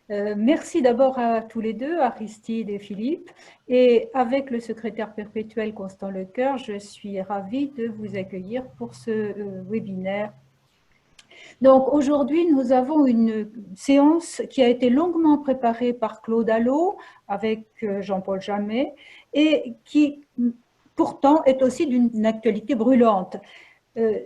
Merci d'abord à tous les deux, Aristide et Philippe. Et avec le secrétaire perpétuel Constant Lecoeur, je suis ravie de vous accueillir pour ce webinaire. Donc aujourd'hui, nous avons une séance qui a été longuement préparée par Claude Allo avec Jean-Paul Jamet et qui pourtant est aussi d'une actualité brûlante.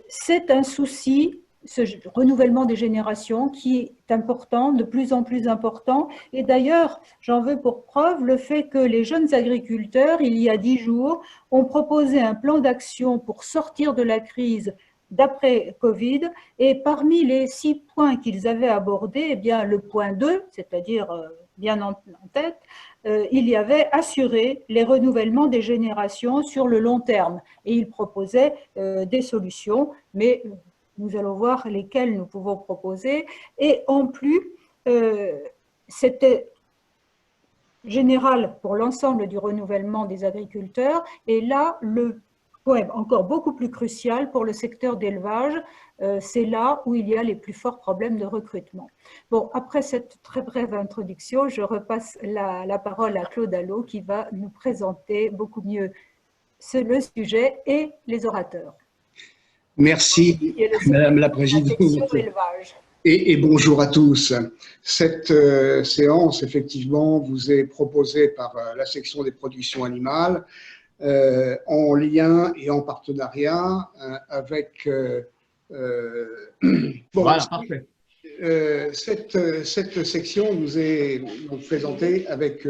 C'est un souci, ce renouvellement des générations qui est important, de plus en plus important. Et d'ailleurs, j'en veux pour preuve le fait que les jeunes agriculteurs, il y a 10 jours, ont proposé un plan d'action pour sortir de la crise d'après Covid. Et parmi les 6 points qu'ils avaient abordés, eh bien, le point 2, c'est-à-dire bien en tête, il y avait assurer les renouvellements des générations sur le long terme. Et il proposait des solutions, mais nous allons voir lesquelles nous pouvons proposer. Et en plus, c'était général pour l'ensemble du renouvellement des agriculteurs. Et là, le point encore beaucoup plus crucial pour le secteur d'élevage, c'est là où il y a les plus forts problèmes de recrutement. Bon, après cette très brève introduction, je repasse la parole à Claude Allo qui va nous présenter beaucoup mieux le sujet et les orateurs. Merci, Madame la Présidente. Et bonjour à tous. Cette séance, effectivement, vous est proposée par la section des productions animales en lien et en partenariat avec… voilà, parfait. Cette section nous est présentée avec…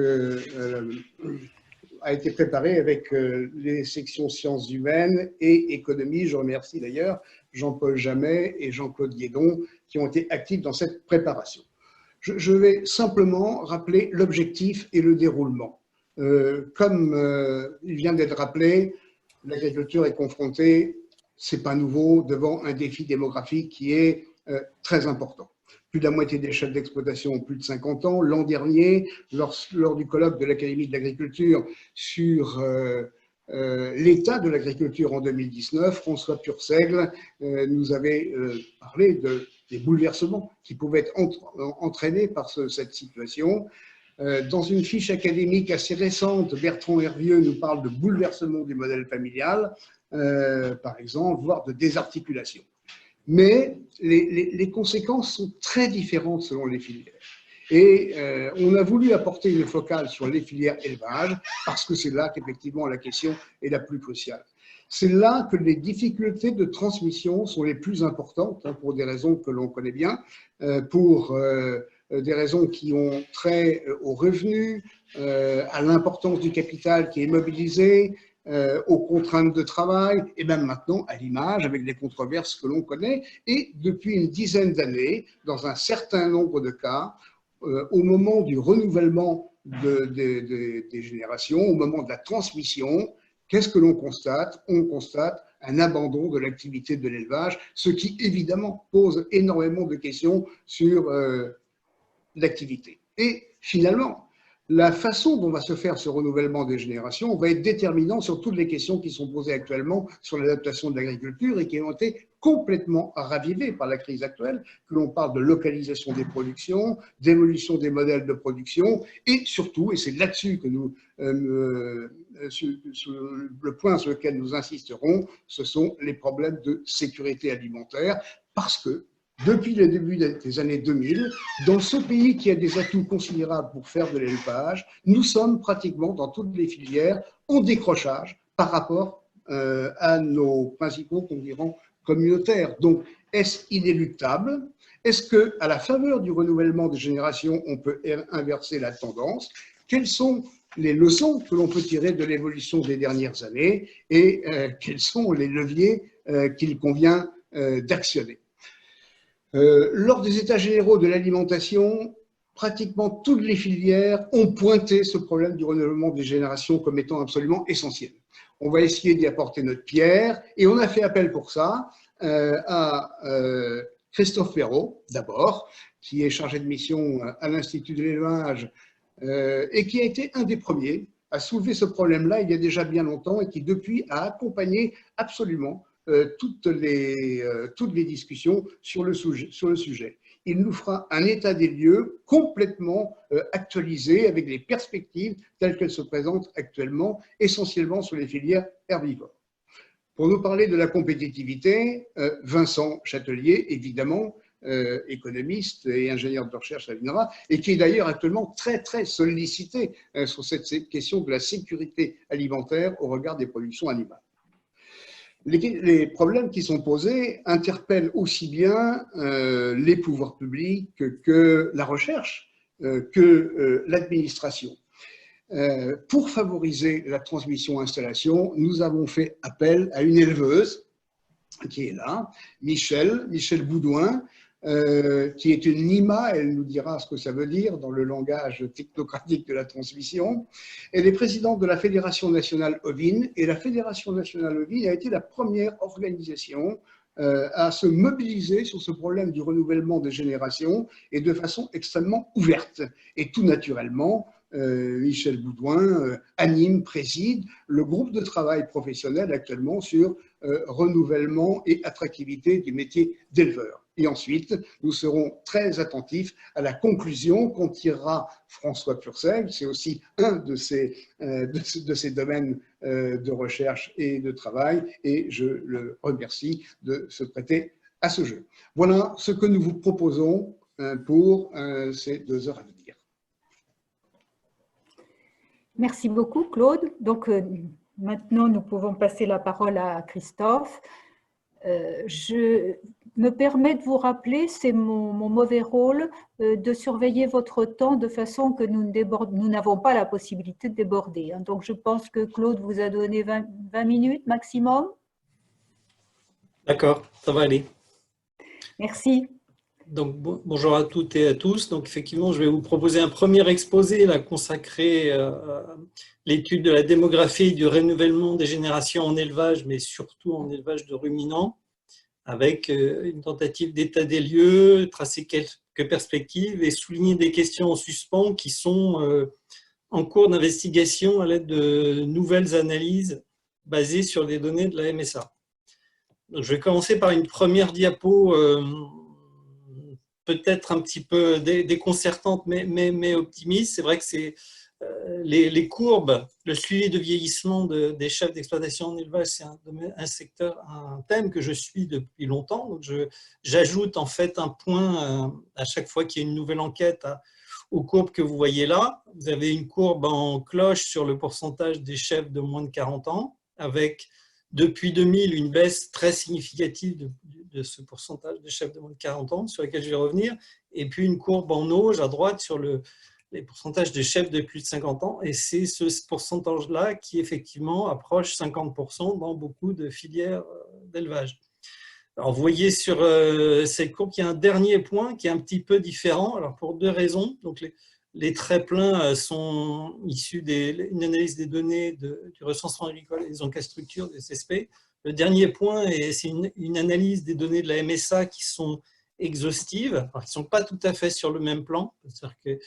a été préparée avec les sections sciences humaines et économie. Je remercie d'ailleurs Jean-Paul Jamet et Jean-Claude Guédon qui ont été actifs dans cette préparation. Je vais simplement rappeler l'objectif et le déroulement. Comme il vient d'être rappelé, l'agriculture est confrontée, c'est pas nouveau, devant un défi démographique qui est très important. Plus de la moitié des chefs d'exploitation ont plus de 50 ans. L'an dernier, lors du colloque de l'Académie de l'agriculture sur l'état de l'agriculture en 2019, François Purseigle nous avait parlé des bouleversements qui pouvaient être entraînés par cette situation. Dans une fiche académique assez récente, Bertrand Hervieux nous parle de bouleversement du modèle familial, par exemple, voire de désarticulation. Mais les conséquences sont très différentes selon les filières. Et on a voulu apporter une focale sur les filières élevage parce que c'est là qu'effectivement la question est la plus cruciale. C'est là que les difficultés de transmission sont les plus importantes, hein, pour des raisons que l'on connaît bien, pour des raisons qui ont trait aux revenus, à l'importance du capital qui est mobilisé, aux contraintes de travail et même maintenant à l'image avec les controverses que l'on connaît. Et depuis une dizaine d'années, dans un certain nombre de cas, au moment du renouvellement des générations, au moment de la transmission, qu'est-ce que l'on constate? On constate un abandon de l'activité de l'élevage, ce qui évidemment pose énormément de questions sur l'activité. Et finalement, la façon dont va se faire ce renouvellement des générations va être déterminant sur toutes les questions qui sont posées actuellement sur l'adaptation de l'agriculture et qui ont été complètement ravivées par la crise actuelle, que l'on parle de localisation des productions, d'évolution des modèles de production et surtout, et c'est là-dessus que nous, sur le point sur lequel nous insisterons, ce sont les problèmes de sécurité alimentaire parce que depuis le début des années 2000, dans ce pays qui a des atouts considérables pour faire de l'élevage, nous sommes pratiquement dans toutes les filières en décrochage par rapport à nos principaux concurrents communautaires. Donc, est-ce inéluctable? Est-ce qu'à la faveur du renouvellement des générations, on peut inverser la tendance? Quelles sont les leçons que l'on peut tirer de l'évolution des dernières années et quels sont les leviers qu'il convient d'actionner? Lors des états généraux de l'alimentation, pratiquement toutes les filières ont pointé ce problème du renouvellement des générations comme étant absolument essentiel. On va essayer d'y apporter notre pierre et on a fait appel pour ça à Christophe Perrault, d'abord, qui est chargé de mission à l'Institut de l'élevage et qui a été un des premiers à soulever ce problème-là il y a déjà bien longtemps et qui depuis a accompagné absolument toutes les discussions sur le sujet. Il nous fera un état des lieux complètement actualisé avec les perspectives telles qu'elles se présentent actuellement, essentiellement sur les filières herbivores. Pour nous parler de la compétitivité, Vincent Châtelier, évidemment, économiste et ingénieur de recherche à l'INRA, et qui est d'ailleurs actuellement très sollicité sur cette question de la sécurité alimentaire au regard des productions animales. Les problèmes qui sont posés interpellent aussi bien les pouvoirs publics que la recherche, que l'administration. Pour favoriser la transmission-installation, nous avons fait appel à une éleveuse qui est là, Michel Boudouin, qui est une NIMA, elle nous dira ce que ça veut dire dans le langage technocratique de la transmission. Elle est présidente de la Fédération nationale ovine, et la Fédération nationale ovine a été la première organisation à se mobiliser sur ce problème du renouvellement des générations, et de façon extrêmement ouverte. Et tout naturellement, Michel Boudouin anime, préside le groupe de travail professionnel actuellement sur renouvellement et attractivité du métier d'éleveur. Et ensuite, nous serons très attentifs à la conclusion qu'en tirera François Purcell. C'est aussi un de ses domaines de recherche et de travail, et je le remercie de se prêter à ce jeu. Voilà ce que nous vous proposons pour ces 2 heures à venir. Merci beaucoup, Claude. Donc, maintenant, nous pouvons passer la parole à Christophe. Je me permets de vous rappeler, c'est mon mauvais rôle, de surveiller votre temps de façon que nous n'avons pas la possibilité de déborder. Donc, je pense que Claude vous a donné 20 minutes maximum. D'accord, ça va aller. Merci. Donc, bonjour à toutes et à tous. Donc, effectivement, je vais vous proposer un premier exposé là, consacré à l'étude de la démographie et du renouvellement des générations en élevage, mais surtout en élevage de ruminants, avec une tentative d'état des lieux, tracer quelques perspectives et souligner des questions en suspens qui sont en cours d'investigation à l'aide de nouvelles analyses basées sur les données de la MSA. Donc, je vais commencer par une première diapo peut-être un petit peu déconcertante, mais optimiste. C'est vrai que c'est les courbes, le suivi de vieillissement des chefs d'exploitation en élevage, c'est un thème que je suis depuis longtemps. Donc j'ajoute en fait un point à chaque fois qu'il y a une nouvelle enquête aux courbes que vous voyez là. Vous avez une courbe en cloche sur le pourcentage des chefs de moins de 40 ans, avec depuis 2000 une baisse très significative de ce pourcentage de chefs de moins de 40 ans, sur lequel je vais revenir, et puis une courbe en auge à droite sur les pourcentages de chefs de plus de 50 ans, et c'est ce pourcentage-là qui effectivement approche 50% dans beaucoup de filières d'élevage. Alors vous voyez sur cette courbe qu'il y a un dernier point qui est un petit peu différent, alors pour 2 raisons. Donc les traits pleins sont issus d'une analyse des données du recensement agricole et des enquêtes structures des CSP. Le dernier point, c'est une analyse des données de la MSA qui sont exhaustives, alors qui ne sont pas tout à fait sur le même plan. C'est-à-dire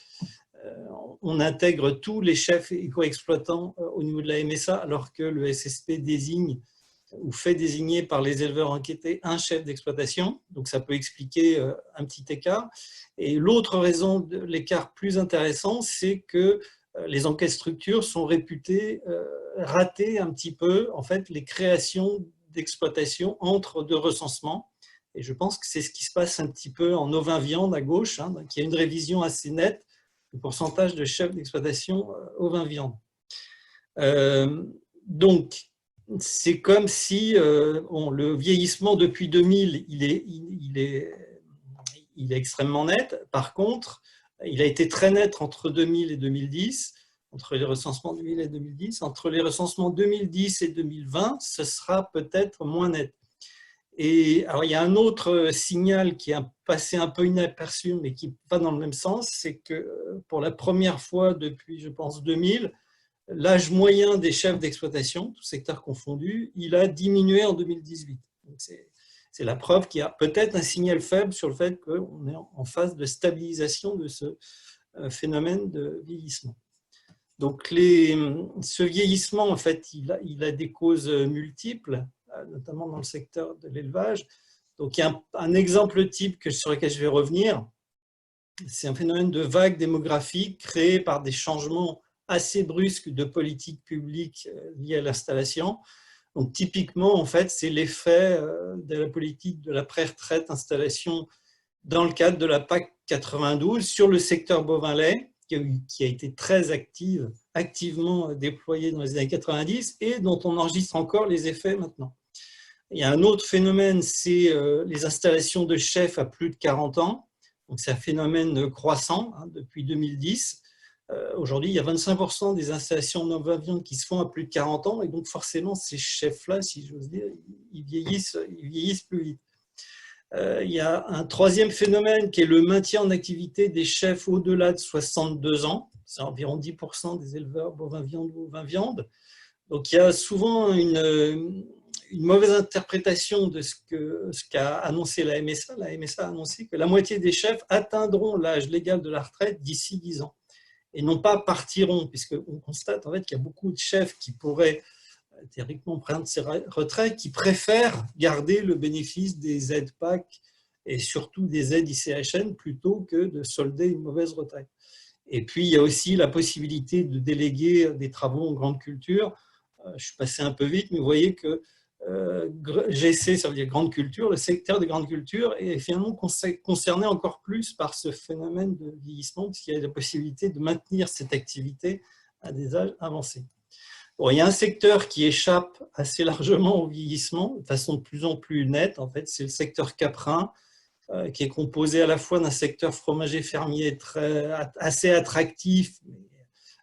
qu'on intègre tous les chefs éco-exploitants au niveau de la MSA, alors que le SSP désigne ou fait désigner par les éleveurs enquêtés un chef d'exploitation. Donc ça peut expliquer un petit écart. Et l'autre raison de l'écart plus intéressant, c'est que les enquêtes structures sont réputées rater un petit peu en fait, les créations d'exploitation entre 2 recensements. Et je pense que c'est ce qui se passe un petit peu en ovin-viande à gauche, hein, donc il y a une révision assez nette du pourcentage de chefs d'exploitation ovin-viande. Donc, c'est comme si le vieillissement depuis 2000, il est extrêmement net. Par contre, il a été très net entre 2000 et 2010, entre les recensements 2000 et 2010. Entre les recensements 2010 et 2020, ce sera peut-être moins net. Et alors, il y a un autre signal qui a passé un peu inaperçu, mais qui va dans le même sens, c'est que pour la première fois depuis, je pense, 2000, l'âge moyen des chefs d'exploitation, tous secteurs confondus, il a diminué en 2018. C'est la preuve qu'il y a peut-être un signal faible sur le fait qu'on est en phase de stabilisation de ce phénomène de vieillissement. Donc ce vieillissement, en fait, il a des causes multiples. notamment dans le secteur de l'élevage. Donc, il y a un exemple type sur lequel je vais revenir. C'est un phénomène de vague démographique créé par des changements assez brusques de politique publique liés à l'installation. Donc, typiquement, en fait, c'est l'effet de la politique de la pré-retraite installation dans le cadre de la PAC 92 sur le secteur bovin-lait, qui a été très activement déployé dans les années 90 et dont on enregistre encore les effets maintenant. Il y a un autre phénomène, c'est les installations de chefs à plus de 40 ans. Donc, c'est un phénomène croissant depuis 2010. Aujourd'hui, il y a 25% des installations non viandes qui se font à plus de 40 ans. Et donc, forcément, ces chefs-là, si j'ose dire, ils vieillissent plus vite. Il y a un troisième phénomène qui est le maintien en activité des chefs au-delà de 62 ans. C'est environ 10% des éleveurs bovins-viande ou ovins-viande. Donc, il y a souvent une mauvaise interprétation de ce qu'a annoncé la MSA. La MSA a annoncé que la moitié des chefs atteindront l'âge légal de la retraite d'ici 10 ans et non pas partiront, puisqu'on constate en fait qu'il y a beaucoup de chefs qui pourraient théoriquement prendre ces retraites, qui préfèrent garder le bénéfice des aides PAC et surtout des aides ICHN plutôt que de solder une mauvaise retraite. Et puis, il y a aussi la possibilité de déléguer des travaux en grande culture. Je suis passé un peu vite, mais vous voyez que GC, ça veut dire grande culture, le secteur des grandes cultures est finalement concerné encore plus par ce phénomène de vieillissement, puisqu'il y a la possibilité de maintenir cette activité à des âges avancés. Bon, il y a un secteur qui échappe assez largement au vieillissement, de façon de plus en plus nette, en fait, c'est le secteur caprin, qui est composé à la fois d'un secteur fromager fermier assez attractif,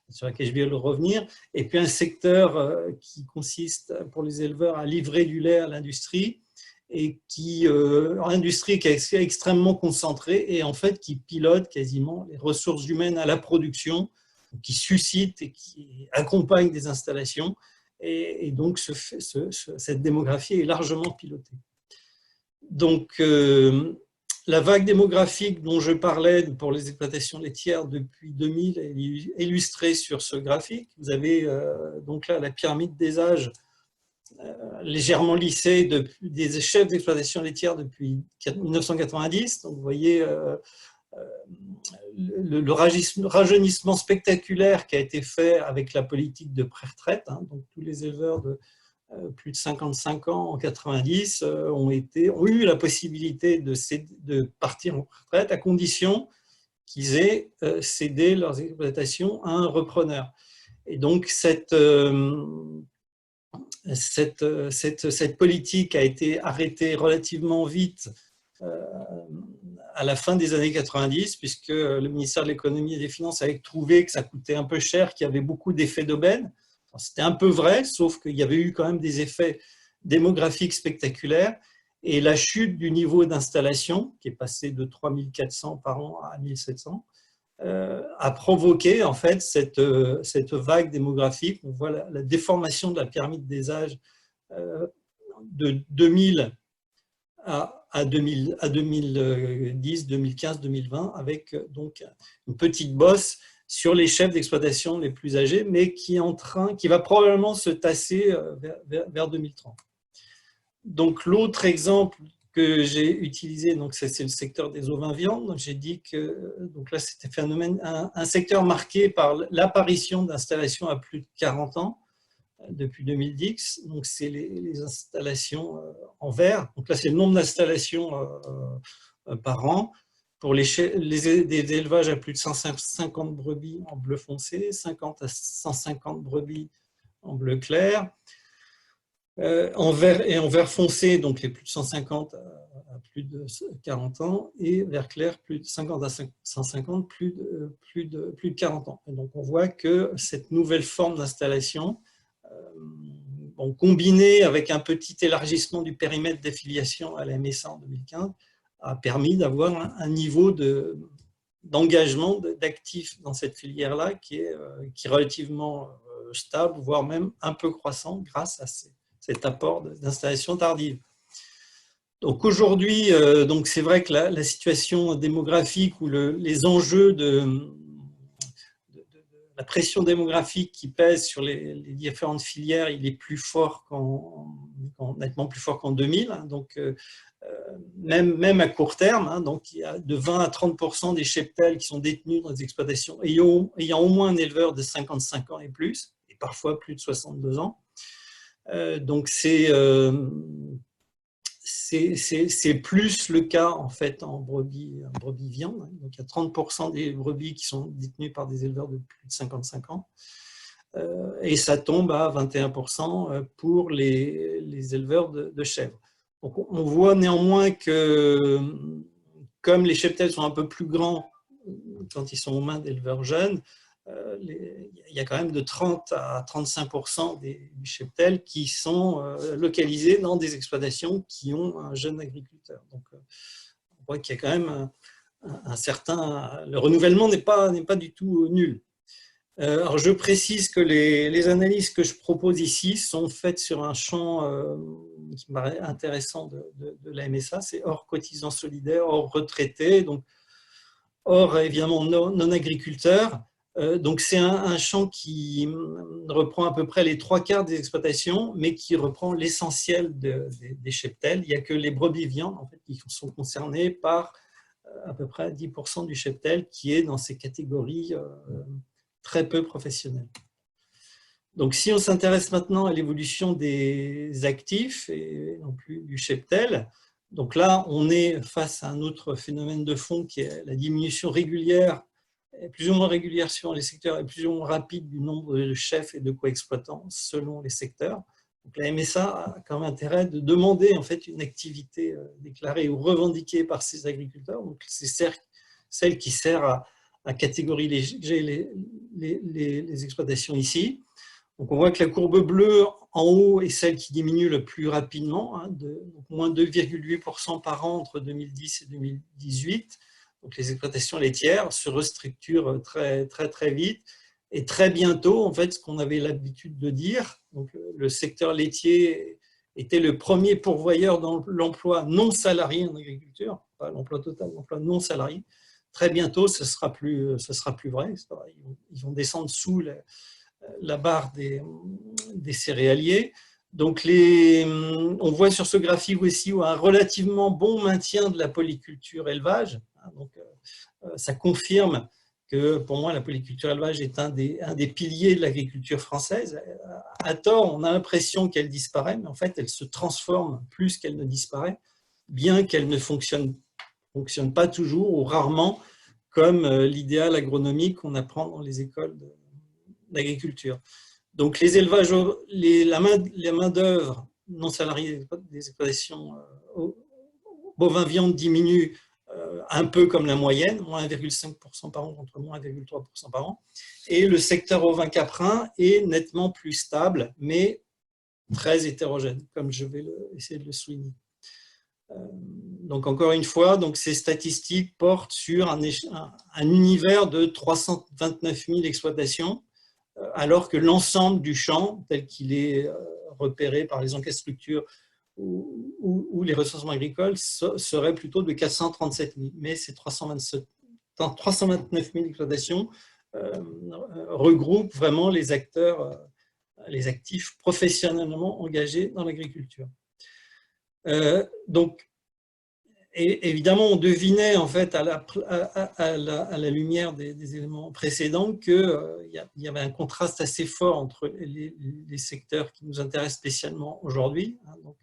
sur lequel je vais revenir, et puis un secteur qui consiste pour les éleveurs à livrer du lait à l'industrie, et l'industrie qui est extrêmement concentrée et en fait qui pilote quasiment les ressources humaines à la production, qui suscite et qui accompagne des installations, et donc cette démographie est largement pilotée. Donc, la vague démographique dont je parlais pour les exploitations laitières depuis 2000 est illustrée sur ce graphique. Vous avez donc là la pyramide des âges légèrement lissée des chefs d'exploitation laitière depuis 1990. Donc vous voyez le rajeunissement spectaculaire qui a été fait avec la politique de pré-retraite. Donc tous les éleveurs de plus de 55 ans en 90 ont eu la possibilité de partir en retraite à condition qu'ils aient cédé leurs exploitations à un repreneur. Et donc cette politique a été arrêtée relativement vite à la fin des années 90, puisque le ministère de l'Économie et des Finances avait trouvé que ça coûtait un peu cher, qu'il y avait beaucoup d'effets d'aubaine. C'était un peu vrai, sauf qu'il y avait eu quand même des effets démographiques spectaculaires, et la chute du niveau d'installation, qui est passé de 3400 par an à 1700, a provoqué en fait cette vague démographique. On voit la déformation de la pyramide des âges de 2000 à 2010, 2015, 2020, avec donc une petite bosse sur les chefs d'exploitation les plus âgés, mais qui va probablement se tasser vers 2030. Donc l'autre exemple que j'ai utilisé, c'est le secteur des ovins-viande. J'ai dit que donc là c'était un secteur marqué par l'apparition d'installations à plus de 40 ans depuis 2010. Donc c'est les installations en vert. Donc là c'est le nombre d'installations par an. Pour des élevages à plus de 150 brebis en bleu foncé, 50 à 150 brebis en bleu clair, en vert foncé, donc les plus de 150 à plus de 40 ans, et vert clair, plus de 50 à 150, plus de 40 ans. Et donc on voit que cette nouvelle forme d'installation, combinée avec un petit élargissement du périmètre d'affiliation à la MSA en 2015, a permis d'avoir un niveau d'engagement d'actifs dans cette filière-là qui est relativement stable, voire même un peu croissant grâce à cet apport d'installation tardive. Donc aujourd'hui, c'est vrai que la situation démographique ou les enjeux de la pression démographique qui pèse sur les différentes filières, il est plus fort nettement plus fort qu'en 2000. Hein, donc, même à court terme, hein, donc il y a de 20 à 30% des cheptels qui sont détenus dans des exploitations ayant au moins un éleveur de 55 ans et plus, et parfois plus de 62 ans. Donc c'est plus le cas en fait en brebis viande. Donc il y a 30% des brebis qui sont détenues par des éleveurs de plus de 55 ans. Et ça tombe à 21% pour les éleveurs de chèvres. Donc on voit néanmoins que comme les cheptels sont un peu plus grands quand ils sont aux mains d'éleveurs jeunes, il y a quand même de 30 à 35% des cheptels qui sont localisés dans des exploitations qui ont un jeune agriculteur. Donc on voit qu'il y a quand même le renouvellement n'est pas du tout nul. Alors je précise que les analyses que je propose ici sont faites sur un champ qui me paraît intéressant de la MSA, c'est hors cotisants solidaires, hors retraités, donc hors évidemment non agriculteurs. Donc c'est un champ qui reprend à peu près les 3/4 des exploitations, mais qui reprend l'essentiel des cheptels. Il n'y a que les brebis viandes en fait, qui sont concernées par à peu près 10% du cheptel qui est dans ces catégories très peu professionnelles. Donc si on s'intéresse maintenant à l'évolution des actifs et non plus du cheptel, donc là on est face à un autre phénomène de fond qui est la diminution régulière, plus ou moins régulière suivant les secteurs et plus ou moins rapide du nombre de chefs et de co-exploitants selon les secteurs. Donc la MSA a quand même intérêt de demander en fait une activité déclarée ou revendiquée par ces agriculteurs. Donc c'est celle qui sert à catégoriser les exploitations ici. Donc on voit que la courbe bleue en haut est celle qui diminue le plus rapidement, hein, donc moins 2,8% par an entre 2010 et 2018. Donc les exploitations laitières se restructurent très vite et très bientôt, en fait, ce qu'on avait l'habitude de dire, donc le secteur laitier était le premier pourvoyeur dans l'emploi non salarié en agriculture, pas l'emploi total, l'emploi non salarié. Très bientôt, ce sera plus vrai. Ils vont descendre sous la barre des céréaliers. Donc, on voit sur ce graphique aussi un relativement bon maintien de la polyculture élevage. Donc, ça confirme que pour moi, la polyculture élevage est un des piliers de l'agriculture française. À tort, on a l'impression qu'elle disparaît, mais en fait, elle se transforme plus qu'elle ne disparaît, bien qu'elle ne fonctionne pas toujours ou rarement comme l'idéal agronomique qu'on apprend dans les écoles d'agriculture. Donc les élevages, la main-d'œuvre non salariée des exploitations bovins viande diminue un peu comme la moyenne, moins 1,5% par an contre moins 1,3% par an. Et le secteur ovin caprin est nettement plus stable, mais très hétérogène, comme je vais essayer de le souligner. Donc encore une fois, donc ces statistiques portent sur un univers de 329 000 exploitations, alors que l'ensemble du champ, tel qu'il est repéré par les enquêtes structures ou les recensements agricoles, serait plutôt de 437 000. Mais ces 329 000 exploitations regroupent vraiment les acteurs, les actifs professionnellement engagés dans l'agriculture. Donc, et évidemment, on devinait en fait à la lumière des éléments précédents qu'il y avait un contraste assez fort entre les secteurs qui nous intéressent spécialement aujourd'hui, hein, donc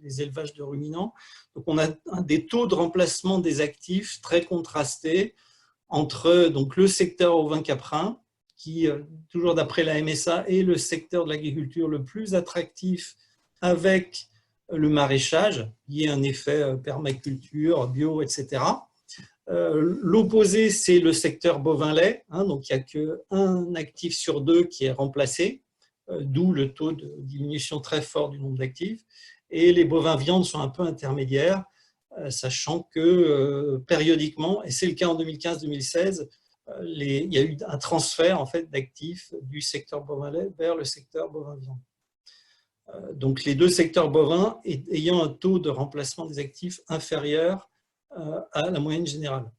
les élevages de ruminants. Donc, on a des taux de remplacement des actifs très contrastés entre donc, le secteur ovin caprin, qui, toujours d'après la MSA, est le secteur de l'agriculture le plus attractif avec le maraîchage, qui est un effet permaculture, bio, etc. L'opposé, c'est le secteur bovin-lait, hein, donc il n'y a qu'un actif sur deux qui est remplacé, d'où le taux de diminution très fort du nombre d'actifs. Et les bovins-viandes sont un peu intermédiaires, sachant que périodiquement, et c'est le cas en 2015-2016, il y a eu un transfert en fait, d'actifs du secteur bovin-lait vers le secteur bovin-viande. Donc les deux secteurs bovins ayant un taux de remplacement des actifs inférieur à la moyenne générale.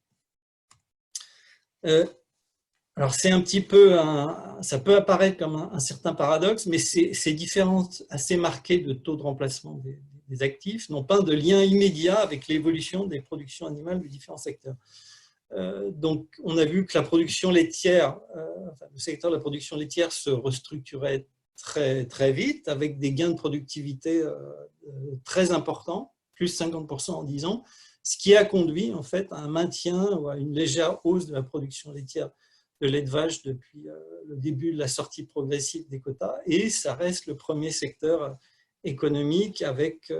Alors, c'est un petit peu, ça peut apparaître comme un certain paradoxe, mais ces différences assez marquées de taux de remplacement des actifs n'ont pas de lien immédiat avec l'évolution des productions animales de différents secteurs. Donc, on a vu que la production laitière, le secteur de la production laitière se restructurait très, très vite, avec des gains de productivité très importants, plus 50% en 10 ans, ce qui a conduit en fait à un maintien ou à une légère hausse de la production laitière de lait de vache depuis le début de la sortie progressive des quotas, et ça reste le premier secteur économique avec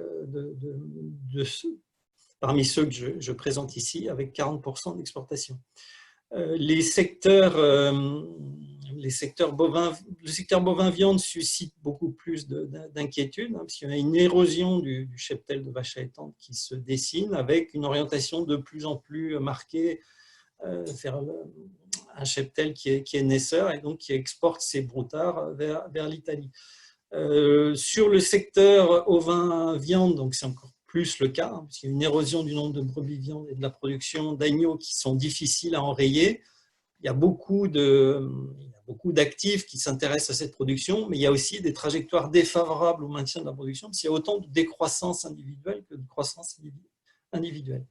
parmi ceux que je présente ici, avec 40% d'exportation. Les secteurs bovins, le secteur bovin-viande suscite beaucoup plus d'inquiétude, parce qu'il y a une érosion du cheptel de vaches allaitantes qui se dessine, avec une orientation de plus en plus marquée vers un cheptel qui est naisseur et donc qui exporte ses broutards vers l'Italie. Sur le secteur ovin-viande, donc c'est encore plus le cas, parce qu'il y a une érosion du nombre de brebis viande et de la production d'agneaux qui sont difficiles à enrayer. Il y a beaucoup d'actifs qui s'intéressent à cette production, mais il y a aussi des trajectoires défavorables au maintien de la production, parce qu'il y a autant de décroissance individuelle que de croissance individuelle.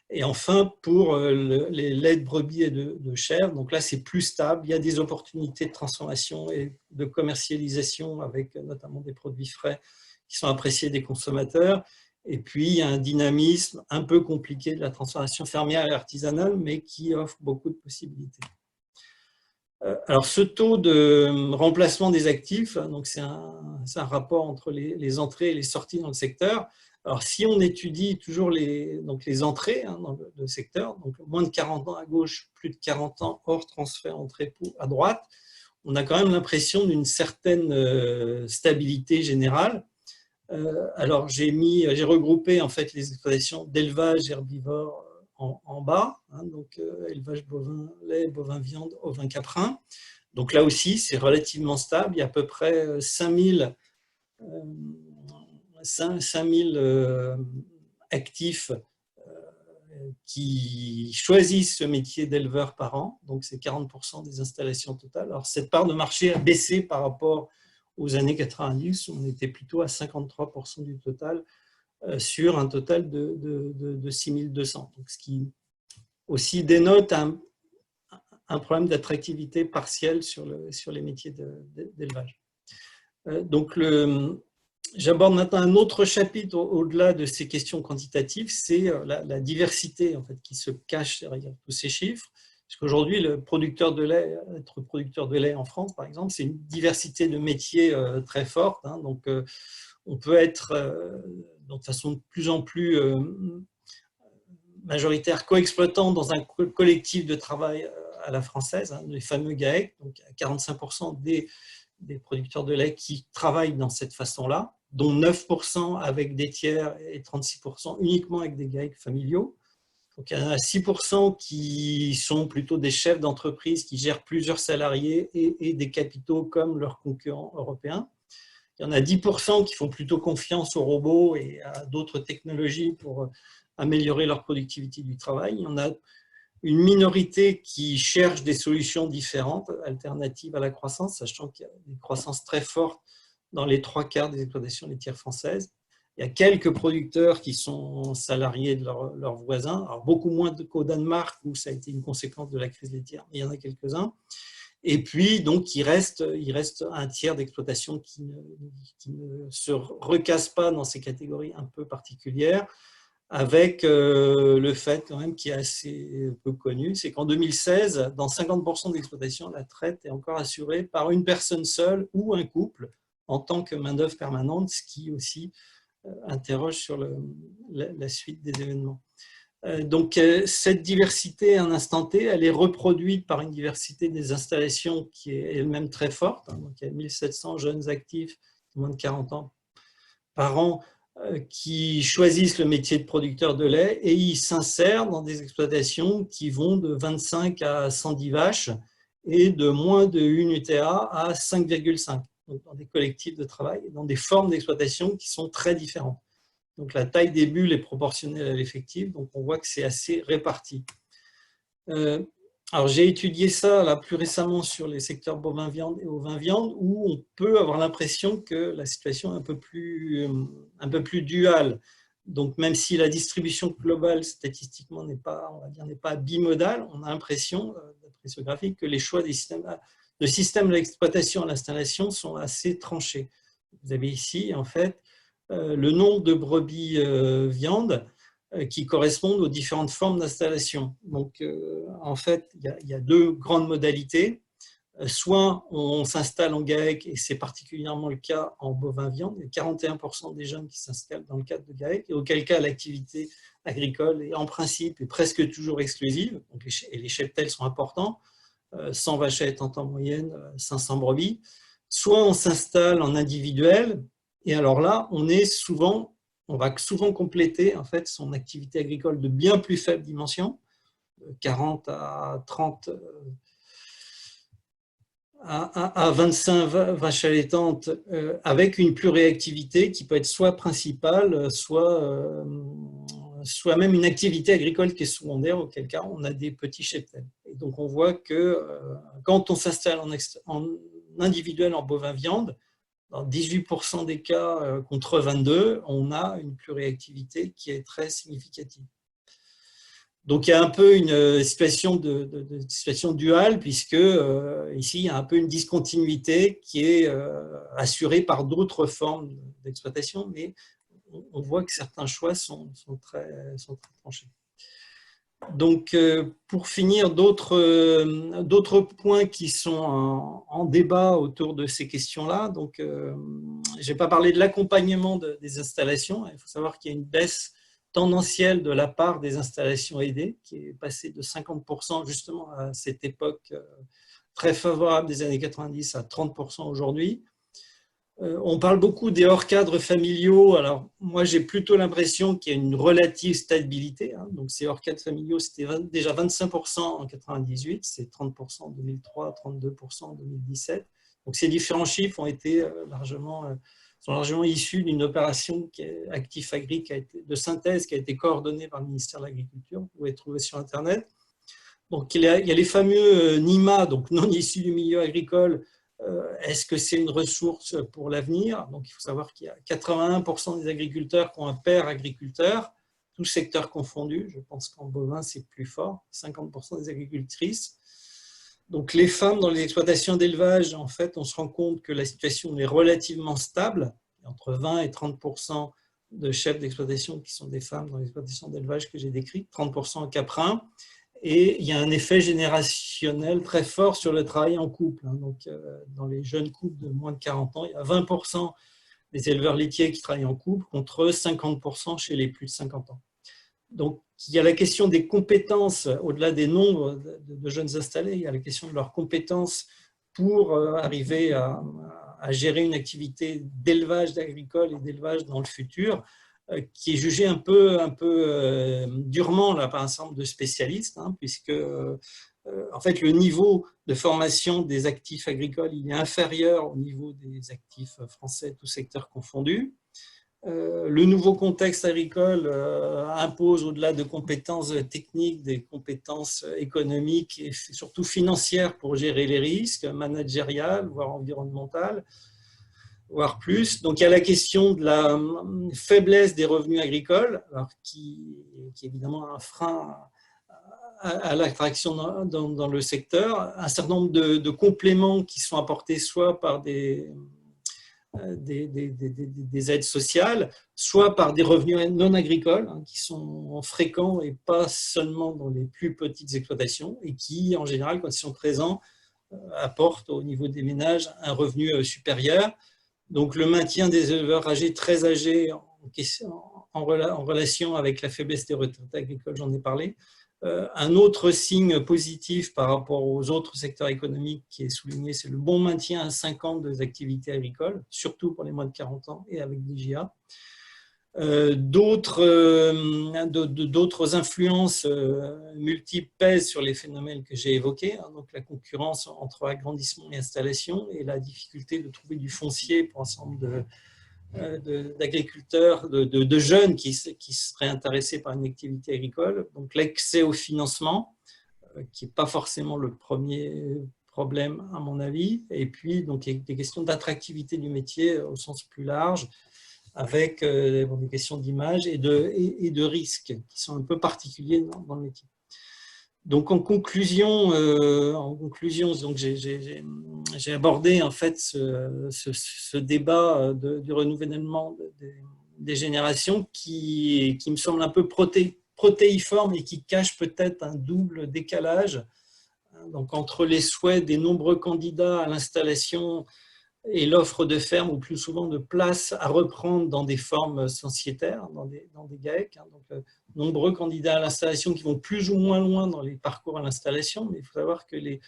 Et enfin, pour les laits de brebis et de chèvre, donc là c'est plus stable, il y a des opportunités de transformation et de commercialisation avec notamment des produits frais qui sont appréciés des consommateurs. Et puis il y a un dynamisme un peu compliqué de la transformation fermière et artisanale, mais qui offre beaucoup de possibilités. Alors ce taux de remplacement des actifs, donc c'est un rapport entre les entrées et les sorties dans le secteur. Alors, si on étudie toujours les entrées dans le secteur, donc moins de 40 ans à gauche, plus de 40 ans hors transfert entre-époux à droite, on a quand même l'impression d'une certaine stabilité générale. Alors, j'ai regroupé en fait les exploitations d'élevage herbivore en bas, donc élevage bovin lait, bovin viande, ovin caprin. Donc là aussi, c'est relativement stable. Il y a à peu près 5000 actifs qui choisissent ce métier d'éleveur par an, donc c'est 40% des installations totales. Alors cette part de marché a baissé par rapport aux années 90, où on était plutôt à 53% du total sur un total de 6200. Donc, ce qui aussi dénote un problème d'attractivité partielle sur les métiers d'élevage. Donc j'aborde maintenant un autre chapitre au-delà de ces questions quantitatives, c'est la diversité en fait, qui se cache derrière tous ces chiffres. Parce qu'aujourd'hui, être producteur de lait en France, par exemple, c'est une diversité de métiers très forte. Donc, on peut être de façon de plus en plus majoritaire co-exploitant dans un collectif de travail à la française, les fameux GAEC, donc 45% des producteurs de lait qui travaillent dans cette façon-là, dont 9% avec des tiers et 36% uniquement avec des GAEC familiaux. Donc, il y en a 6% qui sont plutôt des chefs d'entreprise qui gèrent plusieurs salariés et des capitaux comme leurs concurrents européens. Il y en a 10% qui font plutôt confiance aux robots et à d'autres technologies pour améliorer leur productivité du travail. Il y en a une minorité qui cherche des solutions différentes, alternatives à la croissance, sachant qu'il y a une croissance très forte dans les 3/4 des exploitations laitières françaises. Il y a quelques producteurs qui sont salariés de leurs voisins, alors beaucoup moins qu'au Danemark, où ça a été une conséquence de la crise laitière, mais il y en a quelques-uns. Et puis, donc, il reste un tiers d'exploitation qui ne se recasse pas dans ces catégories un peu particulières, avec le fait quand même qui est assez peu connu, c'est qu'en 2016, dans 50% d'exploitations, la traite est encore assurée par une personne seule ou un couple en tant que main-d'œuvre permanente, ce qui aussi interroge sur la suite des événements. Donc, cette diversité à un instant T, elle est reproduite par une diversité des installations qui est elle-même très forte. Donc, il y a 1700 jeunes actifs de moins de 40 ans par an qui choisissent le métier de producteur de lait et ils s'insèrent dans des exploitations qui vont de 25 à 110 vaches et de moins de 1 UTA à 5,5, donc dans des collectifs de travail, dans des formes d'exploitation qui sont très différentes. Donc la taille des bulles est proportionnelle à l'effectif, donc on voit que c'est assez réparti. Alors, j'ai étudié ça là, plus récemment sur les secteurs bovin-viande et ovin-viande, où on peut avoir l'impression que la situation est un peu plus duale. Donc, même si la distribution globale, statistiquement, n'est pas, on va dire, n'est pas bimodale, on a l'impression, d'après ce graphique, que les choix des systèmes d'exploitation à l'installation sont assez tranchés. Vous avez ici, en fait, le nombre de brebis viande qui correspondent aux différentes formes d'installation. Donc, en fait, il y a deux grandes modalités. Soit on s'installe en GAEC, et c'est particulièrement le cas en bovin-viande. Il y a 41% des jeunes qui s'installent dans le cadre de GAEC, et auquel cas l'activité agricole est en principe et presque toujours exclusive. Donc, et les cheptels sont importants, 100 vachettes en moyenne, 500 brebis. Soit on s'installe en individuel, et alors là, on va souvent compléter en fait son activité agricole de bien plus faible dimension, 40 à 30 à 25 vaches allaitantes, avec une pluriactivité qui peut être soit principale, soit même une activité agricole qui est secondaire, auquel cas on a des petits cheptels. Et donc on voit que quand on s'installe en individuel en bovin-viande, dans 18% des cas contre 22, on a une pluriactivité qui est très significative. Donc il y a un peu une situation situation duale, puisque ici il y a un peu une discontinuité qui est assurée par d'autres formes d'exploitation, mais on voit que certains choix sont très tranchés. Donc, pour finir, d'autres points qui sont en débat autour de ces questions-là. Donc, je n'ai pas parlé de l'accompagnement des installations. Il faut savoir qu'il y a une baisse tendancielle de la part des installations aidées, qui est passée de 50% justement à cette époque très favorable des années 90 à 30% aujourd'hui. On parle beaucoup des hors-cadres familiaux. Alors, moi, j'ai plutôt l'impression qu'il y a une relative stabilité. Donc, ces hors-cadres familiaux, c'était déjà 25% en 1998, c'est 30% en 2003, 32% en 2017. Donc, ces différents chiffres ont été sont largement issus d'une opération Actif Agri de synthèse qui a été coordonnée par le ministère de l'Agriculture. Vous pouvez trouver sur Internet. Donc, il y a les fameux NIMA, donc non issus du milieu agricole. Est-ce que c'est une ressource pour l'avenir? Donc, il faut savoir qu'il y a 81% des agriculteurs qui ont un père agriculteur, tous secteurs confondus. Je pense qu'en bovin, c'est plus fort, 50% des agricultrices. Donc, les femmes dans les exploitations d'élevage, en fait, on se rend compte que la situation est relativement stable. Entre 20 et 30% de chefs d'exploitation qui sont des femmes dans l'exploitation d'élevage que j'ai décrite, 30% en caprin. Et il y a un effet générationnel très fort sur le travail en couple. Donc, dans les jeunes couples de moins de 40 ans, il y a 20% des éleveurs laitiers qui travaillent en couple contre 50% chez les plus de 50 ans. Donc, il y a la question des compétences, au-delà des nombres de jeunes installés, il y a la question de leurs compétences pour arriver à gérer une activité d'élevage agricole et d'élevage dans le futur, qui est jugée un peu durement là, par un certain nombre de spécialistes, puisque en fait, le niveau de formation des actifs agricoles il est inférieur au niveau des actifs français, tous secteurs confondus. Le nouveau contexte agricole impose, au-delà de compétences techniques, des compétences économiques et surtout financières pour gérer les risques, managériales, voire environnementales, voire plus. Donc, il y a la question de la faiblesse des revenus agricoles, alors qui est évidemment un frein à l'attraction dans le secteur. Un certain nombre de compléments qui sont apportés soit par des aides sociales, soit par des revenus non agricoles qui sont fréquents et pas seulement dans les plus petites exploitations et qui, en général, quand ils sont présents, apportent au niveau des ménages un revenu supérieur. Donc, le maintien des éleveurs âgés, très âgés, en relation avec la faiblesse des retraites agricoles, j'en ai parlé. Un autre signe positif par rapport aux autres secteurs économiques qui est souligné, c'est le bon maintien à 5 ans des activités agricoles, surtout pour les moins de 40 ans et avec l'IGA. D'autres influences multiples pèsent sur les phénomènes que j'ai évoqués, donc la concurrence entre agrandissement et installation et la difficulté de trouver du foncier pour un certain nombre d'agriculteurs, de jeunes qui seraient intéressés par une activité agricole. Donc l'accès au financement, qui n'est pas forcément le premier problème à mon avis. Et puis, donc, il y a des questions d'attractivité du métier au sens plus large, avec des questions d'image et de risques qui sont un peu particuliers dans le métier. Donc, en conclusion, donc j'ai abordé en fait ce débat du renouvellement des générations qui me semble un peu protéiforme et qui cache peut-être un double décalage donc, entre les souhaits des nombreux candidats à l'installation et l'offre de ferme, ou plus souvent de places à reprendre dans des formes sociétaires, dans des GAEC. Donc, nombreux candidats à l'installation qui vont plus ou moins loin dans les parcours à l'installation, mais il faut savoir que les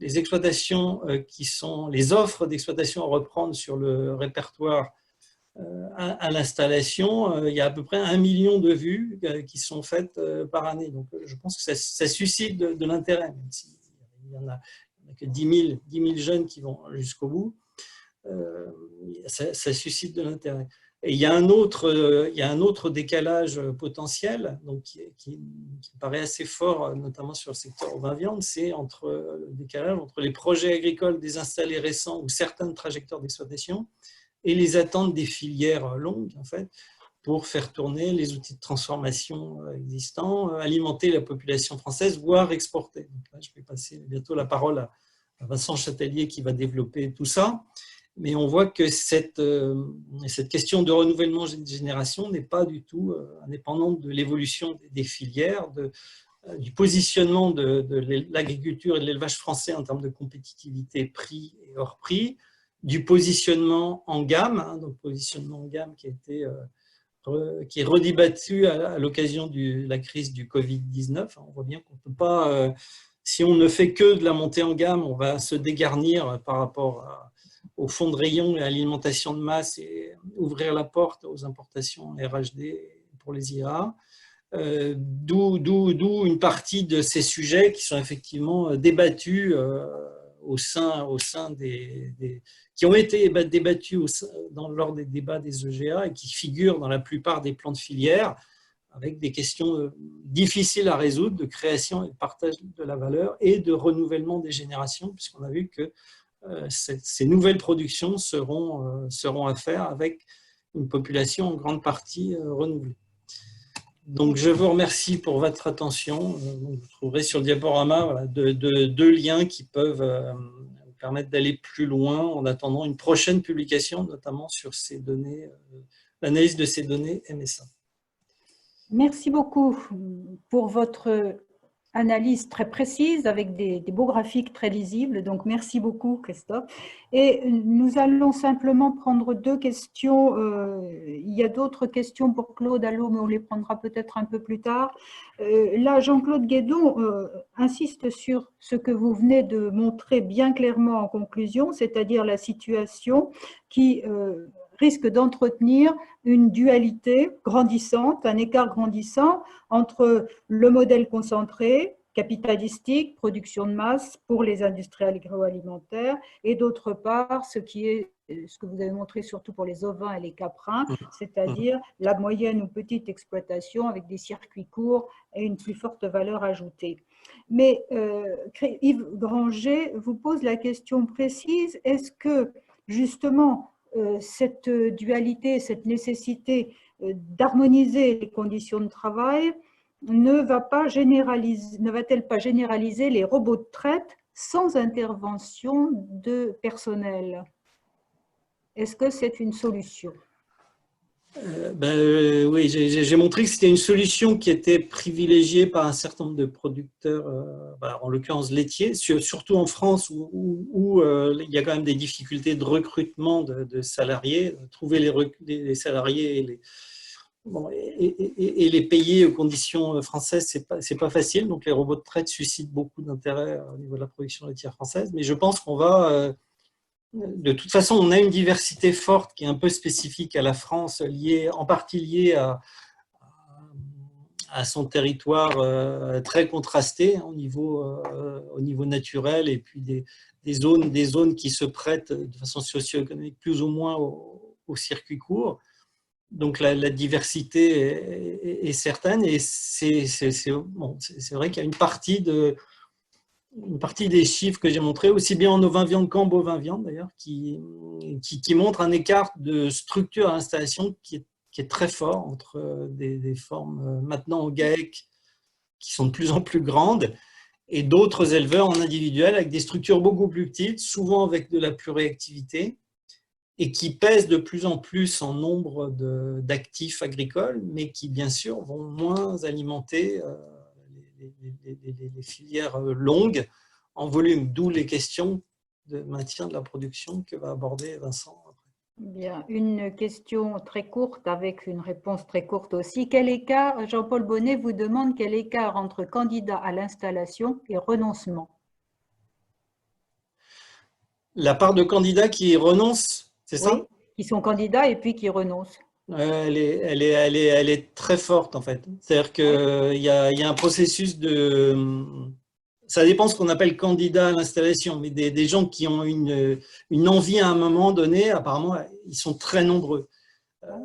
exploitations qui sont, les offres d'exploitation à reprendre sur le répertoire à l'installation, il y a à peu près 1 million de vues qui sont faites par année. Donc, je pense que ça suscite de l'intérêt, même s'il n'y en a que 10 000 jeunes qui vont jusqu'au bout. Ça suscite de l'intérêt. Et il y a un autre décalage potentiel donc, qui me paraît assez fort, notamment sur le secteur vin-viande, c'est le décalage entre les projets agricoles des installés récents ou certaines trajectoires d'exploitation et les attentes des filières longues, en fait, pour faire tourner les outils de transformation existants, alimenter la population française, voire exporter. Donc là, je vais passer bientôt la parole à Vincent Chatelier qui va développer tout ça. Mais on voit que cette question de renouvellement de génération n'est pas du tout indépendante de l'évolution des filières, du positionnement de l'agriculture et de l'élevage français en termes de compétitivité prix et hors prix, du positionnement en gamme, donc positionnement en gamme qui est redébattu à l'occasion de la crise du Covid-19. On voit bien qu'on ne peut pas, si on ne fait que de la montée en gamme, on va se dégarnir par rapport au fonds de rayon et à l'alimentation de masse et ouvrir la porte aux importations RHD pour les IRA. D'où une partie de ces sujets qui sont effectivement débattus qui ont été débattus lors des débats des EGA et qui figurent dans la plupart des plans de filière avec des questions difficiles à résoudre de création et de partage de la valeur et de renouvellement des générations, puisqu'on a vu que ces nouvelles productions seront à faire avec une population en grande partie renouvelée. Donc, je vous remercie pour votre attention. Vous trouverez sur le diaporama deux liens qui peuvent vous permettre d'aller plus loin en attendant une prochaine publication, notamment sur ces données, l'analyse de ces données MSA. Merci beaucoup pour votre analyse très précise avec des beaux graphiques très lisibles. Donc, merci beaucoup, Christophe. Et nous allons simplement prendre 2 questions. Il y a d'autres questions pour Claude Allo, mais on les prendra peut-être un peu plus tard. Là, Jean-Claude Guédon insiste sur ce que vous venez de montrer bien clairement en conclusion, c'est-à-dire la situation qui risque d'entretenir une dualité grandissante, un écart grandissant entre le modèle concentré, capitalistique, production de masse pour les industriels agroalimentaires, et d'autre part, ce que vous avez montré surtout pour les ovins et les caprins, c'est-à-dire la moyenne ou petite exploitation avec des circuits courts et une plus forte valeur ajoutée. Mais Yves Granger vous pose la question précise, est-ce que justement cette dualité, cette nécessité d'harmoniser les conditions de travail ne va-t-elle pas généraliser les robots de traite sans intervention de personnel? Est-ce que c'est une solution? Oui, j'ai montré que c'était une solution qui était privilégiée par un certain nombre de producteurs, en l'occurrence laitiers, surtout en France où il y a quand même des difficultés de recrutement de salariés, trouver les salariés et les payer aux conditions françaises, c'est pas facile. Donc les robots de traite suscitent beaucoup d'intérêt au niveau de la production laitière française, mais je pense qu'on va... De toute façon, on a une diversité forte qui est un peu spécifique à la France, en partie liée à son territoire très contrasté au niveau naturel, et puis des zones qui se prêtent de façon socio-économique plus ou moins au circuit court. Donc la diversité est certaine, et c'est vrai qu'il y a une partie une partie des chiffres que j'ai montrés, aussi bien en ovin-viande qu'en bovin-viande d'ailleurs, qui montrent un écart de structure à l'installation qui est très fort entre des formes maintenant en GAEC qui sont de plus en plus grandes et d'autres éleveurs en individuel avec des structures beaucoup plus petites, souvent avec de la pluriactivité, et qui pèsent de plus en plus en nombre d'actifs agricoles, mais qui, bien sûr, vont moins alimenter les filières longues en volume, d'où les questions de maintien de la production que va aborder Vincent. Bien, une question très courte avec une réponse très courte aussi. Quel écart, Jean-Paul Bonnet vous demande quel écart entre candidat à l'installation et renoncement? La part de candidats qui renoncent, c'est ça? Oui, qui sont candidats et puis qui renoncent. Elle est très forte en fait. C'est-à-dire qu'il y a un processus de… Ça dépend de ce qu'on appelle candidat à l'installation, mais des gens qui ont une envie à un moment donné, apparemment, ils sont très nombreux.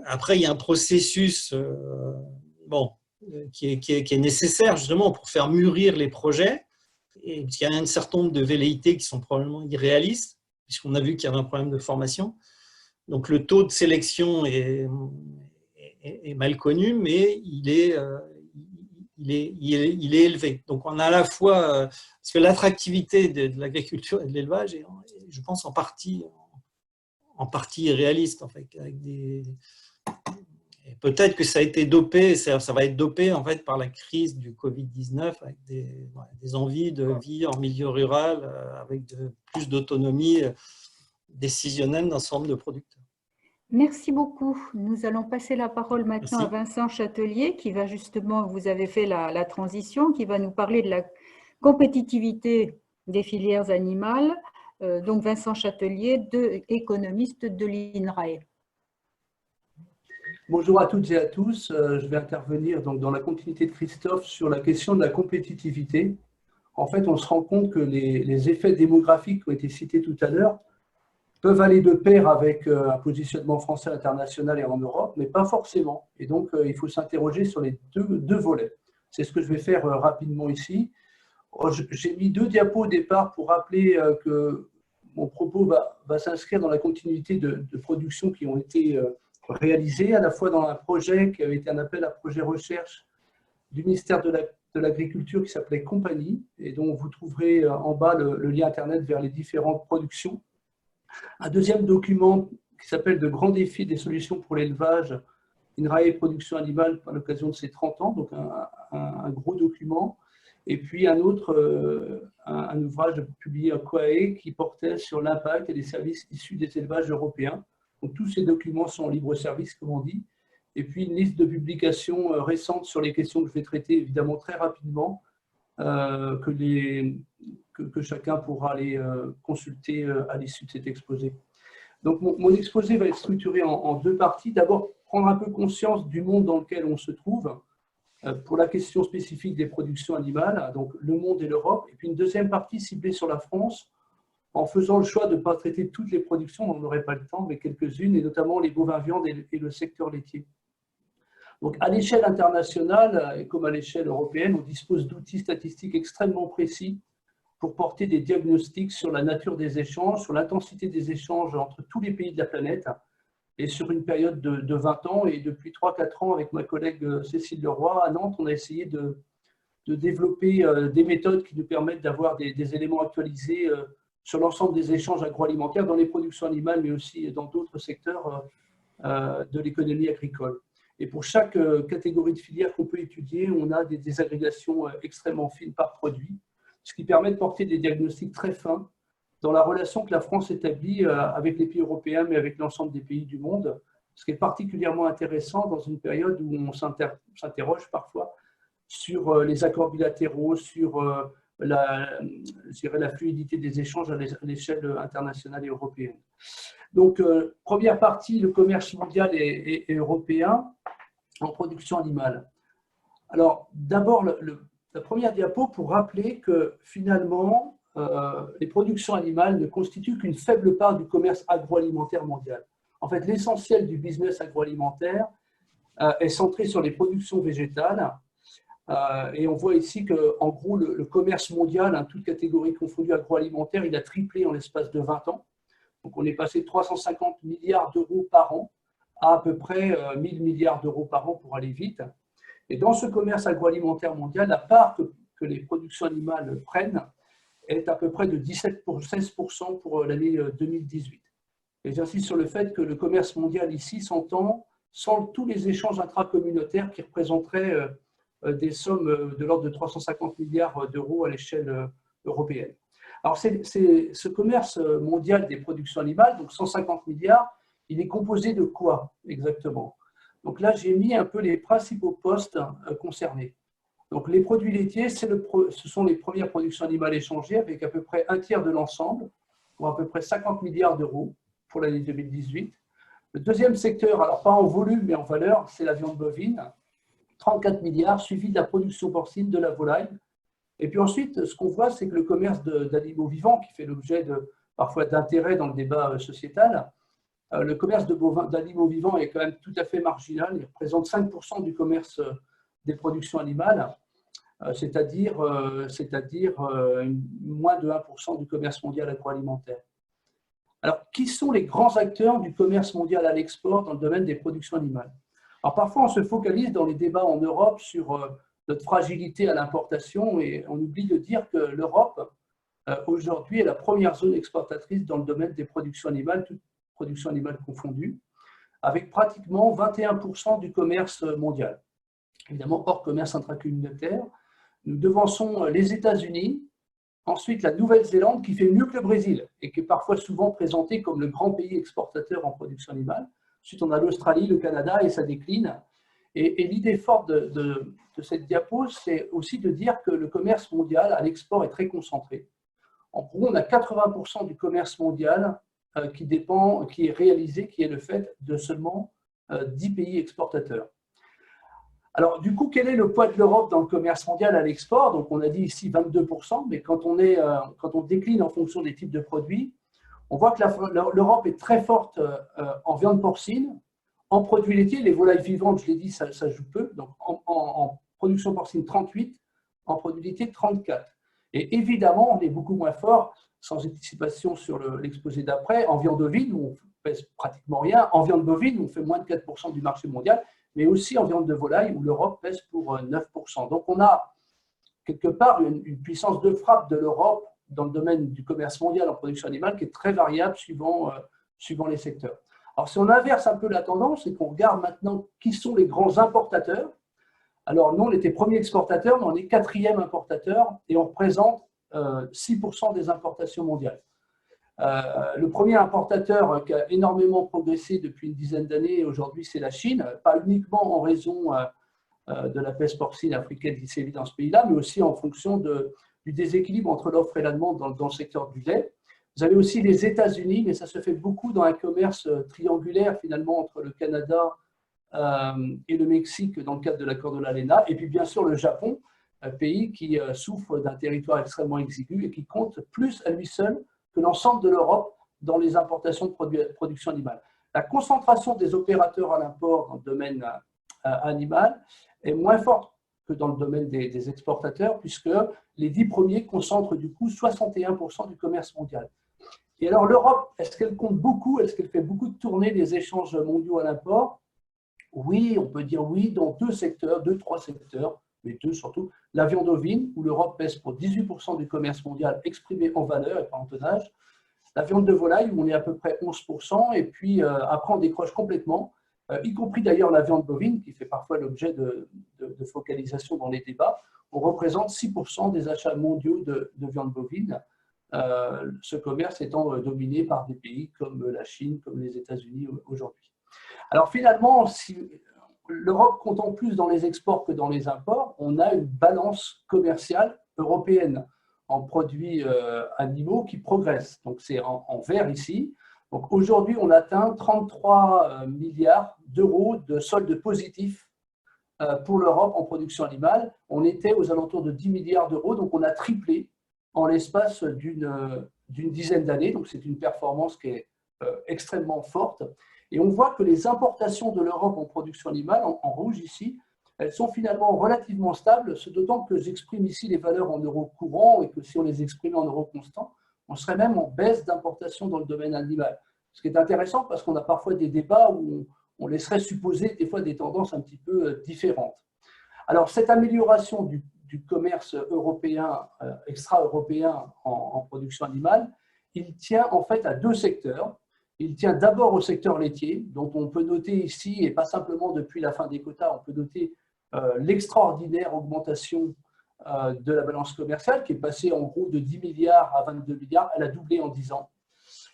Après, il y a un processus qui est nécessaire justement pour faire mûrir les projets. Et il y a un certain nombre de velléités qui sont probablement irréalistes, puisqu'on a vu qu'il y avait un problème de formation. Donc le taux de sélection est mal connu, mais il est élevé. Donc on a à la fois, parce que l'attractivité de l'agriculture et de l'élevage est, je pense, en partie réaliste, en fait, avec peut-être que ça a été dopé, ça va être dopé en fait par la crise du Covid-19, avec des envies de vie en milieu rural, avec plus d'autonomie décisionnelle d'un certain nombre de producteurs. Merci beaucoup. Nous allons passer la parole maintenant Merci. à Vincent Châtelier, qui va justement, vous avez fait la transition, qui va nous parler de la compétitivité des filières animales. Donc Vincent Châtelier, économiste de l'INRAE. Bonjour à toutes et à tous. Je vais intervenir donc dans la continuité de Christophe sur la question de la compétitivité. En fait, on se rend compte que les effets démographiques qui ont été cités tout à l'heure peuvent aller de pair avec un positionnement français à l'international et en Europe, mais pas forcément. Et donc, il faut s'interroger sur les deux volets. C'est ce que je vais faire rapidement ici. J'ai mis 2 diapos au départ pour rappeler que mon propos va s'inscrire dans la continuité de production qui ont été réalisées, à la fois dans un projet qui avait été un appel à projet recherche du ministère de l'Agriculture qui s'appelait Compagnie, et dont vous trouverez en bas le lien Internet vers les différentes productions. Un deuxième document qui s'appelle « De grands défis des solutions pour l'élevage, INRAE production animale à l'occasion de ses 30 ans », donc un gros document. Et puis un autre, un ouvrage publié à Coae qui portait sur l'impact et les services issus des élevages européens. Donc tous ces documents sont en libre service, comme on dit. Et puis une liste de publications récentes sur les questions que je vais traiter évidemment très rapidement, que chacun pourra aller consulter à l'issue de cet exposé. Donc mon exposé va être structuré en 2 parties. D'abord, prendre un peu conscience du monde dans lequel on se trouve pour la question spécifique des productions animales, donc le monde et l'Europe. Et puis une deuxième partie ciblée sur la France, en faisant le choix de ne pas traiter toutes les productions, on n'aurait pas le temps, mais quelques-unes, et notamment les bovins-viandes et le secteur laitier. Donc, à l'échelle internationale, et comme à l'échelle européenne, on dispose d'outils statistiques extrêmement précis pour porter des diagnostics sur la nature des échanges, sur l'intensité des échanges entre tous les pays de la planète, et sur une période de 20 ans. Et depuis 3-4 ans, avec ma collègue Cécile Leroy, à Nantes, on a essayé de développer des méthodes qui nous permettent d'avoir des éléments actualisés sur l'ensemble des échanges agroalimentaires dans les productions animales, mais aussi dans d'autres secteurs de l'économie agricole. Et pour chaque catégorie de filière qu'on peut étudier, on a des agrégations extrêmement fines par produit, ce qui permet de porter des diagnostics très fins dans la relation que la France établit avec les pays européens, mais avec l'ensemble des pays du monde, ce qui est particulièrement intéressant dans une période où on s'interroge parfois sur les accords bilatéraux, sur la fluidité des échanges à l'échelle internationale et européenne. Donc, première partie, le commerce mondial et européen en production animale. Alors, d'abord, la première diapo pour rappeler que finalement, les productions animales ne constituent qu'une faible part du commerce agroalimentaire mondial. En fait, l'essentiel du business agroalimentaire est centré sur les productions végétales, Et on voit ici qu'en gros, le commerce mondial, hein, toutes catégories confondues agroalimentaires, il a triplé en l'espace de 20 ans. Donc, on est passé de 350 milliards d'euros par an à peu près 1000 milliards d'euros par an pour aller vite. Et dans ce commerce agroalimentaire mondial, la part que les productions animales prennent est à peu près de 16% pour l'année 2018. Et j'insiste sur le fait que le commerce mondial ici s'entend sans tous les échanges intracommunautaires qui représenteraient des sommes de l'ordre de 350 milliards d'euros à l'échelle européenne. Alors, ce commerce mondial des productions animales, donc 150 milliards, il est composé de quoi exactement? Donc là, j'ai mis un peu les principaux postes concernés. Donc, les produits laitiers, ce sont les premières productions animales échangées avec à peu près un tiers de l'ensemble, pour à peu près 50 milliards d'euros pour l'année 2018. Le deuxième secteur, alors pas en volume mais en valeur, c'est la viande bovine, 34 milliards, suivi de la production porcine, de la volaille. Et puis ensuite, ce qu'on voit, c'est que le commerce d'animaux vivants, qui fait l'objet parfois d'intérêt dans le débat sociétal, le commerce d'animaux vivants est quand même tout à fait marginal. Il représente 5% du commerce des productions animales, c'est-à-dire moins de 1% du commerce mondial agroalimentaire. Alors, qui sont les grands acteurs du commerce mondial à l'export dans le domaine des productions animales? Alors, parfois, on se focalise dans les débats en Europe sur notre fragilité à l'importation et on oublie de dire que l'Europe, aujourd'hui, est la première zone exportatrice dans le domaine des productions animales, toutes productions animales confondues, avec pratiquement 21% du commerce mondial. Évidemment, hors commerce intracommunautaire. Nous devançons les États-Unis, ensuite la Nouvelle-Zélande qui fait mieux que le Brésil et qui est parfois souvent présenté comme le grand pays exportateur en production animale. Ensuite, on a l'Australie, le Canada et ça décline. Et l'idée forte de cette diapo, c'est aussi de dire que le commerce mondial à l'export est très concentré. En gros, on a 80% du commerce mondial qui est réalisé, qui est le fait de seulement 10 pays exportateurs. Alors, du coup, quel est le poids de l'Europe dans le commerce mondial à l'export? Donc, on a dit ici 22%, mais quand on décline en fonction des types de produits, on voit que l'Europe est très forte en viande porcine, en produits laitiers, les volailles vivantes, je l'ai dit, ça joue peu, donc en production porcine 38, en produits laitiers 34. Et évidemment, on est beaucoup moins fort, sans anticipation sur l'exposé d'après, en viande ovine, où on pèse pratiquement rien, en viande bovine, où on fait moins de 4% du marché mondial, mais aussi en viande de volaille, où l'Europe pèse pour 9%. Donc, on a quelque part une puissance de frappe de l'Europe dans le domaine du commerce mondial en production animale qui est très variable suivant les secteurs. Alors, si on inverse un peu la tendance et qu'on regarde maintenant qui sont les grands importateurs, alors nous, on était premier exportateur, mais on est quatrième importateur et on représente 6% des importations mondiales. Le premier importateur qui a énormément progressé depuis une dizaine d'années aujourd'hui, c'est la Chine, pas uniquement en raison de la peste porcine africaine qui sévit dans ce pays-là, mais aussi en fonction du déséquilibre entre l'offre et la demande dans le secteur du lait. Vous avez aussi les États-Unis, mais ça se fait beaucoup dans un commerce triangulaire finalement entre le Canada et le Mexique dans le cadre de l'accord de l'ALENA. Et puis bien sûr le Japon, un pays qui souffre d'un territoire extrêmement exigu et qui compte plus à lui seul que l'ensemble de l'Europe dans les importations de production animale. La concentration des opérateurs à l'import dans le domaine animal est moins forte que dans le domaine des exportateurs, puisque les 10 premiers concentrent du coup 61% du commerce mondial. Et alors l'Europe, est-ce qu'elle compte beaucoup? Est-ce qu'elle fait beaucoup de tournées des échanges mondiaux à l'import? Oui, on peut dire oui dans trois secteurs, mais deux surtout. La viande ovine, où l'Europe pèse pour 18% du commerce mondial exprimé en valeur et pas en tonnage. La viande de volaille, où on est à peu près 11%, et puis après on décroche complètement, y compris d'ailleurs la viande bovine, qui fait parfois l'objet de focalisation dans les débats. On représente 6% des achats mondiaux de viande bovine, ce commerce étant dominé par des pays comme la Chine, comme les États-Unis aujourd'hui. Alors finalement, si l'Europe comptant plus dans les exports que dans les imports, on a une balance commerciale européenne en produits animaux qui progresse. Donc c'est en vert ici. Donc aujourd'hui, on atteint 33 milliards d'euros de solde positif pour l'Europe en production animale. On était aux alentours de 10 milliards d'euros, donc on a triplé en l'espace d'une dizaine d'années. Donc c'est une performance qui est extrêmement forte. Et on voit que les importations de l'Europe en production animale, en rouge ici, elles sont finalement relativement stables, ce d'autant que j'exprime ici les valeurs en euros courants et que si on les exprimait en euros constants, on serait même en baisse d'importation dans le domaine animal. Ce qui est intéressant parce qu'on a parfois des débats où on laisserait supposer des fois des tendances un petit peu différentes. Alors, cette amélioration du commerce européen, extra-européen en production animale, il tient en fait à deux secteurs. Il tient d'abord au secteur laitier, dont on peut noter ici, et pas simplement depuis la fin des quotas, on peut noter l'extraordinaire augmentation de la balance commerciale qui est passée en gros de 10 milliards à 22 milliards, elle a doublé en 10 ans.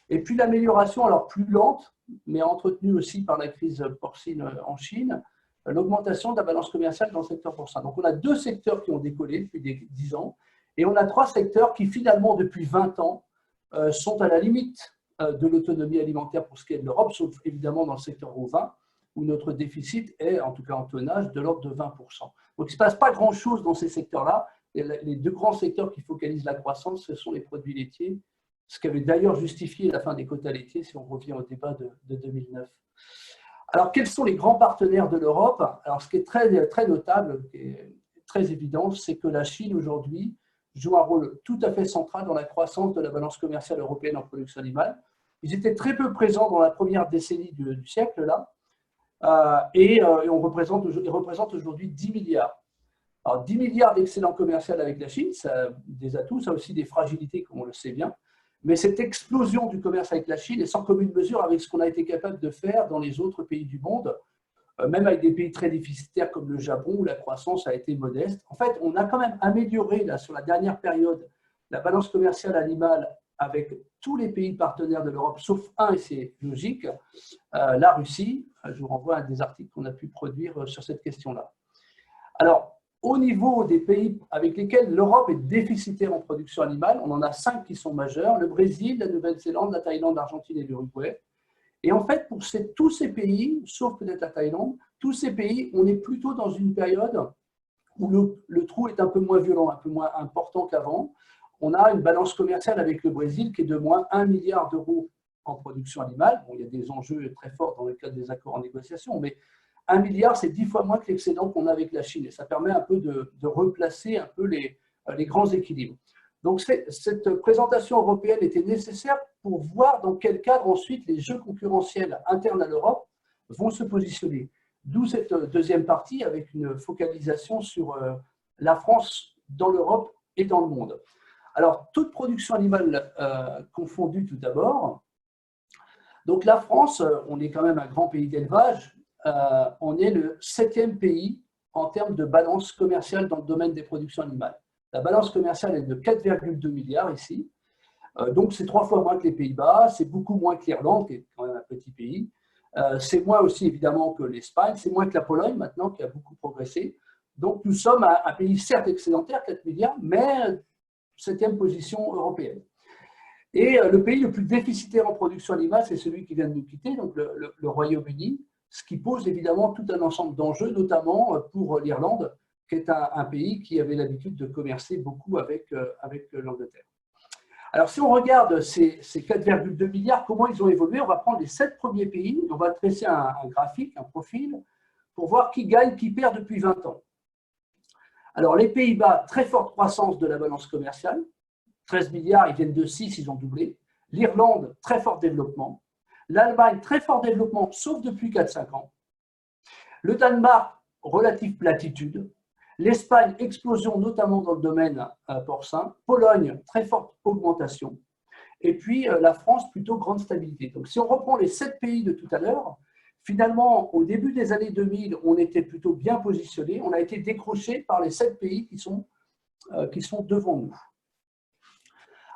Et puis l'amélioration, alors plus lente, mais entretenue aussi par la crise porcine en Chine, l'augmentation de la balance commerciale dans le secteur porcin. Donc on a deux secteurs qui ont décollé depuis 10 ans, et on a trois secteurs qui finalement depuis 20 ans sont à la limite de l'autonomie alimentaire pour ce qui est de l'Europe, sauf évidemment dans le secteur bovin, où notre déficit est, en tout cas en tonnage, de l'ordre de 20%. Donc il ne se passe pas grand-chose dans ces secteurs-là. Les deux grands secteurs qui focalisent la croissance, ce sont les produits laitiers, ce qui avait d'ailleurs justifié la fin des quotas laitiers, si on revient au débat de 2009. Alors, quels sont les grands partenaires de l'Europe? Alors, ce qui est très notable, qui est très évident, c'est que la Chine, aujourd'hui, joue un rôle tout à fait central dans la croissance de la balance commerciale européenne en production animale. Ils étaient très peu présents dans la première décennie du siècle, là, et ils représentent aujourd'hui 10 milliards. Alors, 10 milliards d'excédents commerciaux avec la Chine, ça a des atouts, ça a aussi des fragilités, comme on le sait bien. Mais cette explosion du commerce avec la Chine est sans commune mesure avec ce qu'on a été capable de faire dans les autres pays du monde, même avec des pays très déficitaires comme le Japon, où la croissance a été modeste. En fait, on a quand même amélioré, là, sur la dernière période, la balance commerciale animale avec tous les pays partenaires de l'Europe, sauf un, et c'est logique, la Russie. Je vous renvoie à des articles qu'on a pu produire sur cette question-là. Alors, au niveau des pays avec lesquels l'Europe est déficitaire en production animale, on en a 5 qui sont majeurs, le Brésil, la Nouvelle-Zélande, la Thaïlande, l'Argentine et l'Uruguay. Et en fait, pour tous ces pays, sauf peut-être la Thaïlande, tous ces pays, on est plutôt dans une période où le trou est un peu moins violent, un peu moins important qu'avant. On a une balance commerciale avec le Brésil qui est de moins 1 milliard d'euros en production animale. Bon, il y a des enjeux très forts dans le cadre des accords en négociation, mais 1 milliard, c'est 10 fois moins que l'excédent qu'on a avec la Chine. Et ça permet un peu de replacer un peu les grands équilibres. Donc, cette présentation européenne était nécessaire pour voir dans quel cadre ensuite les jeux concurrentiels internes à l'Europe vont se positionner. D'où cette deuxième partie avec une focalisation sur la France dans l'Europe et dans le monde. Alors, toute production animale confondue tout d'abord. Donc, la France, on est quand même un grand pays d'élevage. On est le 7e pays en termes de balance commerciale dans le domaine des productions animales. La balance commerciale est de 4,2 milliards ici. Donc, c'est 3 fois moins que les Pays-Bas, c'est beaucoup moins que l'Irlande, qui est quand même un petit pays. C'est moins aussi, évidemment, que l'Espagne, c'est moins que la Pologne, maintenant, qui a beaucoup progressé. Donc, nous sommes un pays, certes excédentaire, 4 milliards, mais 7e position européenne. Et le pays le plus déficitaire en production animale, c'est celui qui vient de nous quitter, donc le Royaume-Uni, ce qui pose évidemment tout un ensemble d'enjeux, notamment pour l'Irlande, qui est un pays qui avait l'habitude de commercer beaucoup avec l'Angleterre. Alors, si on regarde ces 4,2 milliards, comment ils ont évolué, on va prendre les 7 premiers pays, on va tracer un graphique, un profil, pour voir qui gagne, qui perd depuis 20 ans. Alors, les Pays-Bas, très forte croissance de la balance commerciale, 13 milliards, ils viennent de 6, ils ont doublé. L'Irlande, très fort développement. L'Allemagne, très fort développement, sauf depuis 4-5 ans. Le Danemark, relative platitude. L'Espagne, explosion, notamment dans le domaine porcin. Pologne, très forte augmentation. Et puis la France, plutôt grande stabilité. Donc, si on reprend les 7 pays de tout à l'heure, finalement, au début des années 2000, on était plutôt bien positionné. On a été décroché par les 7 pays qui sont devant nous.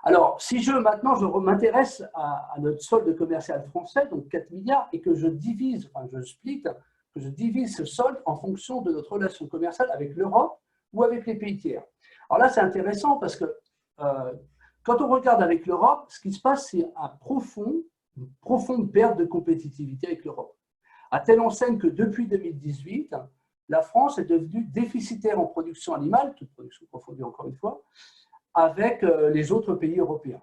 Alors, si maintenant je m'intéresse à notre solde commercial français, donc 4 milliards, et que je divise ce solde en fonction de notre relation commerciale avec l'Europe ou avec les pays tiers. Alors là, c'est intéressant parce que quand on regarde avec l'Europe, ce qui se passe, c'est une profonde perte de compétitivité avec l'Europe. À telle enseigne que depuis 2018, la France est devenue déficitaire en production animale, toute production confondue encore une fois, avec les autres pays européens.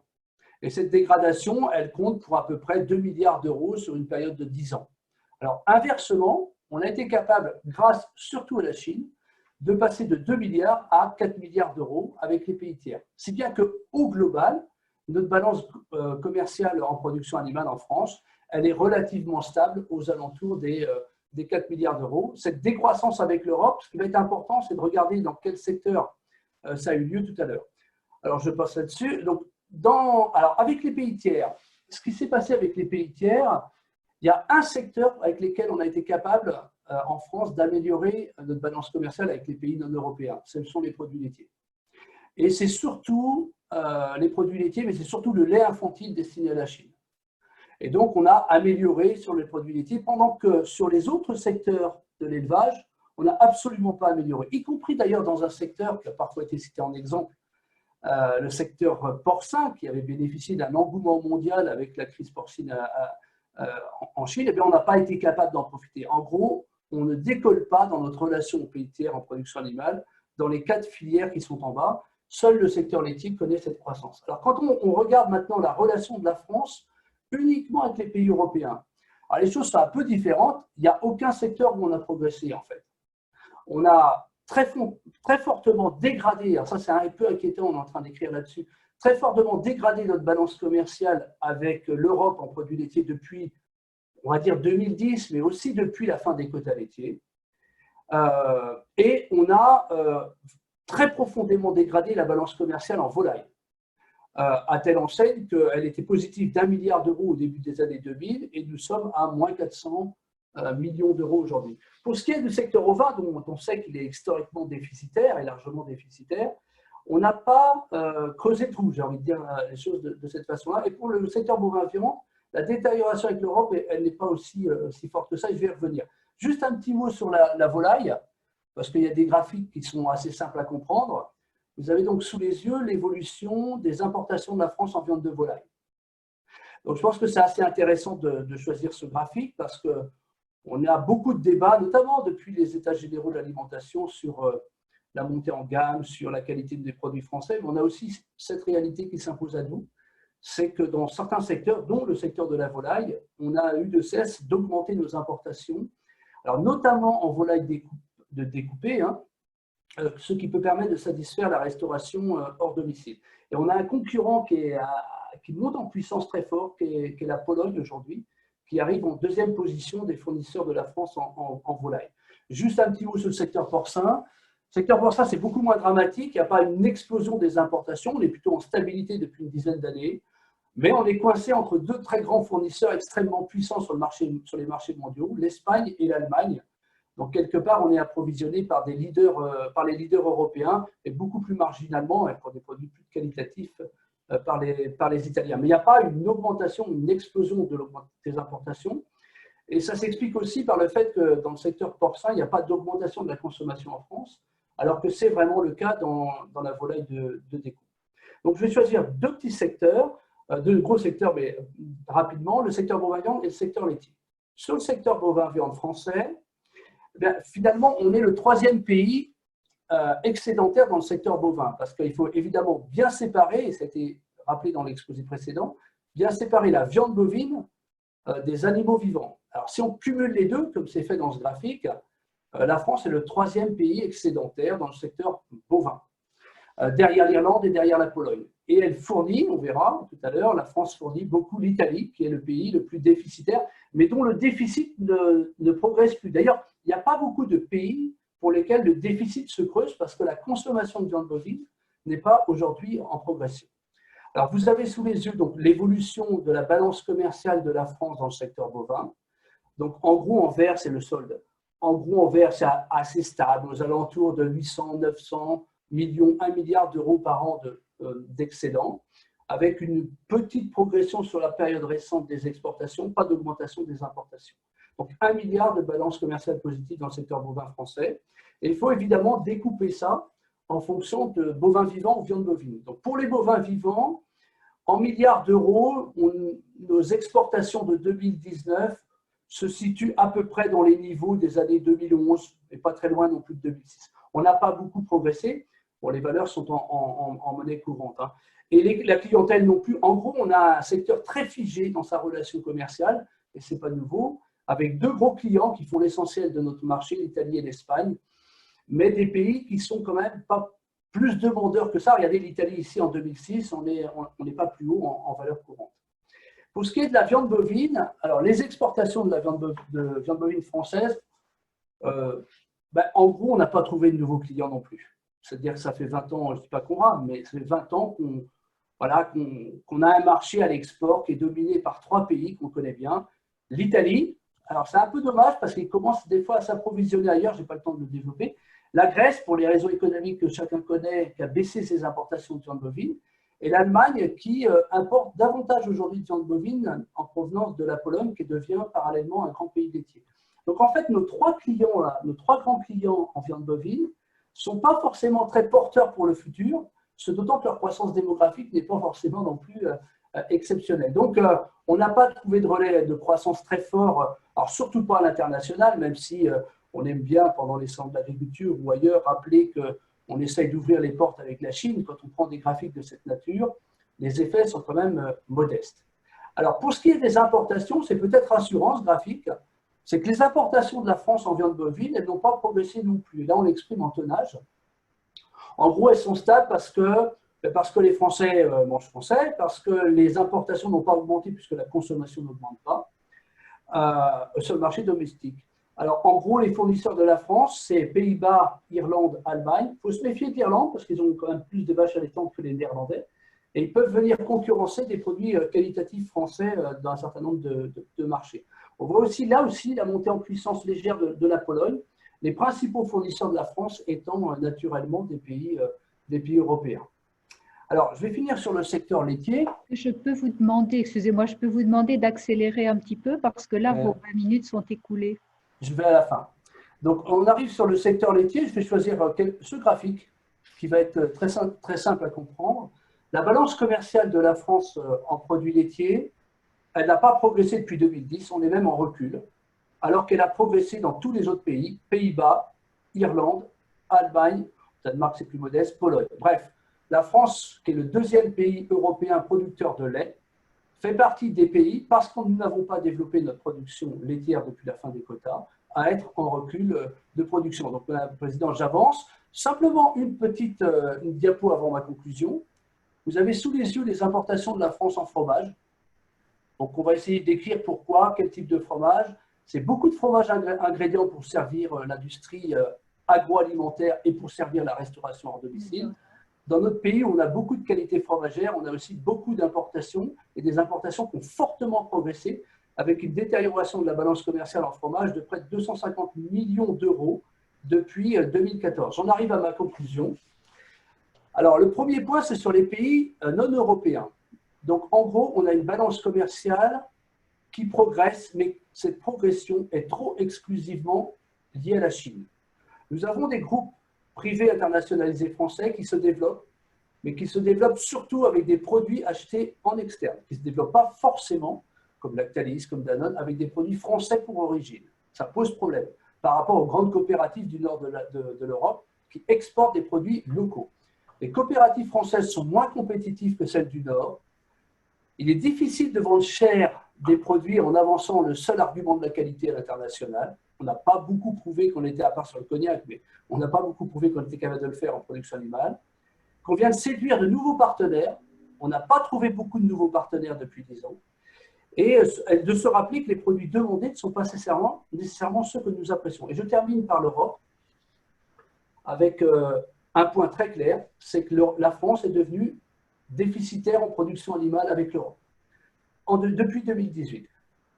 Et cette dégradation, elle compte pour à peu près 2 milliards d'euros sur une période de 10 ans. Alors, inversement, on a été capable, grâce surtout à la Chine, de passer de 2 milliards à 4 milliards d'euros avec les pays tiers. Si bien qu'au global, notre balance commerciale en production animale en France, elle est relativement stable aux alentours des 4 milliards d'euros. Cette décroissance avec l'Europe, ce qui va être important, c'est de regarder dans quel secteur ça a eu lieu tout à l'heure. Alors, je passe là-dessus. Donc, alors, avec les pays tiers, ce qui s'est passé avec les pays tiers, il y a un secteur avec lequel on a été capable, en France, d'améliorer notre balance commerciale avec les pays non européens. Ce sont les produits laitiers. Et c'est surtout les produits laitiers, mais c'est surtout le lait infantile destiné à la Chine. Et donc, on a amélioré sur les produits laitiers, pendant que sur les autres secteurs de l'élevage, on n'a absolument pas amélioré, y compris d'ailleurs dans un secteur qui a parfois été cité en exemple, le secteur porcin, qui avait bénéficié d'un engouement mondial avec la crise porcine en Chine. Eh bien, on n'a pas été capable d'en profiter. En gros, on ne décolle pas dans notre relation aux pays tiers en production animale, dans les 4 filières qui sont en bas. Seul le secteur laitier connaît cette croissance. Alors, quand on regarde maintenant la relation de la France uniquement avec les pays européens, alors les choses sont un peu différentes. Il n'y a aucun secteur où on a progressé, en fait. On a très fortement dégradé, alors ça c'est un peu inquiétant, on est en train d'écrire là-dessus, très fortement dégradé notre balance commerciale avec l'Europe en produits laitiers depuis, on va dire 2010, mais aussi depuis la fin des quotas laitiers. Et on a très profondément dégradé la balance commerciale en volaille, à telle enseigne qu'elle était positive d'1 milliard d'euros au début des années 2000 et nous sommes à moins 400 millions d'euros aujourd'hui. Pour ce qui est du secteur ovin, dont on sait qu'il est historiquement déficitaire et largement déficitaire, on n'a pas creusé le trou, j'ai envie de dire les choses de cette façon-là. Et pour le secteur bovin-viand, la détérioration avec l'Europe, elle n'est pas aussi forte que ça, et je vais y revenir. Juste un petit mot sur la volaille, parce qu'il y a des graphiques qui sont assez simples à comprendre. Vous avez donc sous les yeux l'évolution des importations de la France en viande de volaille. Donc je pense que c'est assez intéressant de choisir ce graphique parce qu'on a beaucoup de débats, notamment depuis les États généraux de l'alimentation, sur la montée en gamme, sur la qualité des produits français. Mais on a aussi cette réalité qui s'impose à nous, c'est que dans certains secteurs, dont le secteur de la volaille, on a eu de cesse d'augmenter nos importations, alors notamment en volaille découpée, ce qui peut permettre de satisfaire la restauration hors domicile. Et on a un concurrent qui monte en puissance très fort, qui est la Pologne aujourd'hui, qui arrive en 2e position des fournisseurs de la France en volaille. Juste un petit mot sur le secteur porcin. Le secteur porcin, c'est beaucoup moins dramatique. Il n'y a pas une explosion des importations. On est plutôt en stabilité depuis une dizaine d'années. Mais on est coincé entre 2 très grands fournisseurs extrêmement puissants sur les marchés mondiaux, l'Espagne et l'Allemagne. Donc, quelque part, on est approvisionné par les leaders européens et beaucoup plus marginalement, pour des produits plus qualitatifs, par les Italiens. Mais il n'y a pas une augmentation, une explosion des importations. Et ça s'explique aussi par le fait que dans le secteur porcin, il n'y a pas d'augmentation de la consommation en France, alors que c'est vraiment le cas dans la volaille de découpe. Donc, je vais choisir 2 petits secteurs, 2 gros secteurs, mais rapidement, le secteur bovin-viande et le secteur laitier. Sur le secteur bovin-viande français, finalement, on est le 3e pays excédentaire dans le secteur bovin, parce qu'il faut évidemment bien séparer, et ça a été rappelé dans l'exposé précédent, bien séparer la viande bovine des animaux vivants. Alors, si on cumule les deux, comme c'est fait dans ce graphique, la France est le 3e pays excédentaire dans le secteur bovin, derrière l'Irlande et derrière la Pologne. Et elle fournit, on verra tout à l'heure, la France fournit beaucoup l'Italie, qui est le pays le plus déficitaire, mais dont le déficit ne progresse plus. D'ailleurs, il n'y a pas beaucoup de pays pour lesquels le déficit se creuse parce que la consommation de viande bovine n'est pas aujourd'hui en progression. Alors, vous avez sous les yeux l'évolution de la balance commerciale de la France dans le secteur bovin. Donc, en gros, en vert, c'est le solde. En gros, en vert, c'est assez stable, aux alentours de 800, 900 millions, 1 milliard d'euros par an d'excédent, avec une petite progression sur la période récente des exportations, pas d'augmentation des importations. Donc, 1 milliard de balance commerciale positive dans le secteur bovin français. Et il faut évidemment découper ça en fonction de bovins vivants ou viande bovine. Donc, pour les bovins vivants, en milliards d'euros, nos exportations de 2019 se situent à peu près dans les niveaux des années 2011, et pas très loin non plus de 2006. On n'a pas beaucoup progressé. Bon, les valeurs sont en monnaie courante. Et la clientèle non plus. En gros, on a un secteur très figé dans sa relation commerciale, et ce n'est pas nouveau, avec deux gros clients qui font l'essentiel de notre marché, l'Italie et l'Espagne, mais des pays qui sont quand même pas plus demandeurs que ça. Regardez l'Italie ici en 2006, on n'est pas plus haut en valeur courante. Pour ce qui est de la viande bovine, alors les exportations de la viande bovine française, en gros, on n'a pas trouvé de nouveaux clients non plus. C'est-à-dire que ça fait 20 ans, je ne dis pas qu'on rame, mais ça fait 20 ans qu'on a un marché à l'export qui est dominé par trois pays qu'on connaît bien. L'Italie, alors c'est un peu dommage parce qu'ils commencent des fois à s'approvisionner ailleurs, je n'ai pas le temps de le développer. La Grèce, pour les raisons économiques que chacun connaît, qui a baissé ses importations de viande bovine. Et l'Allemagne qui importe davantage aujourd'hui de viande bovine en provenance de la Pologne, qui devient parallèlement un grand pays laitier. Donc en fait, nos trois grands clients en viande bovine ne sont pas forcément très porteurs pour le futur, ce d'autant que leur croissance démographique n'est pas forcément non plus exceptionnelle. Donc on n'a pas trouvé de relais de croissance très fort, alors surtout pas à l'international, même si on aime bien pendant les salons de l'agriculture ou ailleurs rappeler qu'on essaye d'ouvrir les portes avec la Chine. Quand on prend des graphiques de cette nature, les effets sont quand même modestes. Alors pour ce qui est des importations, c'est peut-être rassurant ce graphique, c'est que les importations de la France en viande bovine, elles n'ont pas progressé non plus. Et là, on l'exprime en tonnage. En gros, elles sont stables parce que les Français mangent français, parce que les importations n'ont pas augmenté puisque la consommation n'augmente pas sur le marché domestique. Alors, en gros, les fournisseurs de la France, c'est Pays-Bas, Irlande, Allemagne. Il faut se méfier de l'Irlande parce qu'ils ont quand même plus de vaches allaitantes que les Néerlandais. Et ils peuvent venir concurrencer des produits qualitatifs français dans un certain nombre de marchés. On voit aussi là aussi la montée en puissance légère de la Pologne, les principaux fournisseurs de la France étant naturellement des pays européens. Alors, je vais finir sur le secteur laitier. Je peux vous demander, excusez-moi, je peux vous demander d'accélérer un petit peu parce que là, vos 20 minutes sont écoulées. Je vais à la fin. Donc, on arrive sur le secteur laitier. Je vais choisir ce graphique qui va être très simple à comprendre. La balance commerciale de la France en produits laitiers, elle n'a pas progressé depuis 2010, on est même en recul, alors qu'elle a progressé dans tous les autres pays, Pays-Bas, Irlande, Allemagne, Danemark c'est plus modeste, Pologne. Bref, la France, qui est le deuxième pays européen producteur de lait, fait partie des pays, parce que nous n'avons pas développé notre production laitière depuis la fin des quotas, à être en recul de production. Donc, Madame la Présidente, j'avance. Simplement une diapo avant ma conclusion. Vous avez sous les yeux les importations de la France en fromage. Donc, on va essayer d'écrire pourquoi, quel type de fromage. C'est beaucoup de fromages ingrédients pour servir l'industrie agroalimentaire et pour servir la restauration hors domicile. Dans notre pays, on a beaucoup de qualités fromagères, on a aussi beaucoup d'importations et des importations qui ont fortement progressé avec une détérioration de la balance commerciale en fromage de près de 250 millions d'euros depuis 2014. J'en arrive à ma conclusion. Alors, le premier point, c'est sur les pays non européens. Donc, en gros, on a une balance commerciale qui progresse, mais cette progression est trop exclusivement liée à la Chine. Nous avons des groupes privés internationalisés français qui se développent, mais qui se développent surtout avec des produits achetés en externe, qui ne se développent pas forcément, comme Lactalis, comme Danone, avec des produits français pour origine. Ça pose problème par rapport aux grandes coopératives du nord de l'Europe qui exportent des produits locaux. Les coopératives françaises sont moins compétitives que celles du nord. Il est difficile de vendre cher des produits en avançant le seul argument de la qualité à l'international. On n'a pas beaucoup prouvé qu'on était, à part sur le cognac, mais on n'a pas beaucoup prouvé qu'on était capable de le faire en production animale. Qu'on vient de séduire de nouveaux partenaires. On n'a pas trouvé beaucoup de nouveaux partenaires depuis 10 ans. Et de se rappeler que les produits demandés ne sont pas nécessairement ceux que nous apprécions. Et je termine par l'Europe avec un point très clair, c'est que la France est devenue déficitaire en production animale avec l'Europe depuis 2018.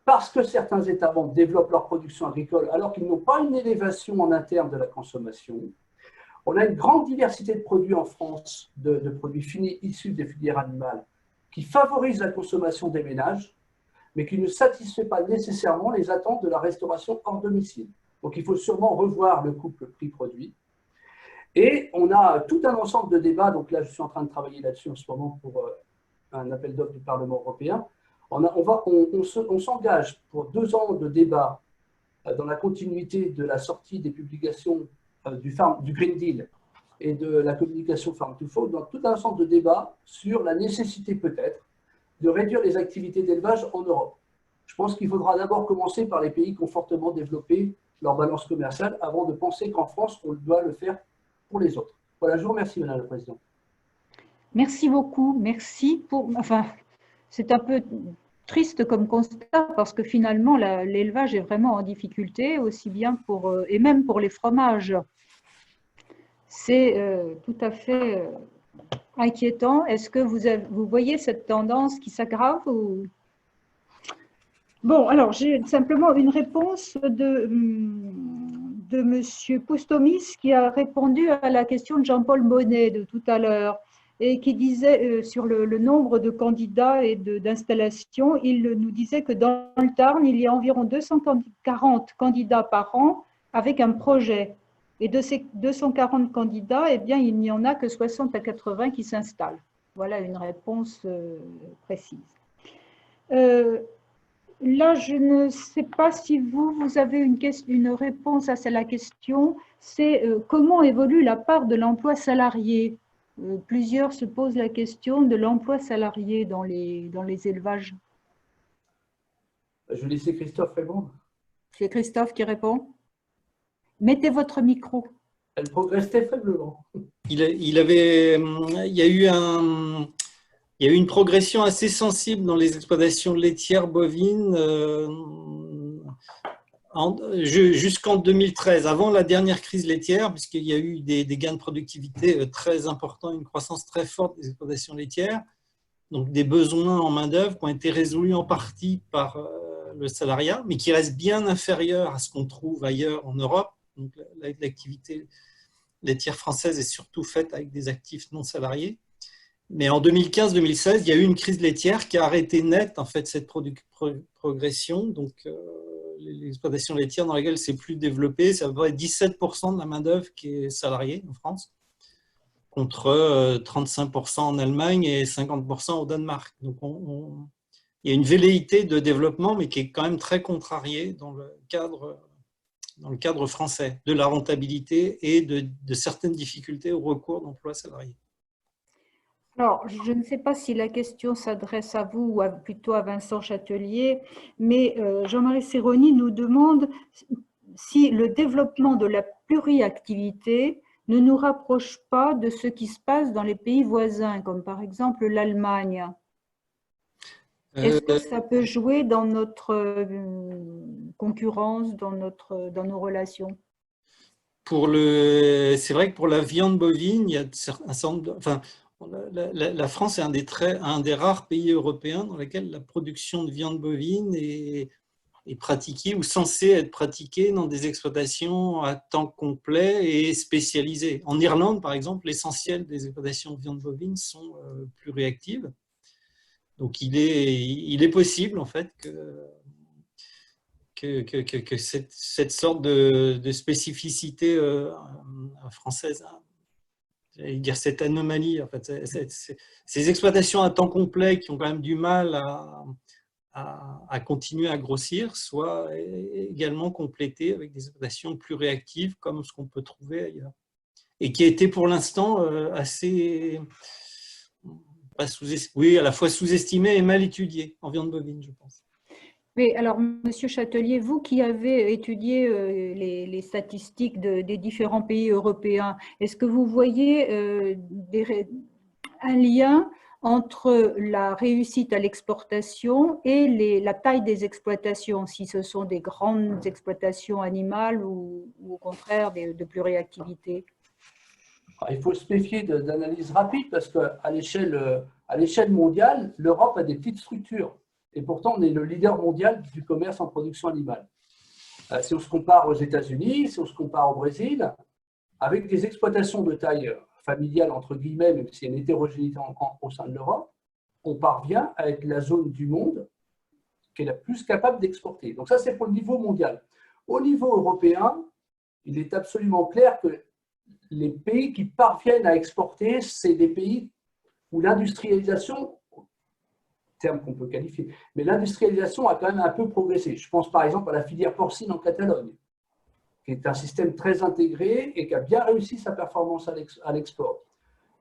Parce que certains États membres développent leur production agricole alors qu'ils n'ont pas une élévation en interne de la consommation. On a une grande diversité de produits en France, de produits finis issus des filières animales, qui favorisent la consommation des ménages, mais qui ne satisfait pas nécessairement les attentes de la restauration hors domicile. Donc il faut sûrement revoir le couple prix-produit. Et on a tout un ensemble de débats, donc là je suis en train de travailler là-dessus en ce moment pour un appel d'offres du Parlement européen. On s'engage pour 2 ans de débat dans la continuité de la sortie des publications du Green Deal et de la communication Farm to Fork, dans tout un ensemble de débats sur la nécessité peut-être de réduire les activités d'élevage en Europe. Je pense qu'il faudra d'abord commencer par les pays qui ont fortement développé leur balance commerciale avant de penser qu'en France, on doit le faire pour les autres. Voilà, je vous remercie, Madame la Présidente. Merci beaucoup. Merci pour… Enfin, c'est un peu triste comme constat parce que finalement, l'élevage est vraiment en difficulté, aussi bien pour… et même pour les fromages. C'est tout à fait inquiétant. Est-ce que vous voyez cette tendance qui s'aggrave ou… Bon, alors j'ai simplement une réponse de M. Poustomis qui a répondu à la question de Jean-Paul Monnet de tout à l'heure et qui disait sur le nombre de candidats et d'installations, il nous disait que dans le Tarn, il y a environ 240 candidats par an avec un projet. Et de ces 240 candidats, eh bien, il n'y en a que 60 à 80 qui s'installent. Voilà une réponse précise. Là, je ne sais pas si vous avez une réponse à la question. C'est comment évolue la part de l'emploi salarié? Plusieurs se posent la question de l'emploi salarié dans les élevages. Je vais laisser Christophe répondre. C'est Christophe qui répond. Mettez votre micro. Elle progresse très faiblement. Il y a eu une progression assez sensible dans les exploitations laitières bovines jusqu'en 2013, avant la dernière crise laitière, puisqu'il y a eu des gains de productivité très importants, une croissance très forte des exploitations laitières, donc des besoins en main-d'œuvre qui ont été résolus en partie par le salariat, mais qui restent bien inférieurs à ce qu'on trouve ailleurs en Europe. Donc, l'activité laitière française est surtout faite avec des actifs non salariés. Mais en 2015-2016, il y a eu une crise laitière qui a arrêté net en fait, cette progression. Donc, les exploitations laitières dans lesquelles c'est plus développé, c'est à peu près 17% de la main-d'œuvre qui est salariée en France, contre 35% en Allemagne et 50% au Danemark. Donc, il y a une velléité de développement, mais qui est quand même très contrariée dans le cadre français, de la rentabilité et de certaines difficultés au recours d'emplois salariés. Alors, je ne sais pas si la question s'adresse à vous ou plutôt à Vincent Chatelier, mais Jean-Marie Serroni nous demande si le développement de la pluriactivité ne nous rapproche pas de ce qui se passe dans les pays voisins, comme par exemple l'Allemagne. Est-ce que ça peut jouer dans notre concurrence, dans nos relations? C'est vrai que pour la viande bovine, il y a un certain nombre la France est un des rares pays européens dans lesquels la production de viande bovine est pratiquée ou censée être pratiquée dans des exploitations à temps complet et spécialisées. En Irlande, par exemple, l'essentiel des exploitations de viande bovine sont pluriactives. Donc, il est possible, en fait, que cette sorte de spécificité française, j'allais dire cette anomalie, en fait, ces exploitations à temps complet qui ont quand même du mal à continuer à grossir, soient également complétées avec des exploitations plus réactives comme ce qu'on peut trouver ailleurs. Et qui a été pour l'instant assez, oui, à la fois sous-estimé et mal étudié en viande bovine, je pense. Oui, alors, Monsieur Chatelier, vous qui avez étudié les statistiques des différents pays européens, est-ce que vous voyez un lien entre la réussite à l'exportation et la taille des exploitations, si ce sont des grandes exploitations animales ou au contraire de pluriactivité? Il faut se méfier d'analyses rapides parce qu'à l'échelle mondiale, l'Europe a des petites structures. Et pourtant, on est le leader mondial du commerce en production animale. Si on se compare aux États-Unis, si on se compare au Brésil, avec des exploitations de taille familiale, entre guillemets, même s'il y a une hétérogénéité au sein de l'Europe, on parvient à être la zone du monde qui est la plus capable d'exporter. Donc ça, c'est pour le niveau mondial. Au niveau européen, il est absolument clair que les pays qui parviennent à exporter, c'est des pays où l'industrialisation, terme qu'on peut qualifier, mais l'industrialisation a quand même un peu progressé. Je pense par exemple à la filière porcine en Catalogne, qui est un système très intégré et qui a bien réussi sa performance à l'export.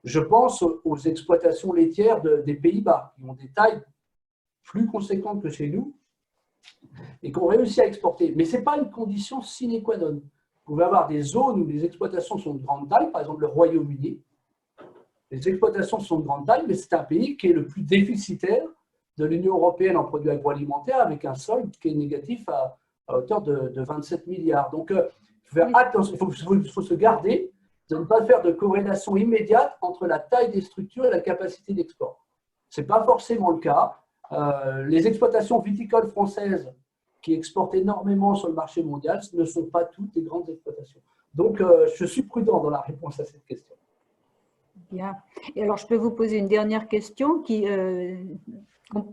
Je pense aux exploitations laitières des Pays-Bas, qui ont des tailles plus conséquentes que chez nous et qu'on réussit à exporter. Mais ce n'est pas une condition sine qua non. Vous pouvez avoir des zones où les exploitations sont de grande taille, par exemple le Royaume-Uni. Les exploitations sont de grande taille, mais c'est un pays qui est le plus déficitaire de l'Union européenne en produits agroalimentaires, avec un solde qui est négatif à hauteur de 27 milliards. Donc, il faut se garder de ne pas faire de corrélation immédiate entre la taille des structures et la capacité d'export. Ce n'est pas forcément le cas. Les exploitations viticoles françaises qui exportent énormément sur le marché mondial ne sont pas toutes des grandes exploitations. Donc, je suis prudent dans la réponse à cette question. Bien. Et alors, je peux vous poser une dernière question qui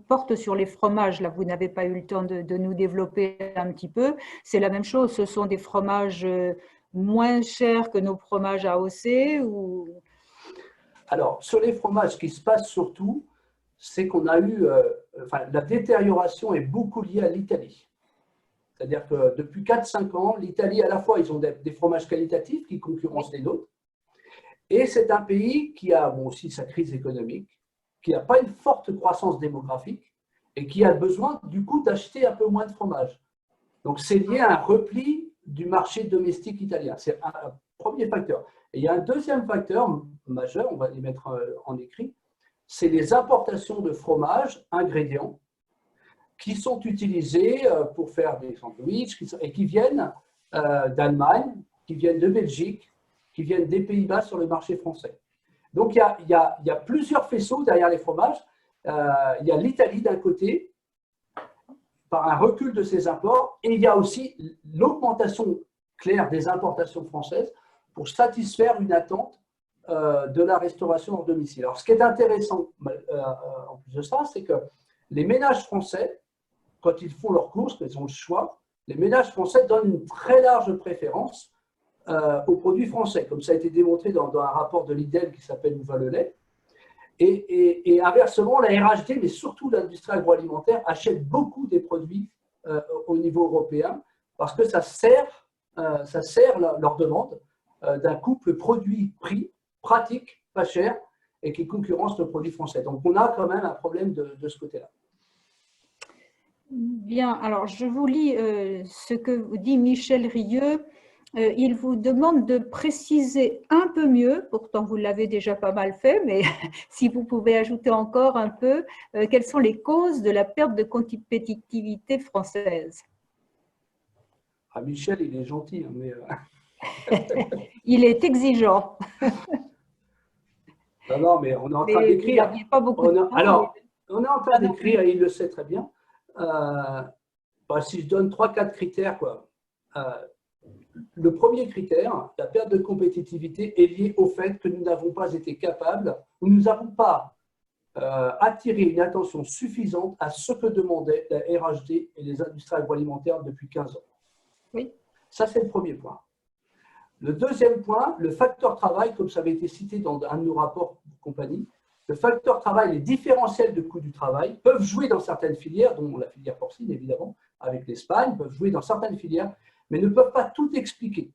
porte sur les fromages. Là, vous n'avez pas eu le temps de nous développer un petit peu. C'est la même chose. Ce sont des fromages moins chers que nos fromages AOC ou... Alors, sur les fromages, ce qui se passe surtout, c'est qu'on a eu, la détérioration est beaucoup liée à l'Italie. C'est-à-dire que depuis 4-5 ans, l'Italie, à la fois, ils ont des fromages qualitatifs qui concurrencent les nôtres, et c'est un pays qui a aussi sa crise économique, qui n'a pas une forte croissance démographique et qui a besoin, du coup, d'acheter un peu moins de fromage. Donc, c'est lié à un repli du marché domestique italien. C'est un premier facteur. Et il y a un deuxième facteur majeur, on va les mettre en écrit, c'est les importations de fromage, ingrédients, qui sont utilisés pour faire des sandwichs et qui viennent d'Allemagne, qui viennent de Belgique, qui viennent des Pays-Bas sur le marché français. Donc, il y a plusieurs faisceaux derrière les fromages. Il y a l'Italie d'un côté, par un recul de ses imports, et il y a aussi l'augmentation claire des importations françaises pour satisfaire une attente de la restauration hors domicile. Alors, ce qui est intéressant en plus de ça, c'est que les ménages français, quand ils font leurs courses, quand ils ont le choix, les ménages français donnent une très large préférence aux produits français, comme ça a été démontré dans un rapport de l'IDEL qui s'appelle Où va le lait. Et inversement, la RHD, mais surtout l'industrie agroalimentaire, achète beaucoup des produits au niveau européen parce que ça sert leur demande d'un couple produit-prix pratique, pas cher, et qui concurrence le produit français. Donc, on a quand même un problème de ce côté-là. Bien, alors je vous lis ce que vous dit Michel Rieux. Il vous demande de préciser un peu mieux, pourtant vous l'avez déjà pas mal fait, mais si vous pouvez ajouter encore un peu, quelles sont les causes de la perte de compétitivité française? Ah, Michel, il est gentil, hein, mais… Il est exigeant. Non, mais on est en train d'écrire. Il n'y a pas beaucoup de temps. Alors, on est en train d'écrire, et il le sait très bien. Si je donne 3-4 critères, quoi. Le premier critère, la perte de compétitivité, est liée au fait que nous n'avons pas été capables, ou nous n'avons pas attiré une attention suffisante à ce que demandait la RHD et les industries agroalimentaires depuis 15 ans. Oui. Ça, c'est le premier point. Le deuxième point, le facteur travail, comme ça avait été cité dans un de nos rapports de compagnie, le facteur travail, les différentiels de coût du travail peuvent jouer dans certaines filières, dont la filière porcine évidemment, avec l'Espagne, peuvent jouer dans certaines filières, mais ne peuvent pas tout expliquer.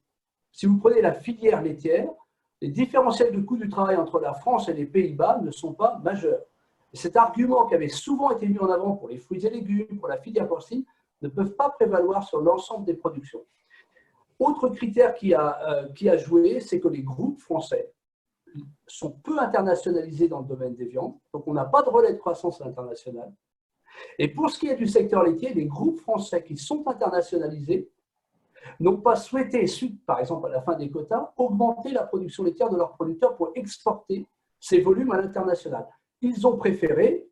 Si vous prenez la filière laitière, les différentiels de coût du travail entre la France et les Pays-Bas ne sont pas majeurs. Et cet argument qui avait souvent été mis en avant pour les fruits et légumes, pour la filière porcine, ne peuvent pas prévaloir sur l'ensemble des productions. Autre critère qui a joué, c'est que les groupes français sont peu internationalisés dans le domaine des viandes, donc on n'a pas de relais de croissance internationale. Et pour ce qui est du secteur laitier, les groupes français qui sont internationalisés n'ont pas souhaité, suite par exemple à la fin des quotas, augmenter la production laitière de leurs producteurs pour exporter ces volumes à l'international. Ils ont préféré,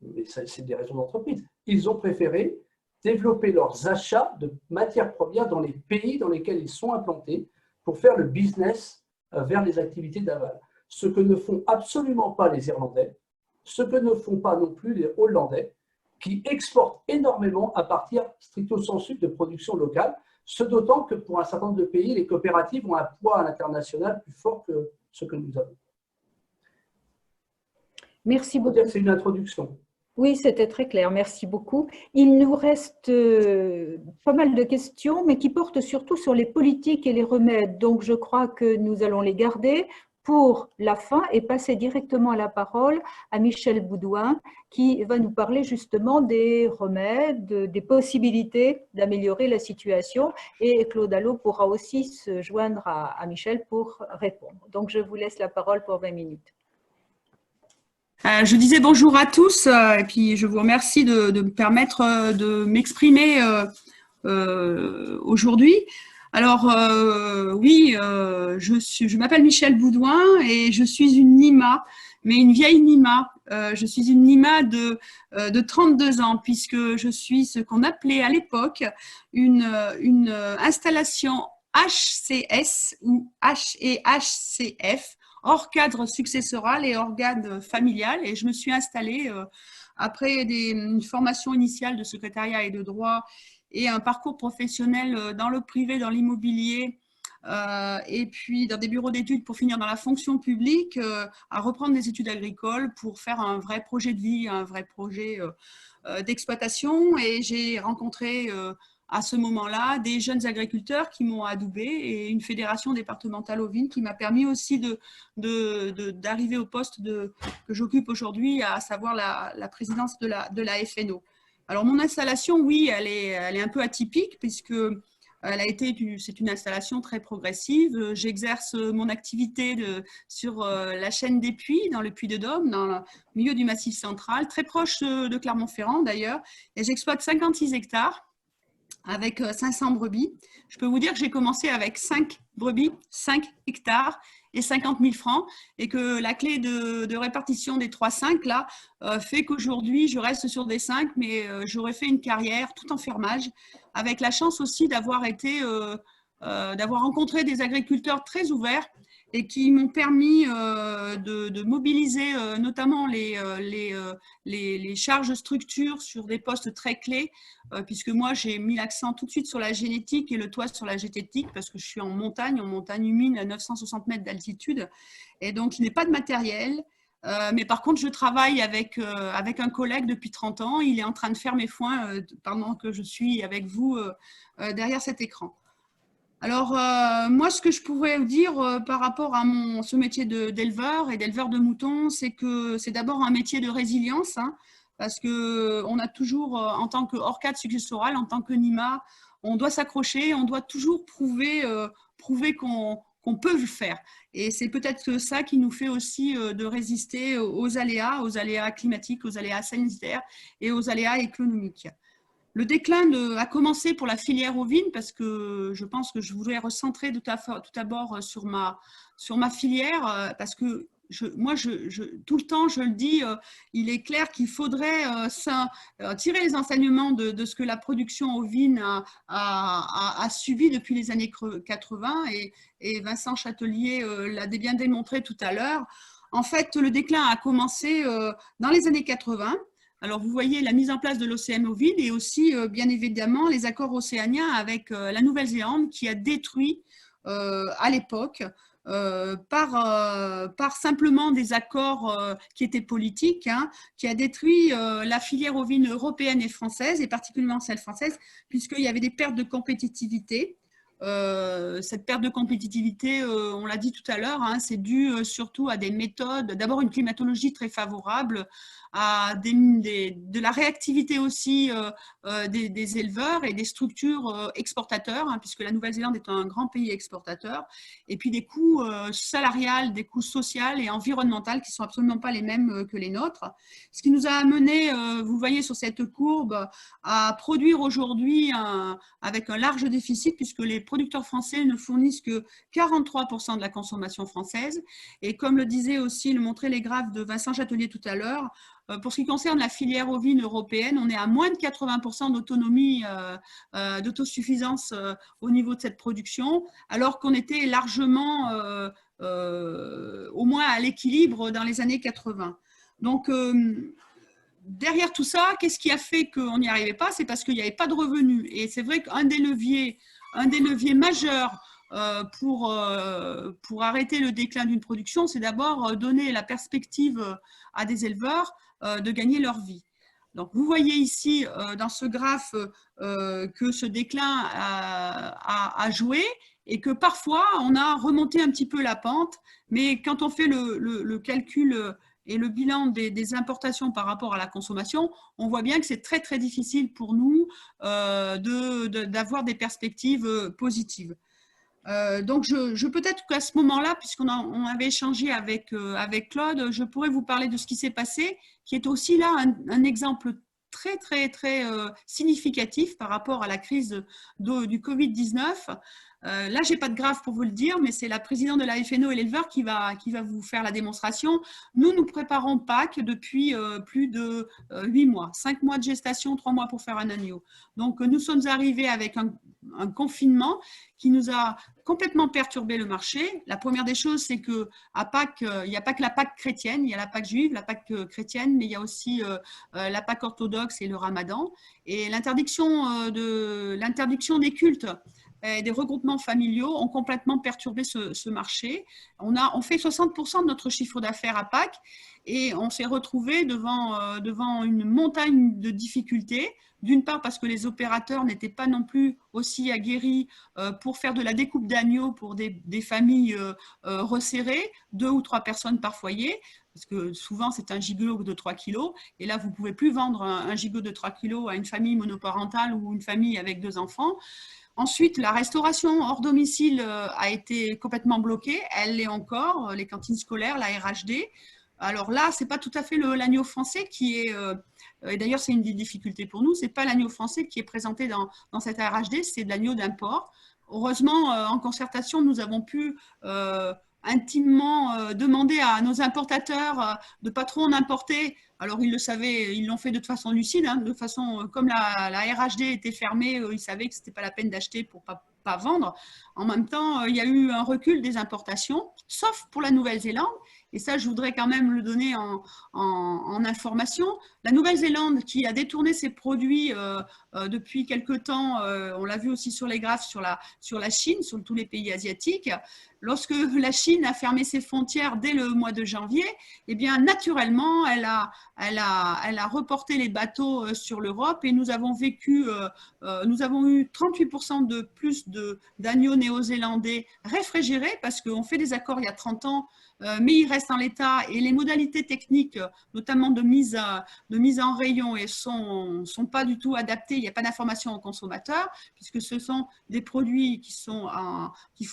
mais c'est des raisons d'entreprise, ils ont préféré développer leurs achats de matières premières dans les pays dans lesquels ils sont implantés pour faire le business vers les activités d'aval. Ce que ne font absolument pas les Irlandais, ce que ne font pas non plus les Hollandais, qui exportent énormément à partir stricto sensu de production locale, ce d'autant que pour un certain nombre de pays, les coopératives ont un poids à l'international plus fort que ce que nous avons. Merci beaucoup. C'est une introduction. Oui, c'était très clair, merci beaucoup. Il nous reste pas mal de questions, mais qui portent surtout sur les politiques et les remèdes. Donc, je crois que nous allons les garder pour la fin et passer directement la parole à Michel Boudouin qui va nous parler justement des remèdes, des possibilités d'améliorer la situation, et Claude Allo pourra aussi se joindre à Michel pour répondre. Donc je vous laisse la parole pour 20 minutes. Je disais bonjour à tous et puis je vous remercie de me permettre de m'exprimer aujourd'hui. Alors oui, je m'appelle Michel Boudouin et je suis une Nima, mais une vieille Nima. Je suis une Nima de 32 ans puisque je suis ce qu'on appelait à l'époque une installation HCS ou HCF, hors cadre successoral et hors cadre familial, et je me suis installée après une formation initiale de secrétariat et de droit et un parcours professionnel dans le privé, dans l'immobilier, et puis dans des bureaux d'études pour finir dans la fonction publique, à reprendre des études agricoles pour faire un vrai projet de vie, un vrai projet d'exploitation. Et j'ai rencontré à ce moment-là des jeunes agriculteurs qui m'ont adoubé et une fédération départementale ovine qui m'a permis aussi d'arriver au poste que j'occupe aujourd'hui, à savoir la présidence de la FNO. Alors mon installation, oui, elle est un peu atypique puisque c'est une installation très progressive. J'exerce mon activité sur la chaîne des puits, dans le Puy de Dôme, dans le milieu du Massif central, très proche de Clermont-Ferrand d'ailleurs, et j'exploite 56 hectares. Avec 500 brebis. Je peux vous dire que j'ai commencé avec 5 brebis, 5 hectares et 50 000 francs, et que la clé de répartition des 3-5 là fait qu'aujourd'hui je reste sur des 5, mais j'aurais fait une carrière tout en fermage, avec la chance aussi d'avoir rencontré des agriculteurs très ouverts et qui m'ont permis de mobiliser notamment les charges structures sur des postes très clés, puisque moi j'ai mis l'accent tout de suite sur la génétique et le toit sur la génétique, parce que je suis en montagne humide à 960 mètres d'altitude, et donc je n'ai pas de matériel. Mais par contre, je travaille avec un collègue depuis 30 ans. Il est en train de faire mes foins pendant que je suis avec vous derrière cet écran. Alors, moi, ce que je pourrais vous dire par rapport à ce métier d'éleveur et d'éleveur de moutons, c'est que c'est d'abord un métier de résilience, hein, parce qu'on a toujours, en tant que hors cadre successoral, en tant que Nima, on doit s'accrocher, on doit toujours prouver qu'on peut le faire. Et c'est peut-être ça qui nous fait aussi de résister aux aléas climatiques, aux aléas sanitaires et aux aléas économiques. Le déclin a commencé pour la filière ovine, parce que je pense que je voudrais recentrer tout d'abord sur ma filière, parce que moi, tout le temps, je le dis, il est clair qu'il faudrait tirer les enseignements de ce que la production ovine a subi depuis les années 80, et Vincent Châtelier l'a bien démontré tout à l'heure. En fait, le déclin a commencé dans les années 80. Alors, vous voyez la mise en place de l'OCM ovine et aussi, bien évidemment, les accords océaniens avec la Nouvelle-Zélande qui a détruit à l'époque, par simplement des accords qui étaient politiques, hein, qui a détruit la filière ovine européenne et française, et particulièrement celle française, puisqu'il y avait des pertes de compétitivité. Cette perte de compétitivité, on l'a dit tout à l'heure, hein, c'est dû surtout à des méthodes, d'abord une climatologie très favorable, à de la réactivité aussi des éleveurs et des structures exportateurs, hein, puisque la Nouvelle-Zélande est un grand pays exportateur, et puis des coûts salariales, des coûts sociaux et environnementaux qui ne sont absolument pas les mêmes que les nôtres. Ce qui nous a amené, vous voyez sur cette courbe, à produire aujourd'hui avec un large déficit, puisque les producteurs français ne fournissent que 43% de la consommation française. Et comme le disait aussi, le montraient les graphes de Vincent Châtelier tout à l'heure, pour ce qui concerne la filière ovine européenne, on est à moins de 80% d'autonomie, d'autosuffisance au niveau de cette production, alors qu'on était largement au moins à l'équilibre dans les années 80. Donc, derrière tout ça, qu'est-ce qui a fait qu'on n'y arrivait pas? C'est parce qu'il n'y avait pas de revenus. Et c'est vrai qu'un des leviers majeurs pour arrêter le déclin d'une production, c'est d'abord donner la perspective à des éleveurs de gagner leur vie. Donc, vous voyez ici dans ce graphe que ce déclin a joué, et que parfois, on a remonté un petit peu la pente, mais quand on fait le calcul et le bilan des importations par rapport à la consommation, on voit bien que c'est très, très difficile pour nous d'avoir des perspectives positives. Donc, peut-être qu'à ce moment-là, on avait échangé avec Claude, je pourrais vous parler de ce qui s'est passé, qui est aussi là un exemple très, très, très significatif par rapport à la crise du Covid-19. Là, je n'ai pas de graphe pour vous le dire, mais c'est la présidente de la FNO et l'éleveur qui va vous faire la démonstration. Nous préparons Pâques depuis plus de 8 mois, 5 mois de gestation, 3 mois pour faire un agneau. Donc, nous sommes arrivés avec un confinement qui nous a complètement perturbé le marché. La première des choses, c'est qu'à Pâques, il n'y a pas que la Pâques chrétienne, il y a la Pâques juive, la Pâques chrétienne, mais il y a aussi la Pâques orthodoxe et le Ramadan. Et l'interdiction des cultes et des regroupements familiaux ont complètement perturbé ce marché. On fait 60% de notre chiffre d'affaires à Pâques et on s'est retrouvé devant une montagne de difficultés. D'une part parce que les opérateurs n'étaient pas non plus aussi aguerris pour faire de la découpe d'agneaux pour des familles resserrées, 2 ou 3 personnes par foyer, parce que souvent c'est un gigot de 3 kilos, et là vous ne pouvez plus vendre un gigot de 3 kilos à une famille monoparentale ou une famille avec 2 enfants. Ensuite, la restauration hors domicile a été complètement bloquée, elle l'est encore, les cantines scolaires, la RHD. Alors là, ce n'est pas tout à fait l'agneau français qui est, et d'ailleurs c'est une des difficultés pour nous, ce n'est pas l'agneau français qui est présenté dans cette RHD, c'est de l'agneau d'import. Heureusement, en concertation, nous avons pu intimement demander à nos importateurs de ne pas trop en importer. Alors ils le savaient, ils l'ont fait de façon lucide, hein, de façon comme la RHD était fermée, ils savaient que ce n'était pas la peine d'acheter pour pas vendre. En même temps, il y a eu un recul des importations, sauf pour la Nouvelle-Zélande. Et ça, je voudrais quand même le donner en information. La Nouvelle-Zélande, qui a détourné ses produits depuis quelque temps, on l'a vu aussi sur les graphes sur la Chine, sur tous les pays asiatiques. Lorsque la Chine a fermé ses frontières dès le mois de janvier, eh bien, naturellement, elle a reporté les bateaux sur l'Europe et nous avons eu 38% de plus d'agneaux néo-zélandais réfrigérés parce qu'on fait des accords il y a 30 ans, mais ils restent en l'état et les modalités techniques, notamment de mise en rayon, ne sont pas du tout adaptées. Il n'y a pas d'information aux consommateurs puisque ce sont des produits qui font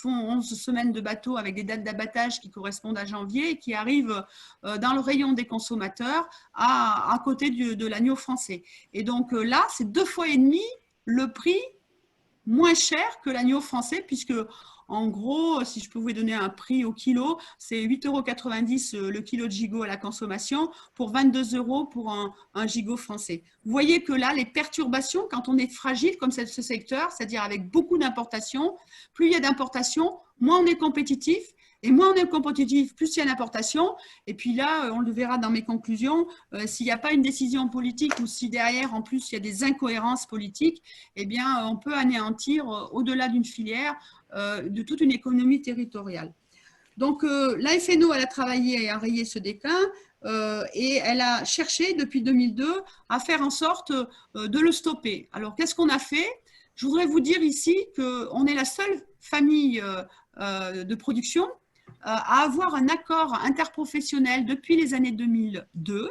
11 semaines de bateau avec des dates d'abattage qui correspondent à janvier et qui arrivent dans le rayon des consommateurs à côté de l'agneau français. Et donc là, c'est 2,5 fois le prix moins cher que l'agneau français puisque en gros, si je peux vous donner un prix au kilo, c'est 8,90 € le kilo de gigot à la consommation pour 22 € pour un gigot français. Vous voyez que là, les perturbations, quand on est fragile comme ce secteur, c'est-à-dire avec beaucoup d'importations, plus il y a d'importations, moins on est compétitif. Et moins on est compétitif, plus il y a d'importation. Et puis là, on le verra dans mes conclusions, s'il n'y a pas une décision politique ou si derrière, en plus, il y a des incohérences politiques, eh bien, on peut anéantir, au-delà d'une filière, de toute une économie territoriale. Donc, la FNO, elle a travaillé et a rayé ce déclin et elle a cherché, depuis 2002, à faire en sorte de le stopper. Alors, qu'est-ce qu'on a fait? Je voudrais vous dire ici qu'on est la seule famille de production à avoir un accord interprofessionnel depuis les années 2002,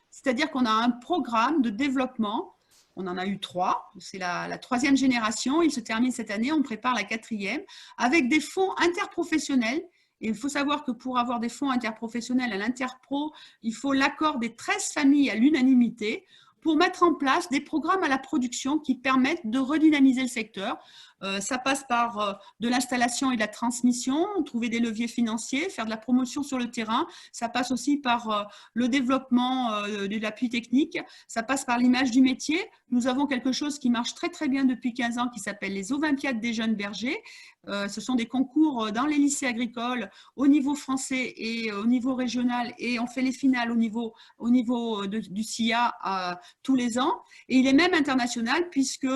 c'est-à-dire qu'on a un programme de développement, on en a eu 3, c'est la 3e génération, il se termine cette année, on prépare la 4e, avec des fonds interprofessionnels. Et il faut savoir que pour avoir des fonds interprofessionnels à l'Interpro, il faut l'accord des 13 familles à l'unanimité pour mettre en place des programmes à la production qui permettent de redynamiser le secteur. Ça passe par de l'installation et de la transmission, trouver des leviers financiers, faire de la promotion sur le terrain. Ça passe aussi par le développement de l'appui technique. Ça passe par l'image du métier. Nous avons quelque chose qui marche très très bien depuis 15 ans qui s'appelle les Olympiades des jeunes bergers. Ce sont des concours dans les lycées agricoles au niveau français et au niveau régional et on fait les finales au niveau du SIA tous les ans. Et il est même international puisque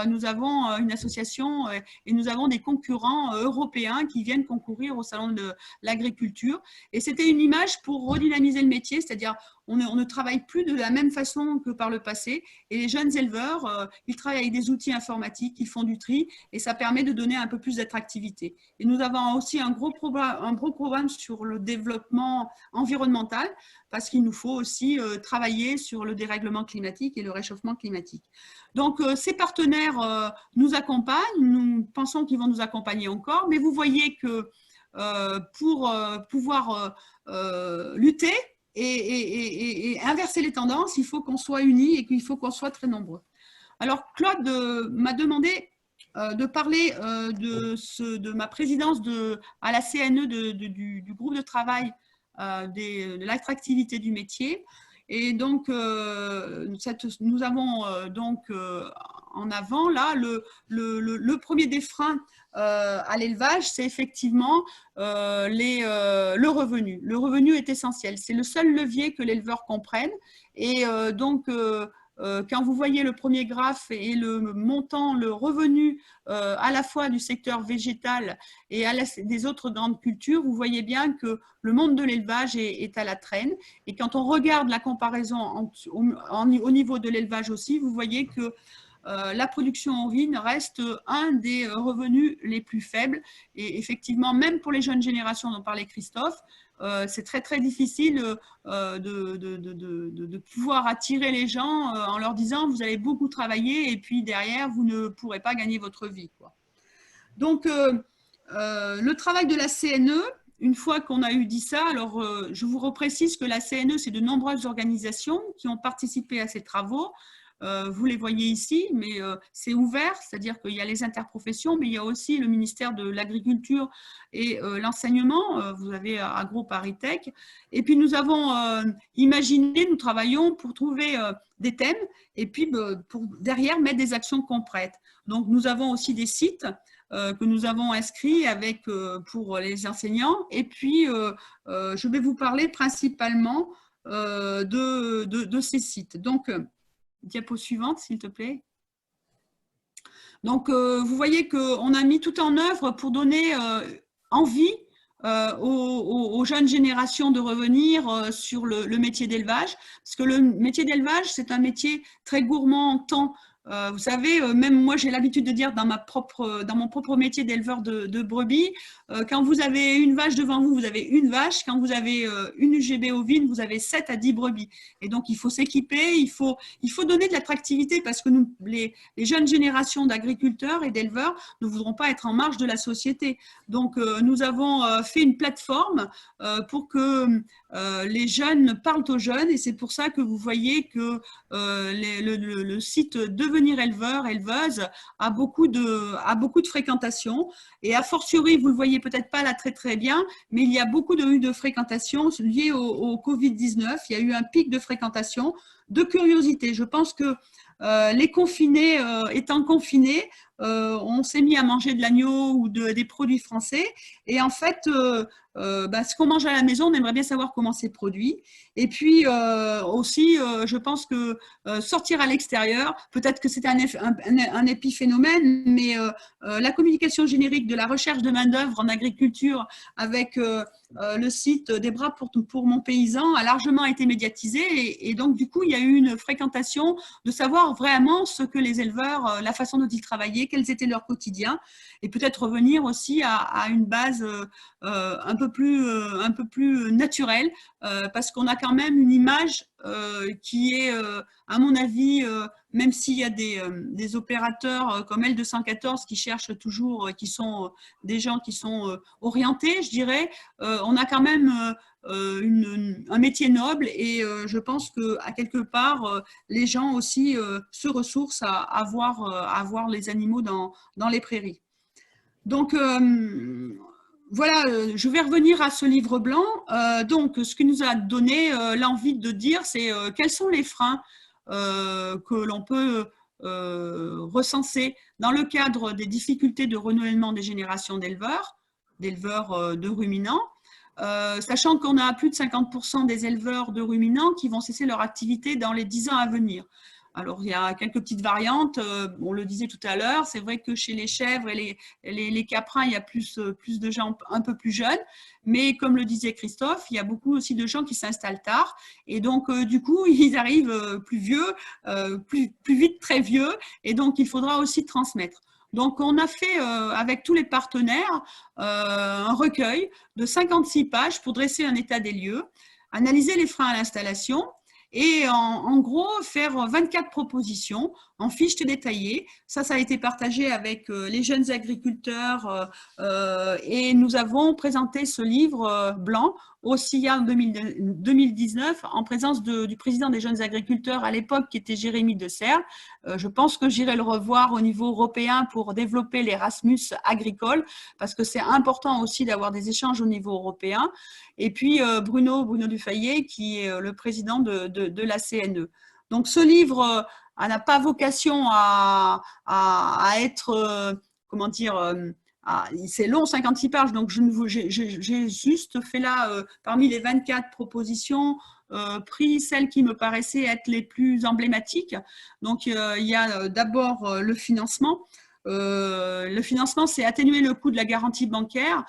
nous avons une association et nous avons des concurrents européens qui viennent concourir au salon de l'agriculture. Et c'était une image pour redynamiser le métier, c'est-à-dire on ne travaille plus de la même façon que par le passé. Et les jeunes éleveurs, ils travaillent avec des outils informatiques, ils font du tri et ça permet de donner un peu plus d'attractivité. Et nous avons aussi un gros programme sur le développement environnemental parce qu'il nous faut aussi travailler sur le dérèglement climatique et le réchauffement climatique. Donc, ces partenaires nous accompagnent, nous pensons qu'ils vont nous accompagner encore, mais vous voyez que pour pouvoir lutter et inverser les tendances, il faut qu'on soit unis et qu'il faut qu'on soit très nombreux. Alors, Claude m'a demandé de parler de ma présidence à la CNE du groupe de travail de l'attractivité du métier. Et donc, nous avons donc en avant là le premier des freins à l'élevage, c'est effectivement le revenu. Le revenu est essentiel. C'est le seul levier que l'éleveur comprenne. Et donc, quand vous voyez le premier graphe et le montant, le revenu à la fois du secteur végétal et des autres grandes cultures, vous voyez bien que le monde de l'élevage est à la traîne. Et quand on regarde la comparaison au niveau de l'élevage aussi, vous voyez que la production ovine reste un des revenus les plus faibles. Et effectivement, même pour les jeunes générations dont parlait Christophe, c'est très très difficile de pouvoir attirer les gens en leur disant vous allez beaucoup travailler et puis derrière vous ne pourrez pas gagner votre vie, quoi. Donc le travail de la CNE, une fois qu'on a eu dit ça, alors je vous reprécise que la CNE, c'est de nombreuses organisations qui ont participé à ces travaux. Vous les voyez ici, mais c'est ouvert, c'est-à-dire qu'il y a les interprofessions, mais il y a aussi le ministère de l'Agriculture et l'enseignement. Vous avez AgroParisTech. Et puis nous avons imaginé, nous travaillons pour trouver des thèmes et puis pour derrière mettre des actions concrètes. Donc nous avons aussi des sites que nous avons inscrits pour les enseignants. Et puis je vais vous parler principalement de ces sites. Donc, diapo suivante, s'il te plaît. Donc, vous voyez qu'on a mis tout en œuvre pour donner envie aux jeunes générations de revenir sur le métier d'élevage. Parce que le métier d'élevage, c'est un métier très gourmand en temps. Vous savez, même moi, j'ai l'habitude de dire dans mon propre métier d'éleveur de brebis, quand vous avez une vache devant vous, vous avez une vache. Quand vous avez une UGB ovine, vous avez 7 à 10 brebis. Et donc, il faut s'équiper, il faut donner de l'attractivité parce que les jeunes générations d'agriculteurs et d'éleveurs ne voudront pas être en marge de la société. Donc, nous avons fait une plateforme pour que les jeunes parlent aux jeunes et c'est pour ça que vous voyez que le site Devenir éleveur, éleveuse a beaucoup de fréquentation et a fortiori, vous le voyez peut-être pas là très très bien, mais il y a beaucoup de fréquentation liée au Covid-19. Il y a eu un pic de fréquentation, de curiosité. Je pense que les confinés étant confinés, on s'est mis à manger de l'agneau ou des produits français et en fait ce qu'on mange à la maison, on aimerait bien savoir comment c'est produit. Et puis aussi, je pense que sortir à l'extérieur, peut-être que c'est un épiphénomène, mais la communication générique de la recherche de main-d'œuvre en agriculture avec le site Des bras pour mon paysan a largement été médiatisé. Et donc, du coup, il y a eu une fréquentation de savoir vraiment ce que les éleveurs, la façon dont ils travaillaient, quels étaient leurs quotidiens, et peut-être revenir aussi à une base un peu plus naturelle, parce qu'on a quand même une image qui est, à mon avis, même s'il y a des opérateurs comme L214 qui cherchent toujours, qui sont des gens qui sont orientés, je dirais, on a quand même un métier noble et je pense qu'à quelque part, les gens aussi se ressourcent à voir les animaux dans les prairies. Donc, voilà, je vais revenir à ce livre blanc. Donc, ce qui nous a donné l'envie de dire, c'est quels sont les freins que l'on peut recenser dans le cadre des difficultés de renouvellement des générations d'éleveurs de ruminants, sachant qu'on a plus de 50% des éleveurs de ruminants qui vont cesser leur activité dans les 10 ans à venir. Alors, il y a quelques petites variantes, on le disait tout à l'heure, c'est vrai que chez les chèvres et les caprins, il y a plus de gens un peu plus jeunes, mais comme le disait Christophe, il y a beaucoup aussi de gens qui s'installent tard, et donc du coup, ils arrivent plus vieux, plus vite très vieux, et donc il faudra aussi transmettre. Donc, on a fait avec tous les partenaires un recueil de 56 pages pour dresser un état des lieux, analyser les freins à l'installation et en gros faire 24 propositions en fiches détaillées. Ça a été partagé avec les jeunes agriculteurs et nous avons présenté ce livre blanc au CIA en 2019 en présence du président des jeunes agriculteurs à l'époque qui était Jérémy de Serres. Je pense que j'irai le revoir au niveau européen pour développer l'Erasmus agricole parce que c'est important aussi d'avoir des échanges au niveau européen. Et puis Bruno Dufayet qui est le président de la CNE. Donc ce livre n'a pas vocation à être, comment dire, c'est long, 56 pages, donc j'ai juste fait là, parmi les 24 propositions, pris celles qui me paraissaient être les plus emblématiques. Donc, il y a d'abord le financement. Le financement, c'est atténuer le coût de la garantie bancaire.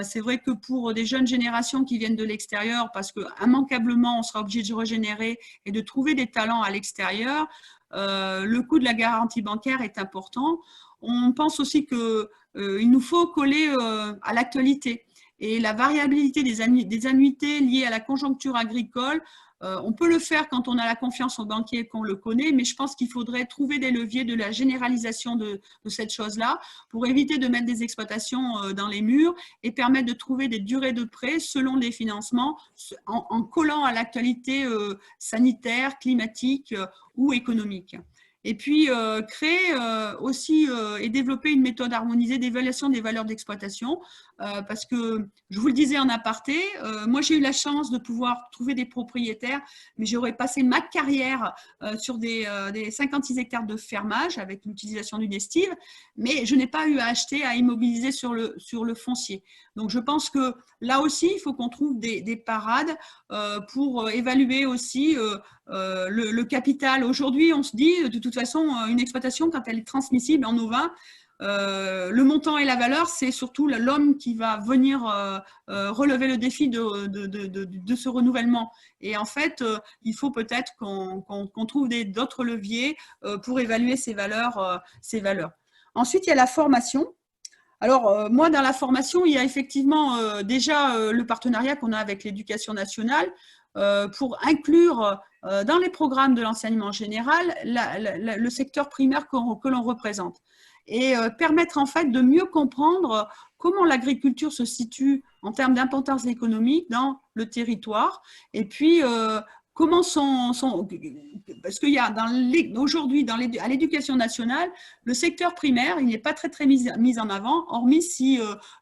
C'est vrai que pour des jeunes générations qui viennent de l'extérieur, parce qu'immanquablement, on sera obligé de regenérer et de trouver des talents à l'extérieur, le coût de la garantie bancaire est important. On pense aussi qu'il nous faut coller à l'actualité. Et la variabilité des annuités liées à la conjoncture agricole, on peut le faire quand on a la confiance au banquier et qu'on le connaît, mais je pense qu'il faudrait trouver des leviers de la généralisation de cette chose-là pour éviter de mettre des exploitations dans les murs et permettre de trouver des durées de prêt selon les financements en collant à l'actualité sanitaire, climatique ou économique. Et puis, créer aussi et développer une méthode harmonisée d'évaluation des valeurs d'exploitation parce que, je vous le disais en aparté, moi j'ai eu la chance de pouvoir trouver des propriétaires, mais j'aurais passé ma carrière sur des 56 hectares de fermage avec l'utilisation d'une estive, mais je n'ai pas eu à acheter, à immobiliser sur le foncier. Donc, je pense que là aussi, il faut qu'on trouve des parades pour évaluer aussi le capital. Aujourd'hui, on se dit, de toute façon, une exploitation, quand elle est transmissible en ovin, le montant et la valeur, c'est surtout l'homme qui va venir relever le défi de ce renouvellement. Et en fait, il faut peut-être qu'on trouve d'autres leviers pour évaluer ces valeurs. Ensuite, il y a la formation. Alors, moi, dans la formation, il y a effectivement déjà le partenariat qu'on a avec l'Éducation nationale pour inclure dans les programmes de l'enseignement général le secteur primaire que l'on représente et permettre en fait de mieux comprendre comment l'agriculture se situe en termes d'importance économique dans le territoire et puis comment parce qu'il y a aujourd'hui à l'éducation nationale, le secteur primaire, il n'est pas très mis en avant, hormis si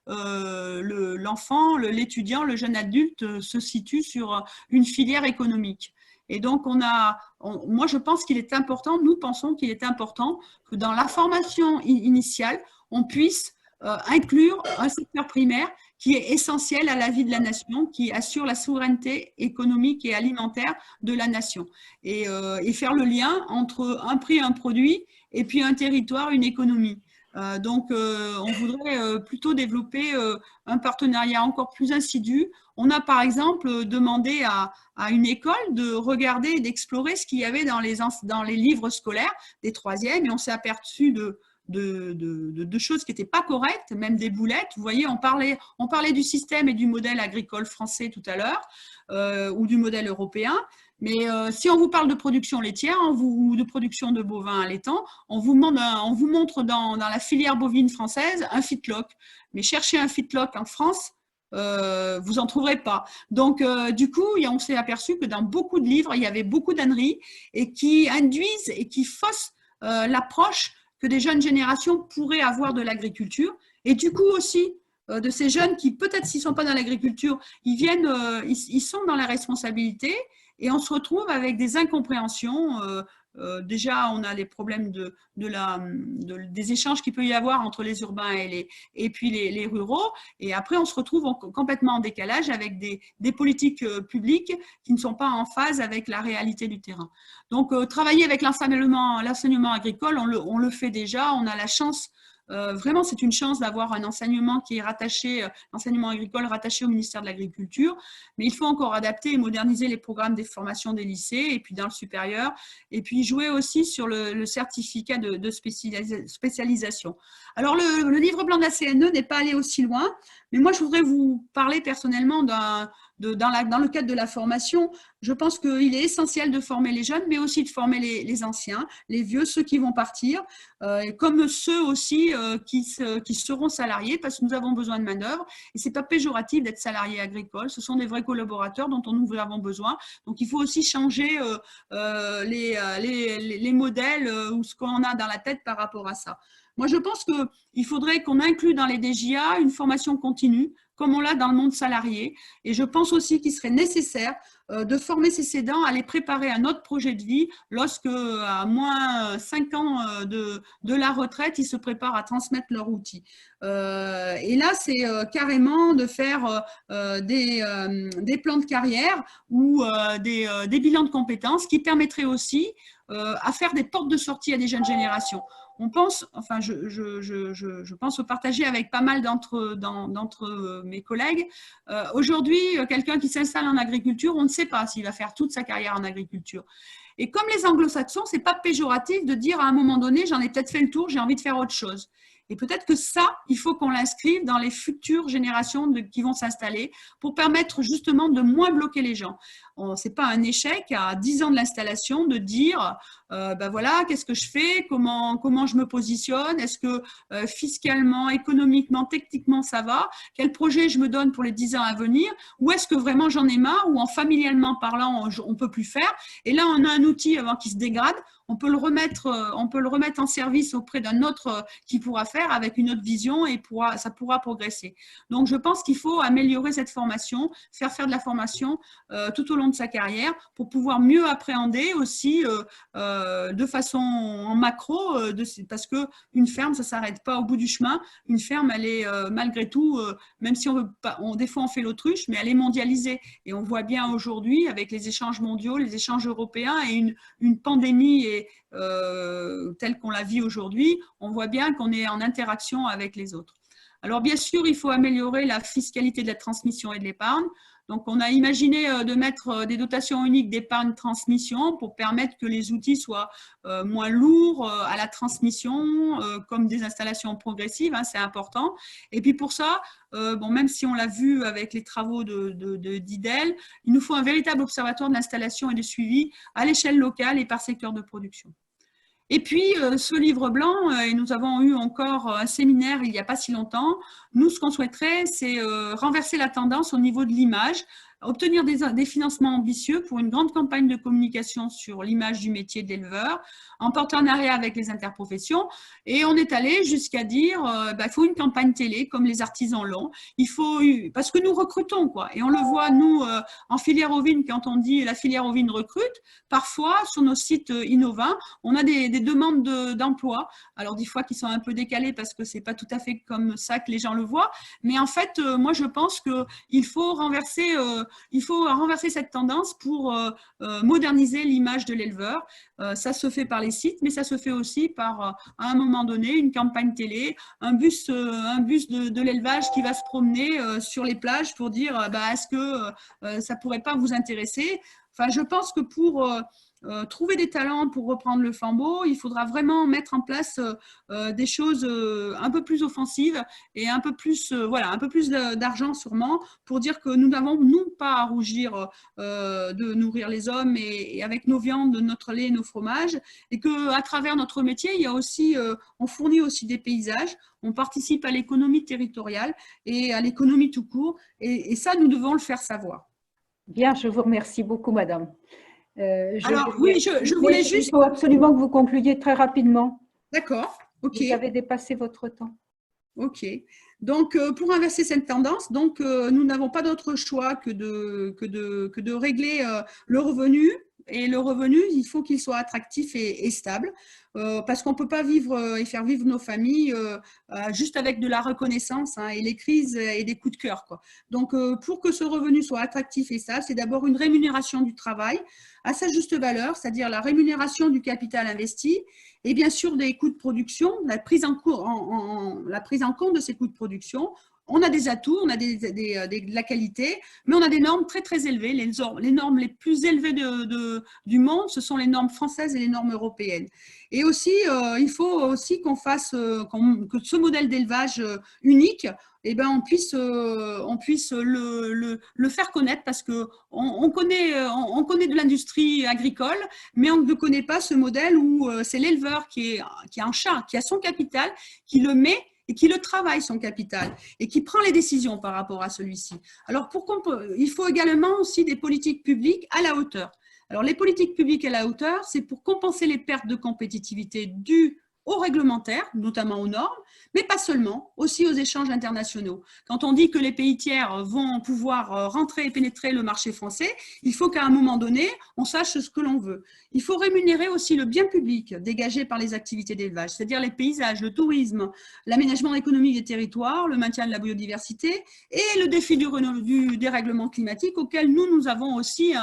l'enfant, l'étudiant, le jeune adulte se situe sur une filière économique. Et donc, moi, je pense qu'il est important, nous pensons qu'il est important que dans la formation initiale, on puisse inclure un secteur primaire qui est essentiel à la vie de la nation, qui assure la souveraineté économique et alimentaire de la nation. Et faire le lien entre un prix, un produit, et puis un territoire, une économie. Donc, on voudrait plutôt développer un partenariat encore plus insidu. On a par exemple demandé à une école de regarder et d'explorer ce qu'il y avait dans les livres scolaires des troisièmes et on s'est aperçu de choses qui n'étaient pas correctes, même des boulettes. Vous voyez, on parlait du système et du modèle agricole français tout à l'heure ou du modèle européen. Mais si on vous parle de production laitière ou de production de bovins allaitants, on vous montre dans la filière bovine française un feedlot. Mais cherchez un feedlot en France, vous n'en trouverez pas. Donc, du coup, on s'est aperçu que dans beaucoup de livres, il y avait beaucoup d'âneries et qui induisent et qui faussent l'approche que des jeunes générations pourraient avoir de l'agriculture. Et du coup aussi, de ces jeunes qui, peut-être s'ils ne sont pas dans l'agriculture, ils sont dans la responsabilité. Et on se retrouve avec des incompréhensions. Déjà, on a les problèmes des échanges qu'il peut y avoir entre les urbains et puis les ruraux. Et après, on se retrouve complètement en décalage avec des politiques publiques qui ne sont pas en phase avec la réalité du terrain. Donc, travailler avec l'enseignement agricole, on le fait déjà. On a la chance. Vraiment, c'est une chance d'avoir un enseignement qui est rattaché, l'enseignement agricole rattaché au ministère de l'Agriculture, mais il faut encore adapter et moderniser les programmes des formations des lycées et puis dans le supérieur, et puis jouer aussi sur le certificat de spécialisation. Alors, le livre blanc de la CNE n'est pas allé aussi loin, mais moi, je voudrais vous parler personnellement dans le cadre de la formation. Je pense qu'il est essentiel de former les jeunes, mais aussi de former les anciens, les vieux, ceux qui vont partir, comme ceux aussi qui seront salariés, parce que nous avons besoin de main-d'œuvre. Et ce n'est pas péjoratif d'être salarié agricole, ce sont des vrais collaborateurs dont nous avons besoin. Donc, il faut aussi changer les modèles ou ce qu'on a dans la tête par rapport à ça. Moi, je pense qu'il faudrait qu'on inclue dans les DJA une formation continue, comme on l'a dans le monde salarié. Et je pense aussi qu'il serait nécessaire de former ces cédants à les préparer à notre projet de vie lorsque, à moins 5 ans de la retraite, ils se préparent à transmettre leur outil. Et là, c'est carrément de faire des plans de carrière ou des bilans de compétences qui permettraient aussi à faire des portes de sortie à des jeunes générations. On pense, enfin, je pense partager avec pas mal d'entre mes collègues. Aujourd'hui, quelqu'un qui s'installe en agriculture, on ne sait pas s'il va faire toute sa carrière en agriculture. Et comme les anglo-saxons, ce n'est pas péjoratif de dire à un moment donné, j'en ai peut-être fait le tour, j'ai envie de faire autre chose. Et peut-être que ça, il faut qu'on l'inscrive dans les futures générations qui vont s'installer pour permettre justement de moins bloquer les gens. Ce n'est pas un échec à 10 ans de l'installation de dire ben voilà, qu'est-ce que je fais, comment je me positionne, est-ce que fiscalement, économiquement, techniquement ça va, quel projet je me donne pour les 10 ans à venir, ou est-ce que vraiment j'en ai marre, ou en familialement parlant, on ne peut plus faire. Et là, on a un outil avant qu'il se dégrade, on peut le remettre en service auprès d'un autre qui pourra faire avec une autre vision et ça pourra progresser. Donc, je pense qu'il faut améliorer cette formation, faire de la formation tout au long de sa carrière pour pouvoir mieux appréhender aussi de façon en macro, parce qu'une ferme, ça ne s'arrête pas au bout du chemin. Une ferme, elle est malgré tout, même si des fois on fait l'autruche, mais elle est mondialisée. Et on voit bien aujourd'hui, avec les échanges mondiaux, les échanges européens et une pandémie telle qu'on la vit aujourd'hui, on voit bien qu'on est en interaction avec les autres. Alors bien sûr, il faut améliorer la fiscalité de la transmission et de l'épargne. Donc, on a imaginé de mettre des dotations uniques d'épargne-transmission pour permettre que les outils soient moins lourds à la transmission, comme des installations progressives, hein, c'est important. Et puis pour ça, même si on l'a vu avec les travaux d'IDEL, il nous faut un véritable observatoire de l'installation et du suivi à l'échelle locale et par secteur de production. Et puis, ce livre blanc, et nous avons eu encore un séminaire il n'y a pas si longtemps, nous, ce qu'on souhaiterait, c'est renverser la tendance au niveau de l'image, obtenir des financements ambitieux pour une grande campagne de communication sur l'image du métier de l'éleveur, en partenariat avec les interprofessions. Et on est allé jusqu'à dire il faut une campagne télé comme les artisans l'ont. Parce que nous recrutons, quoi. Et on le voit, nous, en filière ovine, quand on dit la filière ovine recrute, parfois, sur nos sites innovants, on a des demandes d'emploi. Alors, des fois, qui sont un peu décalées parce que ce n'est pas tout à fait comme ça que les gens le voient. Mais en fait, moi, je pense qu'il faut renverser cette tendance pour moderniser l'image de l'éleveur. Ça se fait par les sites, mais ça se fait aussi par, à un moment donné, une campagne télé, un bus de l'élevage qui va se promener sur les plages pour dire est-ce que ça ne pourrait pas vous intéresser. Enfin, je pense que pour trouver des talents pour reprendre le flambeau, il faudra vraiment mettre en place des choses un peu plus offensives et un peu plus d'argent sûrement pour dire que nous n'avons, nous, pas à rougir de nourrir les hommes et avec nos viandes, notre lait, nos fromages, et qu'à travers notre métier, il y a aussi, on fournit aussi des paysages, on participe à l'économie territoriale et à l'économie tout court, et ça, nous devons le faire savoir. Bien, je vous remercie beaucoup, madame. Je voulais juste… Il faut absolument que vous concluiez très rapidement. D'accord, ok. Vous avez dépassé votre temps. Ok. Donc, pour inverser cette tendance, donc, nous n'avons pas d'autre choix que de régler le revenu. Et le revenu, il faut qu'il soit attractif et stable, parce qu'on ne peut pas vivre et faire vivre nos familles juste avec de la reconnaissance, hein, et les crises et des coups de cœur, quoi. Donc, pour que ce revenu soit attractif et stable, c'est d'abord une rémunération du travail à sa juste valeur, c'est-à-dire la rémunération du capital investi et bien sûr des coûts de production, la prise en compte de ces coûts de production. On a des atouts, on a de la qualité, mais on a des normes très, très élevées. Les normes les plus élevées du monde, ce sont les normes françaises et les normes européennes. Et aussi, il faut aussi qu'on fasse, que ce modèle d'élevage unique, eh ben, on puisse le faire connaître, parce qu'on connaît de l'industrie agricole, mais on ne connaît pas ce modèle où c'est l'éleveur qui a un chat, qui a son capital, qui le met et qui le travaille, son capital, et qui prend les décisions par rapport à celui-ci. Alors, il faut également aussi des politiques publiques à la hauteur. Alors, les politiques publiques à la hauteur, c'est pour compenser les pertes de compétitivité dues aux réglementaires, notamment aux normes, mais pas seulement, aussi aux échanges internationaux. Quand on dit que les pays tiers vont pouvoir rentrer et pénétrer le marché français, il faut qu'à un moment donné, on sache ce que l'on veut. Il faut rémunérer aussi le bien public dégagé par les activités d'élevage, c'est-à-dire les paysages, le tourisme, l'aménagement économique des territoires, le maintien de la biodiversité et le défi du dérèglement climatique auquel nous avons aussi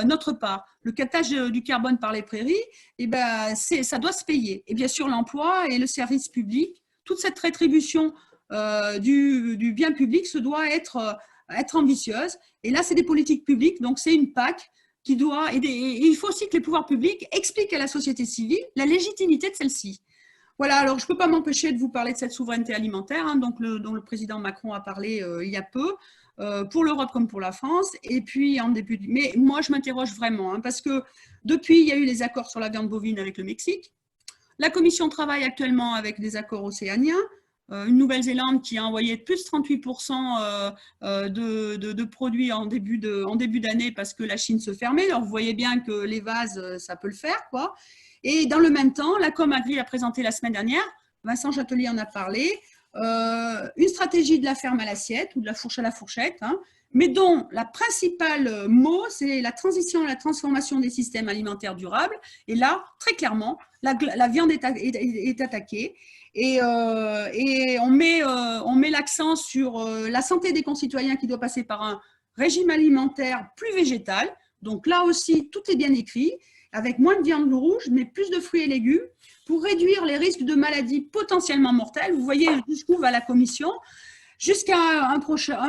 notre part. Le captage du carbone par les prairies, eh ben, ça doit se payer. Et bien sûr, l'emploi et le service public, toute cette rétribution du bien public se doit être ambitieuse. Et là, c'est des politiques publiques, donc c'est une PAC qui doit aider. Et il faut aussi que les pouvoirs publics expliquent à la société civile la légitimité de celle-ci. Voilà, alors je ne peux pas m'empêcher de vous parler de cette souveraineté alimentaire, hein, dont le président Macron a parlé il y a peu, pour l'Europe comme pour la France. Et puis, mais moi, je m'interroge vraiment, hein, parce que depuis, il y a eu les accords sur la viande bovine avec le Mexique. La Commission travaille actuellement avec des accords océaniens. Une Nouvelle-Zélande qui a envoyé plus de 38% de produits en début d'année parce que la Chine se fermait. Alors, vous voyez bien que les vases, ça peut le faire, quoi. Et dans le même temps, la Comagri a présenté la semaine dernière, Vincent Châtelier en a parlé, une stratégie de la ferme à l'assiette ou de la fourche à la fourchette, hein, mais dont la principale mot, c'est la transition et la transformation des systèmes alimentaires durables. Et là, très clairement, la viande est attaquée. Et on met l'accent sur la santé des concitoyens qui doit passer par un régime alimentaire plus végétal. Donc là aussi, tout est bien écrit, avec moins de viande rouge, mais plus de fruits et légumes, pour réduire les risques de maladies potentiellement mortelles. Vous voyez jusqu'où va la Commission, jusqu'à un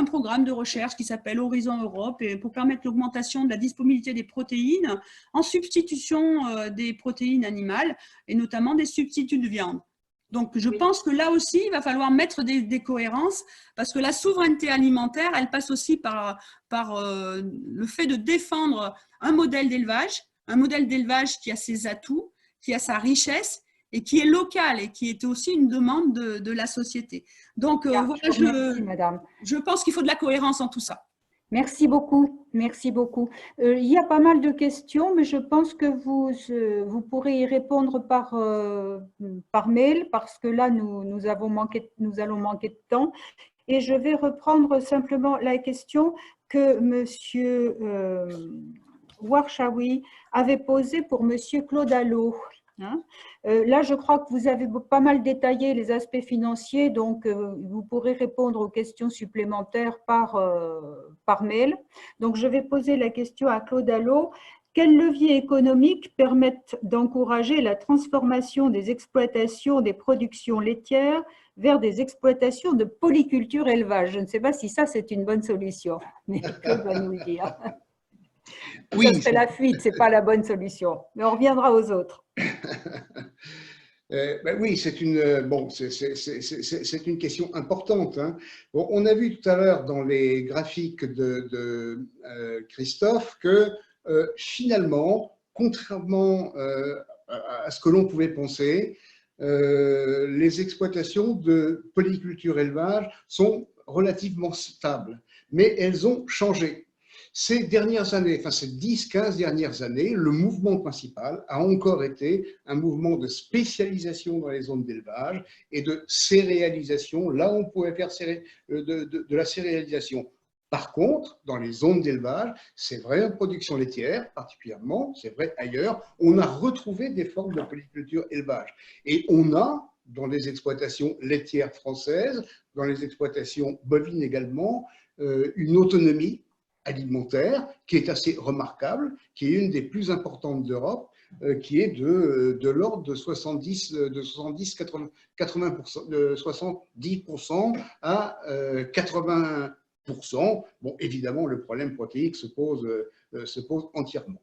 programme de recherche qui s'appelle Horizon Europe, et pour permettre l'augmentation de la disponibilité des protéines en substitution des protéines animales, et notamment des substituts de viande. Donc, je pense que là aussi, il va falloir mettre des cohérences, parce que la souveraineté alimentaire, elle passe aussi par le fait de défendre un modèle d'élevage qui a ses atouts, qui a sa richesse et qui est local et qui est aussi une demande de la société. Donc, voilà, je pense qu'il faut de la cohérence en tout ça. Merci beaucoup, merci beaucoup. Il y a pas mal de questions, mais je pense que vous pourrez y répondre par mail, parce que là, nous allons manquer de temps. Et je vais reprendre simplement la question que Monsieur Ouarchaoui avait posée pour Monsieur Claude Allo. Hein, là, je crois que vous avez pas mal détaillé les aspects financiers, donc vous pourrez répondre aux questions supplémentaires par mail. Donc, je vais poser la question à Claude Allo. Quels leviers économiques permettent d'encourager la transformation des exploitations des productions laitières vers des exploitations de polyculture élevage? Je ne sais pas si ça, c'est une bonne solution, mais Claude va nous le dire. Oui, ça serait la fuite, ce n'est pas la bonne solution, mais on reviendra aux autres. Oui, c'est une question importante, hein. Bon, on a vu tout à l'heure dans les graphiques de Christophe que finalement, contrairement à ce que l'on pouvait penser, les exploitations de polyculture élevage sont relativement stables, mais elles ont changé. Ces dernières années, enfin ces 10-15 dernières années, le mouvement principal a encore été un mouvement de spécialisation dans les zones d'élevage et de céréalisation, là où on pouvait faire de la céréalisation. Par contre, dans les zones d'élevage, c'est vrai en production laitière particulièrement, c'est vrai ailleurs, on a retrouvé des formes de polyculture élevage. Et on a, dans les exploitations laitières françaises, dans les exploitations bovines également, une autonomie alimentaire qui est assez remarquable, qui est une des plus importantes d'Europe, qui est de l'ordre de 70% à 80%. Bon, évidemment, le problème protéique se pose entièrement.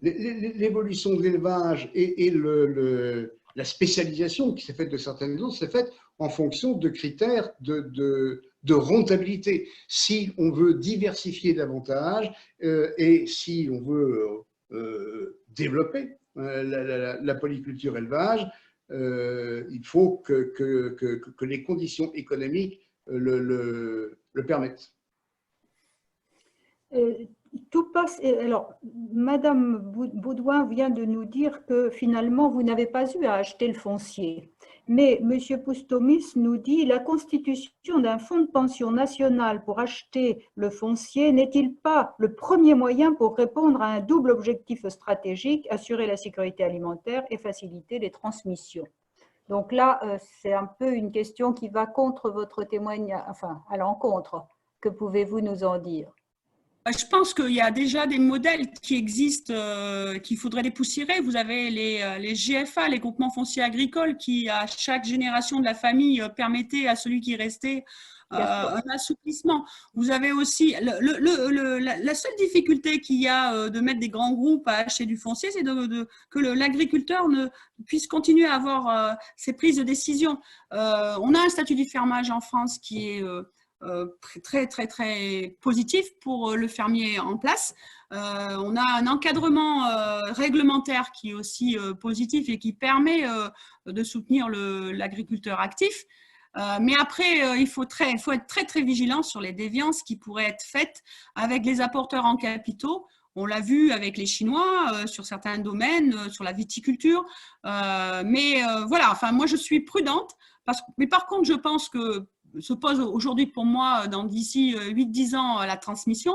L'évolution de l'élevage et la spécialisation qui s'est faite de certaines zones s'est faite en fonction de critères de rentabilité. Si on veut diversifier davantage et si on veut développer la polyculture élevage, il faut que les conditions économiques le permettent. Tout passe. Alors, Madame Baudouin vient de nous dire que finalement, vous n'avez pas eu à acheter le foncier. Mais Monsieur Poustomis nous dit la constitution d'un fonds de pension national pour acheter le foncier n'est-il pas le premier moyen pour répondre à un double objectif stratégique, assurer la sécurité alimentaire et faciliter les transmissions? Donc là, c'est un peu une question qui va contre votre témoignage, enfin, à l'encontre. Que pouvez-vous nous en dire? Je pense qu'il y a déjà des modèles qui existent, qu'il faudrait dépoussiérer. Vous avez les GFA, les groupements fonciers agricoles, qui à chaque génération de la famille permettaient à celui qui restait un assouplissement. Vous avez aussi la seule difficulté qu'il y a de mettre des grands groupes à acheter du foncier, c'est que l'agriculteur ne puisse continuer à avoir ses prises de décision. On a un statut du fermage en France qui est très positif pour le fermier en place. On a un encadrement réglementaire qui est aussi positif et qui permet de soutenir l'agriculteur actif. Mais après, il faut être très vigilant sur les déviances qui pourraient être faites avec les apporteurs en capitaux. On l'a vu avec les Chinois sur certains domaines, sur la viticulture. Mais voilà, enfin, moi je suis prudente. Mais par contre, je pense que se pose aujourd'hui pour moi, d'ici 8-10 ans, la transmission.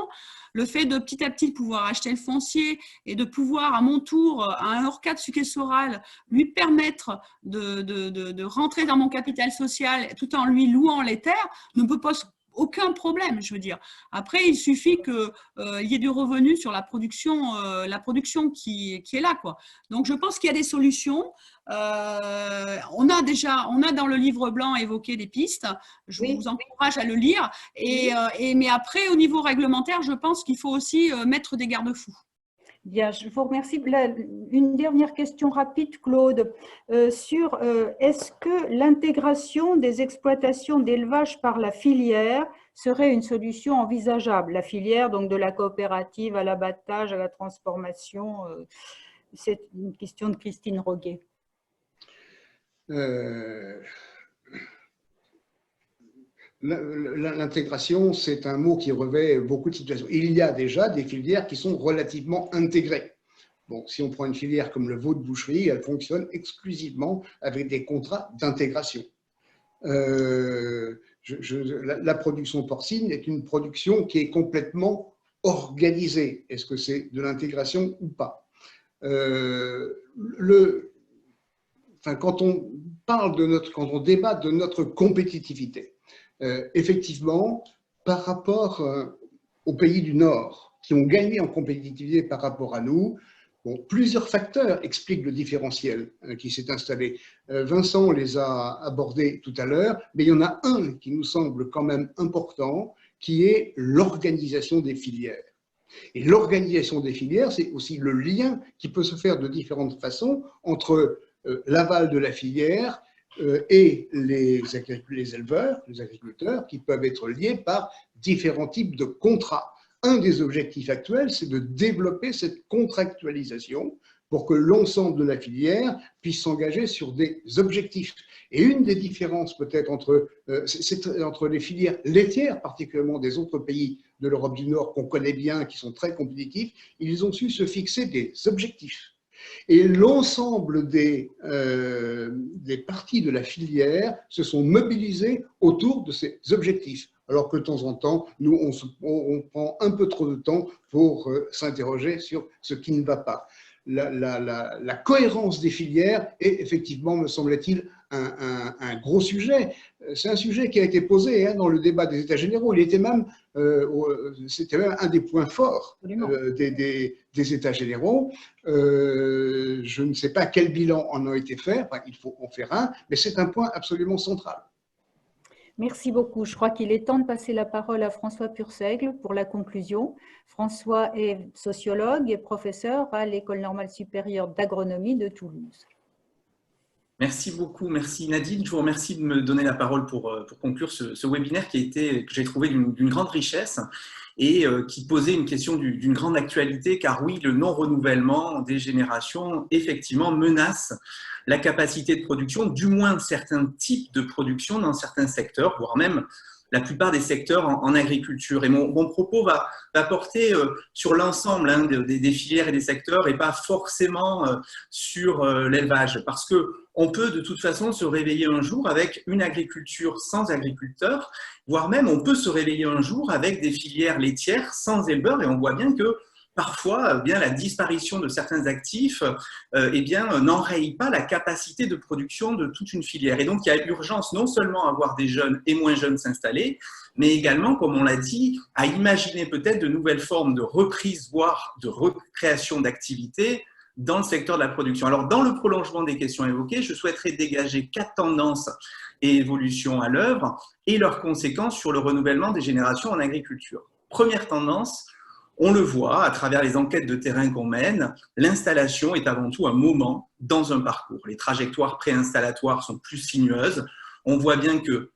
Le fait de petit à petit pouvoir acheter le foncier et de pouvoir, à mon tour, à un hors-cadre successoral, lui permettre de rentrer dans mon capital social tout en lui louant les terres, ne peut pas aucun problème, je veux dire. Après, il suffit qu'il y ait du revenu sur la production qui est là, quoi. Donc, je pense qu'il y a des solutions. On a dans le livre blanc évoqué des pistes. Je vous encourage à le lire. Mais après, au niveau réglementaire, je pense qu'il faut aussi mettre des garde-fous. Bien, je vous remercie. Une dernière question rapide, Claude, sur est-ce que l'intégration des exploitations d'élevage par la filière serait une solution envisageable? La filière, donc de la coopérative à l'abattage, à la transformation, c'est une question de Christine Roguet. L'intégration, c'est un mot qui revêt beaucoup de situations. Il y a déjà des filières qui sont relativement intégrées. Bon, si on prend une filière comme le veau de boucherie, elle fonctionne exclusivement avec des contrats d'intégration. La production porcine est une production qui est complètement organisée. Est-ce que c'est de l'intégration ou pas? Quand on débat de notre compétitivité, effectivement, par rapport aux pays du Nord qui ont gagné en compétitivité par rapport à nous, bon, plusieurs facteurs expliquent le différentiel qui s'est installé. Vincent les a abordés tout à l'heure, mais il y en a un qui nous semble quand même important, qui est l'organisation des filières. Et l'organisation des filières, c'est aussi le lien qui peut se faire de différentes façons entre l'aval de la filière et les éleveurs, les agriculteurs, qui peuvent être liés par différents types de contrats. Un des objectifs actuels, c'est de développer cette contractualisation pour que l'ensemble de la filière puisse s'engager sur des objectifs. Et une des différences peut-être entre les filières laitières, particulièrement des autres pays de l'Europe du Nord qu'on connaît bien, qui sont très compétitifs, ils ont su se fixer des objectifs. Et l'ensemble des parties de la filière se sont mobilisées autour de ces objectifs. Alors que de temps en temps, nous, on prend un peu trop de temps pour s'interroger sur ce qui ne va pas. La cohérence des filières est effectivement, me semble-t-il, un gros sujet. C'est un sujet qui a été posé dans le débat des États généraux. C'était même un des points forts des États généraux. Je ne sais pas quel bilan en a été fait. Enfin, il faut en faire un, mais c'est un point absolument central. Merci beaucoup. Je crois qu'il est temps de passer la parole à François Purseigle pour la conclusion. François est sociologue et professeur à l'École normale supérieure d'agronomie de Toulouse. Merci beaucoup, merci Nadine. Je vous remercie de me donner la parole pour conclure ce webinaire que j'ai trouvé d'une grande richesse et qui posait une question d'une grande actualité, car oui, le non-renouvellement des générations, effectivement, menace la capacité de production, du moins certains types de production dans certains secteurs, voire même la plupart des secteurs en agriculture. Et mon propos va porter sur l'ensemble des filières et des secteurs et pas forcément sur l'élevage. Parce qu'on peut de toute façon se réveiller un jour avec une agriculture sans agriculteurs, voire même on peut se réveiller un jour avec des filières laitières sans éleveurs. Et on voit bien que parfois, la disparition de certains actifs n'enraye pas la capacité de production de toute une filière. Et donc, il y a urgence non seulement à voir des jeunes et moins jeunes s'installer, mais également, comme on l'a dit, à imaginer peut-être de nouvelles formes de reprise, voire de recréation d'activités dans le secteur de la production. Alors, dans le prolongement des questions évoquées, je souhaiterais dégager 4 tendances et évolutions à l'œuvre et leurs conséquences sur le renouvellement des générations en agriculture. Première tendance, on le voit à travers les enquêtes de terrain qu'on mène, l'installation est avant tout un moment dans un parcours. Les trajectoires préinstallatoires sont plus sinueuses. On voit bien que,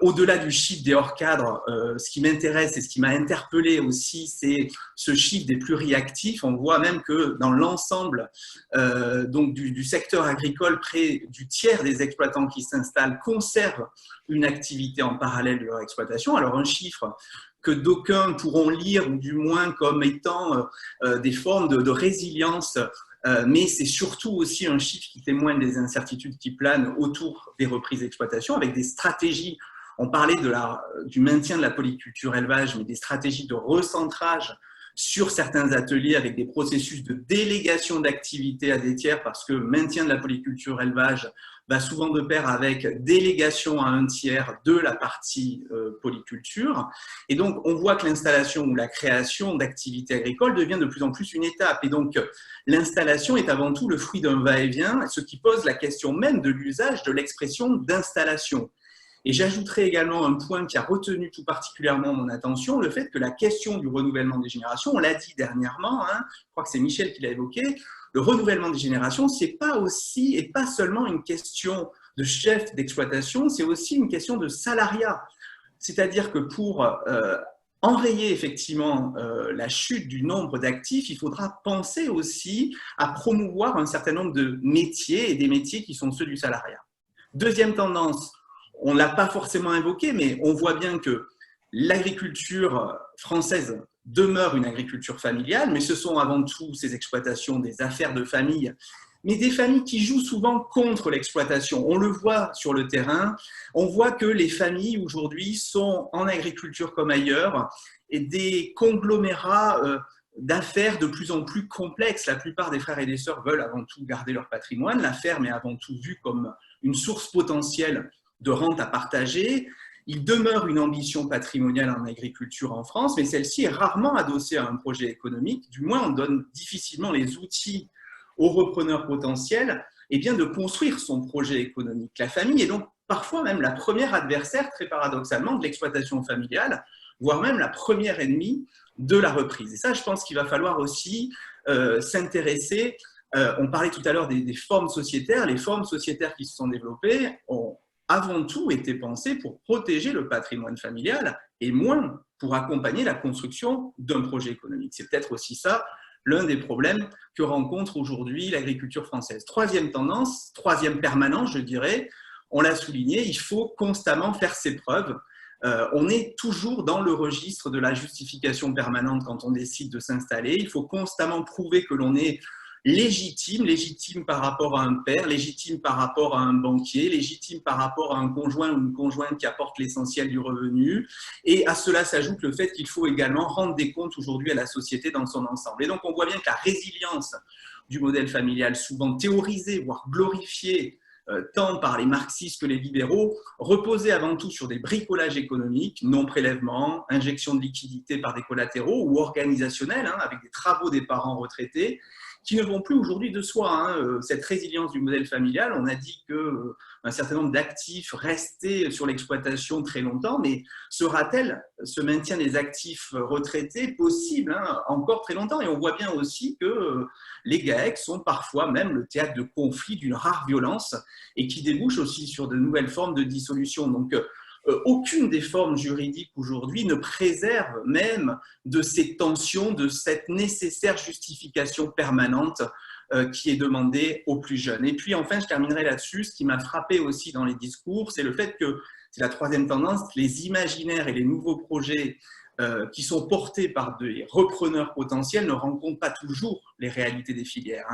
au-delà du chiffre des hors-cadres, ce qui m'intéresse et ce qui m'a interpellé aussi, c'est ce chiffre des pluriactifs. On voit même que dans l'ensemble du secteur agricole, près du tiers des exploitants qui s'installent conservent une activité en parallèle de leur exploitation. Alors un chiffre que d'aucuns pourront lire, ou du moins comme étant des formes de résilience, mais c'est surtout aussi un chiffre qui témoigne des incertitudes qui planent autour des reprises d'exploitation, avec des stratégies, on parlait du maintien de la polyculture élevage, mais des stratégies de recentrage sur certains ateliers avec des processus de délégation d'activités à des tiers, parce que maintien de la polyculture élevage va souvent de pair avec délégation à un tiers de la partie polyculture. Et donc, on voit que l'installation ou la création d'activités agricoles devient de plus en plus une étape. Et donc, l'installation est avant tout le fruit d'un va-et-vient, ce qui pose la question même de l'usage de l'expression d'installation. Et j'ajouterai également un point qui a retenu tout particulièrement mon attention, le fait que la question du renouvellement des générations, on l'a dit dernièrement, je crois que c'est Michel qui l'a évoqué, le renouvellement des générations, c'est pas aussi et pas seulement une question de chef d'exploitation, c'est aussi une question de salariat. C'est-à-dire que pour enrayer effectivement la chute du nombre d'actifs, il faudra penser aussi à promouvoir un certain nombre de métiers et des métiers qui sont ceux du salariat. Deuxième tendance, on ne l'a pas forcément évoqué, mais on voit bien que l'agriculture française demeure une agriculture familiale, mais ce sont avant tout ces exploitations des affaires de famille, mais des familles qui jouent souvent contre l'exploitation. On le voit sur le terrain, on voit que les familles aujourd'hui sont en agriculture comme ailleurs et des conglomérats d'affaires de plus en plus complexes. La plupart des frères et des sœurs veulent avant tout garder leur patrimoine. La ferme est avant tout vue comme une source potentielle de rente à partager. Il demeure une ambition patrimoniale en agriculture en France, mais celle-ci est rarement adossée à un projet économique. Du moins, on donne difficilement les outils aux repreneurs potentiels de construire son projet économique. La famille est donc parfois même la première adversaire, très paradoxalement, de l'exploitation familiale, voire même la première ennemie de la reprise. Et ça, je pense qu'il va falloir aussi s'intéresser. On parlait tout à l'heure des formes sociétaires. Les formes sociétaires qui se sont développées ont avant tout été pensées pour protéger le patrimoine familial et moins pour accompagner la construction d'un projet économique. C'est peut-être aussi ça l'un des problèmes que rencontre aujourd'hui l'agriculture française. Troisième tendance, troisième permanence, je dirais, on l'a souligné, il faut constamment faire ses preuves. On est toujours dans le registre de la justification permanente quand on décide de s'installer. Il faut constamment prouver que l'on est légitime, légitime par rapport à un père, légitime par rapport à un banquier, légitime par rapport à un conjoint ou une conjointe qui apporte l'essentiel du revenu. Et à cela s'ajoute le fait qu'il faut également rendre des comptes aujourd'hui à la société dans son ensemble. Et donc on voit bien que la résilience du modèle familial, souvent théorisé, voire glorifié, tant par les marxistes que les libéraux, reposait avant tout sur des bricolages économiques, non-prélèvement, injection de liquidités par des collatéraux ou organisationnels, avec des travaux des parents retraités, qui ne vont plus aujourd'hui de soi. Cette résilience du modèle familial, on a dit qu'un certain nombre d'actifs restaient sur l'exploitation très longtemps, mais sera-t-elle ce maintien des actifs retraités possible encore très longtemps? Et on voit bien aussi que les GAEC sont parfois même le théâtre de conflits d'une rare violence et qui débouchent aussi sur de nouvelles formes de dissolution. Donc, aucune des formes juridiques aujourd'hui ne préserve même de ces tensions, de cette nécessaire justification permanente qui est demandée aux plus jeunes. Et puis enfin, je terminerai là-dessus, ce qui m'a frappé aussi dans les discours, c'est le fait que, c'est la troisième tendance, les imaginaires et les nouveaux projets qui sont portés par des repreneurs potentiels ne rencontrent pas toujours les réalités des filières.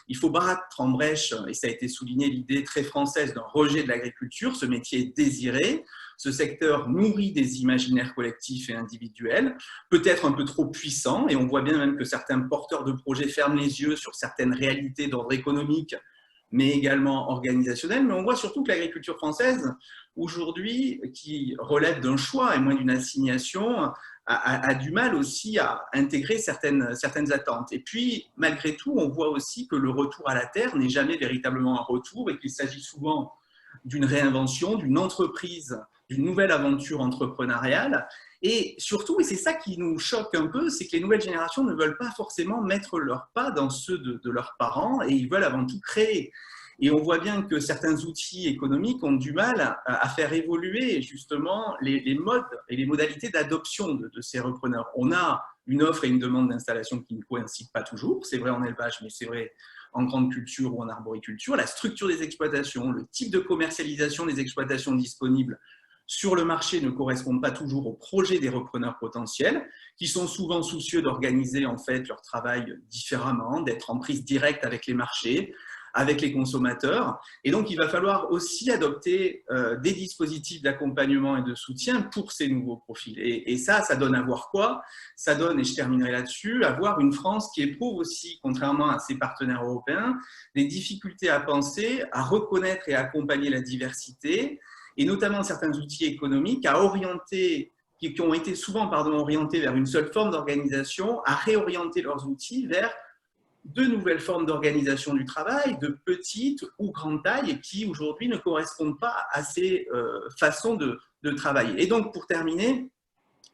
Il faut battre en brèche, et ça a été souligné, l'idée très française d'un rejet de l'agriculture. Ce métier est désiré. Ce secteur nourrit des imaginaires collectifs et individuels, peut-être un peu trop puissants, et on voit bien même que certains porteurs de projets ferment les yeux sur certaines réalités d'ordre économique, mais également organisationnel. Mais on voit surtout que l'agriculture française, aujourd'hui, qui relève d'un choix et moins d'une assignation, a du mal aussi à intégrer certaines attentes. Et puis, malgré tout, on voit aussi que le retour à la terre n'est jamais véritablement un retour et qu'il s'agit souvent d'une réinvention, d'une entreprise, d'une nouvelle aventure entrepreneuriale. Et surtout, et c'est ça qui nous choque un peu, c'est que les nouvelles générations ne veulent pas forcément mettre leurs pas dans ceux de leurs parents et ils veulent avant tout créer. Et on voit bien que certains outils économiques ont du mal à faire évoluer justement les modes et les modalités d'adoption de ces repreneurs. On a une offre et une demande d'installation qui ne coïncident pas toujours. C'est vrai en élevage, mais c'est vrai en grande culture ou en arboriculture. La structure des exploitations, le type de commercialisation des exploitations disponibles sur le marché ne correspondent pas toujours au projet des repreneurs potentiels, qui sont souvent soucieux d'organiser en fait leur travail différemment, d'être en prise directe avec les marchés, avec les consommateurs. Et donc, il va falloir aussi adopter des dispositifs d'accompagnement et de soutien pour ces nouveaux profils. Et ça donne à voir quoi? Ça donne, et je terminerai là-dessus, à voir une France qui éprouve aussi, contrairement à ses partenaires européens, des difficultés à penser, à reconnaître et à accompagner la diversité, et notamment certains outils économiques, à orienter, qui ont été souvent orientés vers une seule forme d'organisation, à réorienter leurs outils vers de nouvelles formes d'organisation du travail, de petite ou grande taille, et qui aujourd'hui ne correspondent pas à ces façons de travailler. Et donc, pour terminer,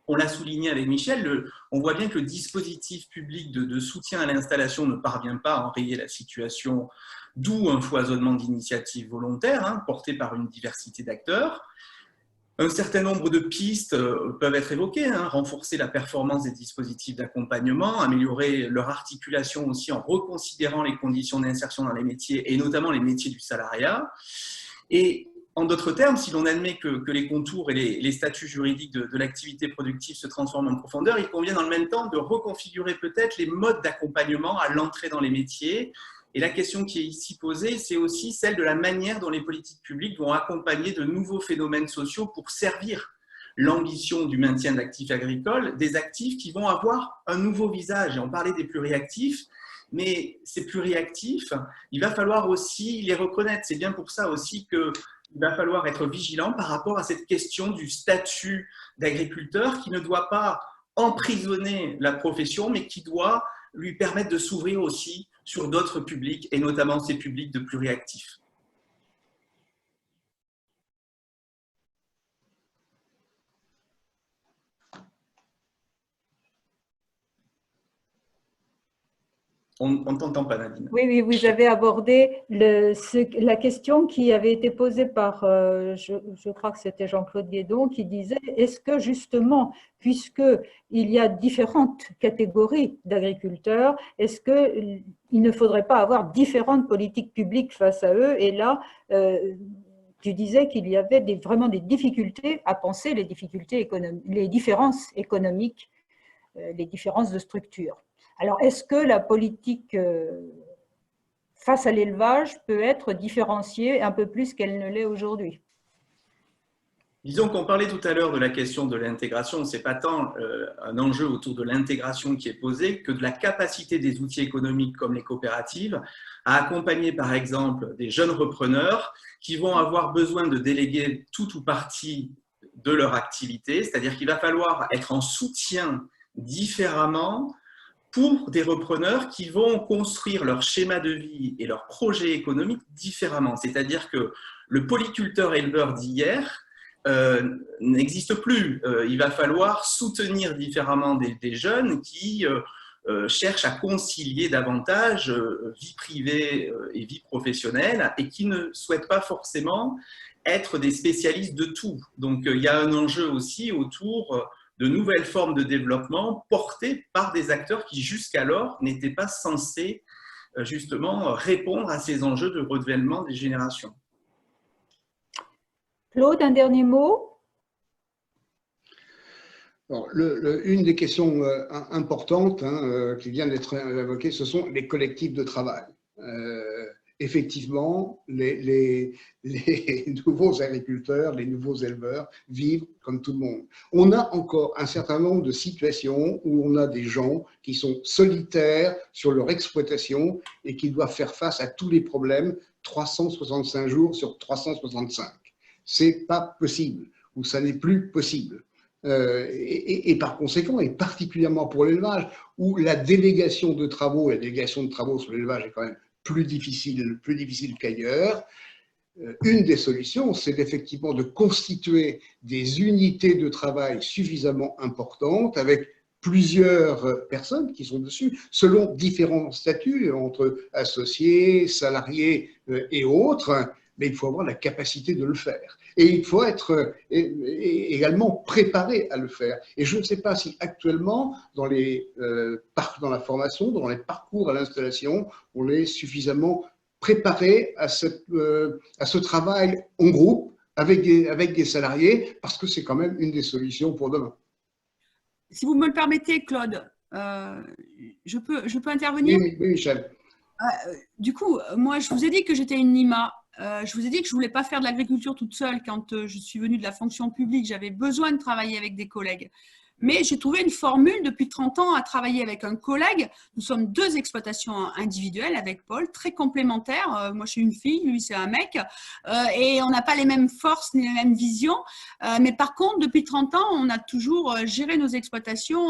on l'a souligné avec Michel, on voit bien que le dispositif public de soutien à l'installation ne parvient pas à enrayer la situation, d'où un foisonnement d'initiatives volontaires portées par une diversité d'acteurs. Un certain nombre de pistes peuvent être évoquées, renforcer la performance des dispositifs d'accompagnement, améliorer leur articulation aussi en reconsidérant les conditions d'insertion dans les métiers et notamment les métiers du salariat. Et en d'autres termes, si l'on admet que les contours et les statuts juridiques de l'activité productive se transforment en profondeur, il convient dans le même temps de reconfigurer peut-être les modes d'accompagnement à l'entrée dans les métiers. Et la question qui est ici posée, c'est aussi celle de la manière dont les politiques publiques vont accompagner de nouveaux phénomènes sociaux pour servir l'ambition du maintien d'actifs agricoles, des actifs qui vont avoir un nouveau visage. Et on parlait des pluriactifs, mais ces pluriactifs, il va falloir aussi les reconnaître. C'est bien pour ça aussi qu'il va falloir être vigilant par rapport à cette question du statut d'agriculteur qui ne doit pas emprisonner la profession, mais qui doit lui permettre de s'ouvrir aussi sur d'autres publics, et notamment ces publics de pluriactifs. On ne t'entend pas, Nadine. Oui, oui, vous avez abordé la question qui avait été posée par, je crois que c'était Jean-Claude Guédon, qui disait, est-ce que justement, puisqu'il y a différentes catégories d'agriculteurs, est-ce qu'il ne faudrait pas avoir différentes politiques publiques face à eux? Et là, tu disais qu'il y avait vraiment des difficultés à penser les différences économiques, les différences de structure. Alors, est-ce que la politique face à l'élevage peut être différenciée un peu plus qu'elle ne l'est aujourd'hui? Disons qu'on parlait tout à l'heure de la question de l'intégration. Ce n'est pas tant un enjeu autour de l'intégration qui est posé que de la capacité des outils économiques comme les coopératives à accompagner par exemple des jeunes repreneurs qui vont avoir besoin de déléguer tout ou partie de leur activité. C'est-à-dire qu'il va falloir être en soutien différemment pour des repreneurs qui vont construire leur schéma de vie et leur projet économique différemment. C'est-à-dire que le polyculteur éleveur d'hier n'existe plus. Il va falloir soutenir différemment des jeunes qui cherchent à concilier davantage vie privée et vie professionnelle et qui ne souhaitent pas forcément être des spécialistes de tout. Donc il y a un enjeu aussi autour de nouvelles formes de développement portées par des acteurs qui jusqu'alors n'étaient pas censés justement répondre à ces enjeux de renouvellement des générations. Claude, un dernier mot? Alors, une des questions importantes qui vient d'être évoquée, ce sont les collectifs de travail. Effectivement, les nouveaux agriculteurs, les nouveaux éleveurs vivent comme tout le monde. On a encore un certain nombre de situations où on a des gens qui sont solitaires sur leur exploitation et qui doivent faire face à tous les problèmes 365 jours sur 365. C'est pas possible, ou ça n'est plus possible. Et par conséquent, et particulièrement pour l'élevage, où la délégation de travaux sur l'élevage est quand même plus difficile qu'ailleurs, une des solutions, c'est effectivement de constituer des unités de travail suffisamment importantes avec plusieurs personnes qui sont dessus, selon différents statuts, entre associés, salariés et autres, mais il faut avoir la capacité de le faire. Et il faut être également préparé à le faire. Et je ne sais pas si actuellement, dans la formation, dans les parcours à l'installation, on est suffisamment préparé à ce travail en groupe avec des salariés, parce que c'est quand même une des solutions pour demain. Si vous me le permettez, Claude, je peux intervenir? Oui, Michel. Du coup, moi, je vous ai dit que j'étais une NIMA. Je vous ai dit que je ne voulais pas faire de l'agriculture toute seule. Quand je suis venue de la fonction publique, j'avais besoin de travailler avec des collègues. Mais j'ai trouvé une formule depuis 30 ans à travailler avec un collègue. Nous sommes deux exploitations individuelles avec Paul, très complémentaires. Moi, je suis une fille, lui, c'est un mec. Et on n'a pas les mêmes forces ni les mêmes visions. Mais par contre, depuis 30 ans, on a toujours géré nos exploitations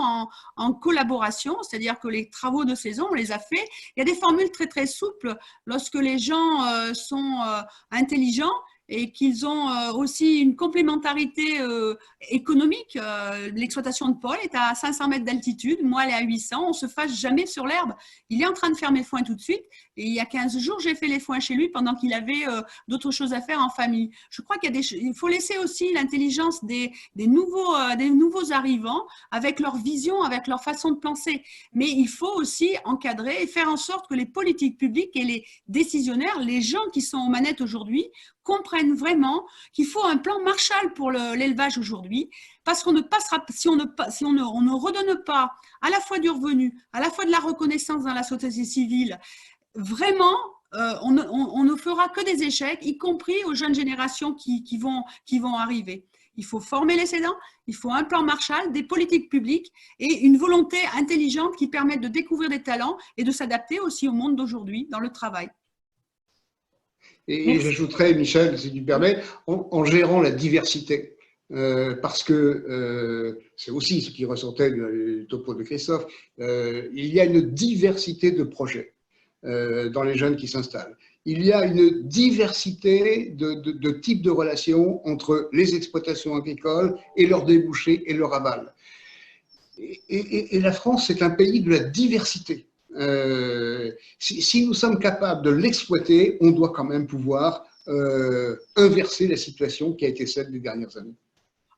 en collaboration. C'est-à-dire que les travaux de saison, on les a faits. Il y a des formules très, très souples. Lorsque les gens sont intelligents, et qu'ils ont aussi une complémentarité économique. L'exploitation de Paul est à 500 mètres d'altitude, moi elle est à 800, on ne se fâche jamais sur l'herbe. Il est en train de faire mes foins tout de suite, et il y a 15 jours, j'ai fait les foins chez lui pendant qu'il avait d'autres choses à faire en famille. Je crois qu'il faut laisser aussi l'intelligence des nouveaux arrivants, avec leur vision, avec leur façon de penser. Mais il faut aussi encadrer et faire en sorte que les politiques publiques et les décisionnaires, les gens qui sont aux manettes aujourd'hui, comprennent vraiment qu'il faut un plan Marshall pour l'élevage aujourd'hui, parce qu'on ne passera, si on ne redonne pas à la fois du revenu, à la fois de la reconnaissance dans la société civile, vraiment, on ne fera que des échecs, y compris aux jeunes générations qui vont arriver. Il faut former les cédants, il faut un plan Marshall, des politiques publiques et une volonté intelligente qui permette de découvrir des talents et de s'adapter aussi au monde d'aujourd'hui dans le travail. Et j'ajouterais, Michel, si tu permets, en gérant la diversité, parce que c'est aussi ce qui ressortait du topo de Christophe, il y a une diversité de projets dans les jeunes qui s'installent. Il y a une diversité de types de relations entre les exploitations agricoles et leurs débouchés et leur aval. Et la France, c'est un pays de la diversité. Si nous sommes capables de l'exploiter, on doit quand même pouvoir inverser la situation qui a été celle des dernières années.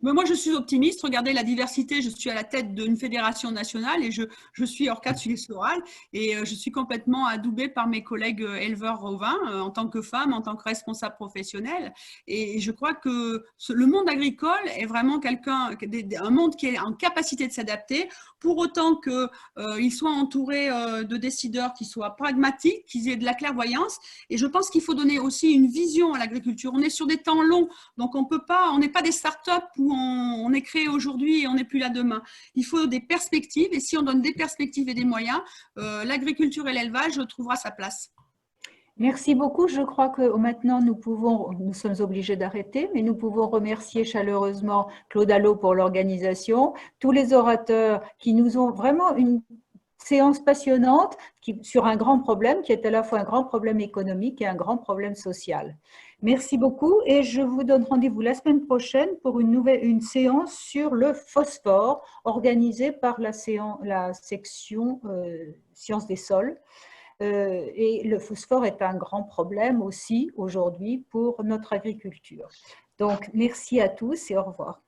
Mais moi, je suis optimiste. Regardez la diversité. Je suis à la tête d'une fédération nationale et je suis orcade suissorale et je suis complètement adoubée par mes collègues éleveurs ovins en tant que femme, en tant que responsable professionnelle. Et je crois que le monde agricole est vraiment un monde qui est en capacité de s'adapter, pour autant qu'il soit entouré de décideurs qui soient pragmatiques, qui aient de la clairvoyance. Et je pense qu'il faut donner aussi une vision à l'agriculture. On est sur des temps longs, donc on n'est pas des startups où on est créé aujourd'hui et on n'est plus là demain. Il faut des perspectives et si on donne des perspectives et des moyens, l'agriculture et l'élevage trouvera sa place. Merci beaucoup. Je crois que maintenant nous sommes obligés d'arrêter, mais nous pouvons remercier chaleureusement Claude Allo pour l'organisation, tous les orateurs qui nous ont vraiment une séance passionnante sur un grand problème qui est à la fois un grand problème économique et un grand problème social. Merci beaucoup et je vous donne rendez-vous la semaine prochaine pour une séance sur le phosphore organisée par la section sciences des sols. Et le phosphore est un grand problème aussi aujourd'hui pour notre agriculture. Donc, merci à tous et au revoir.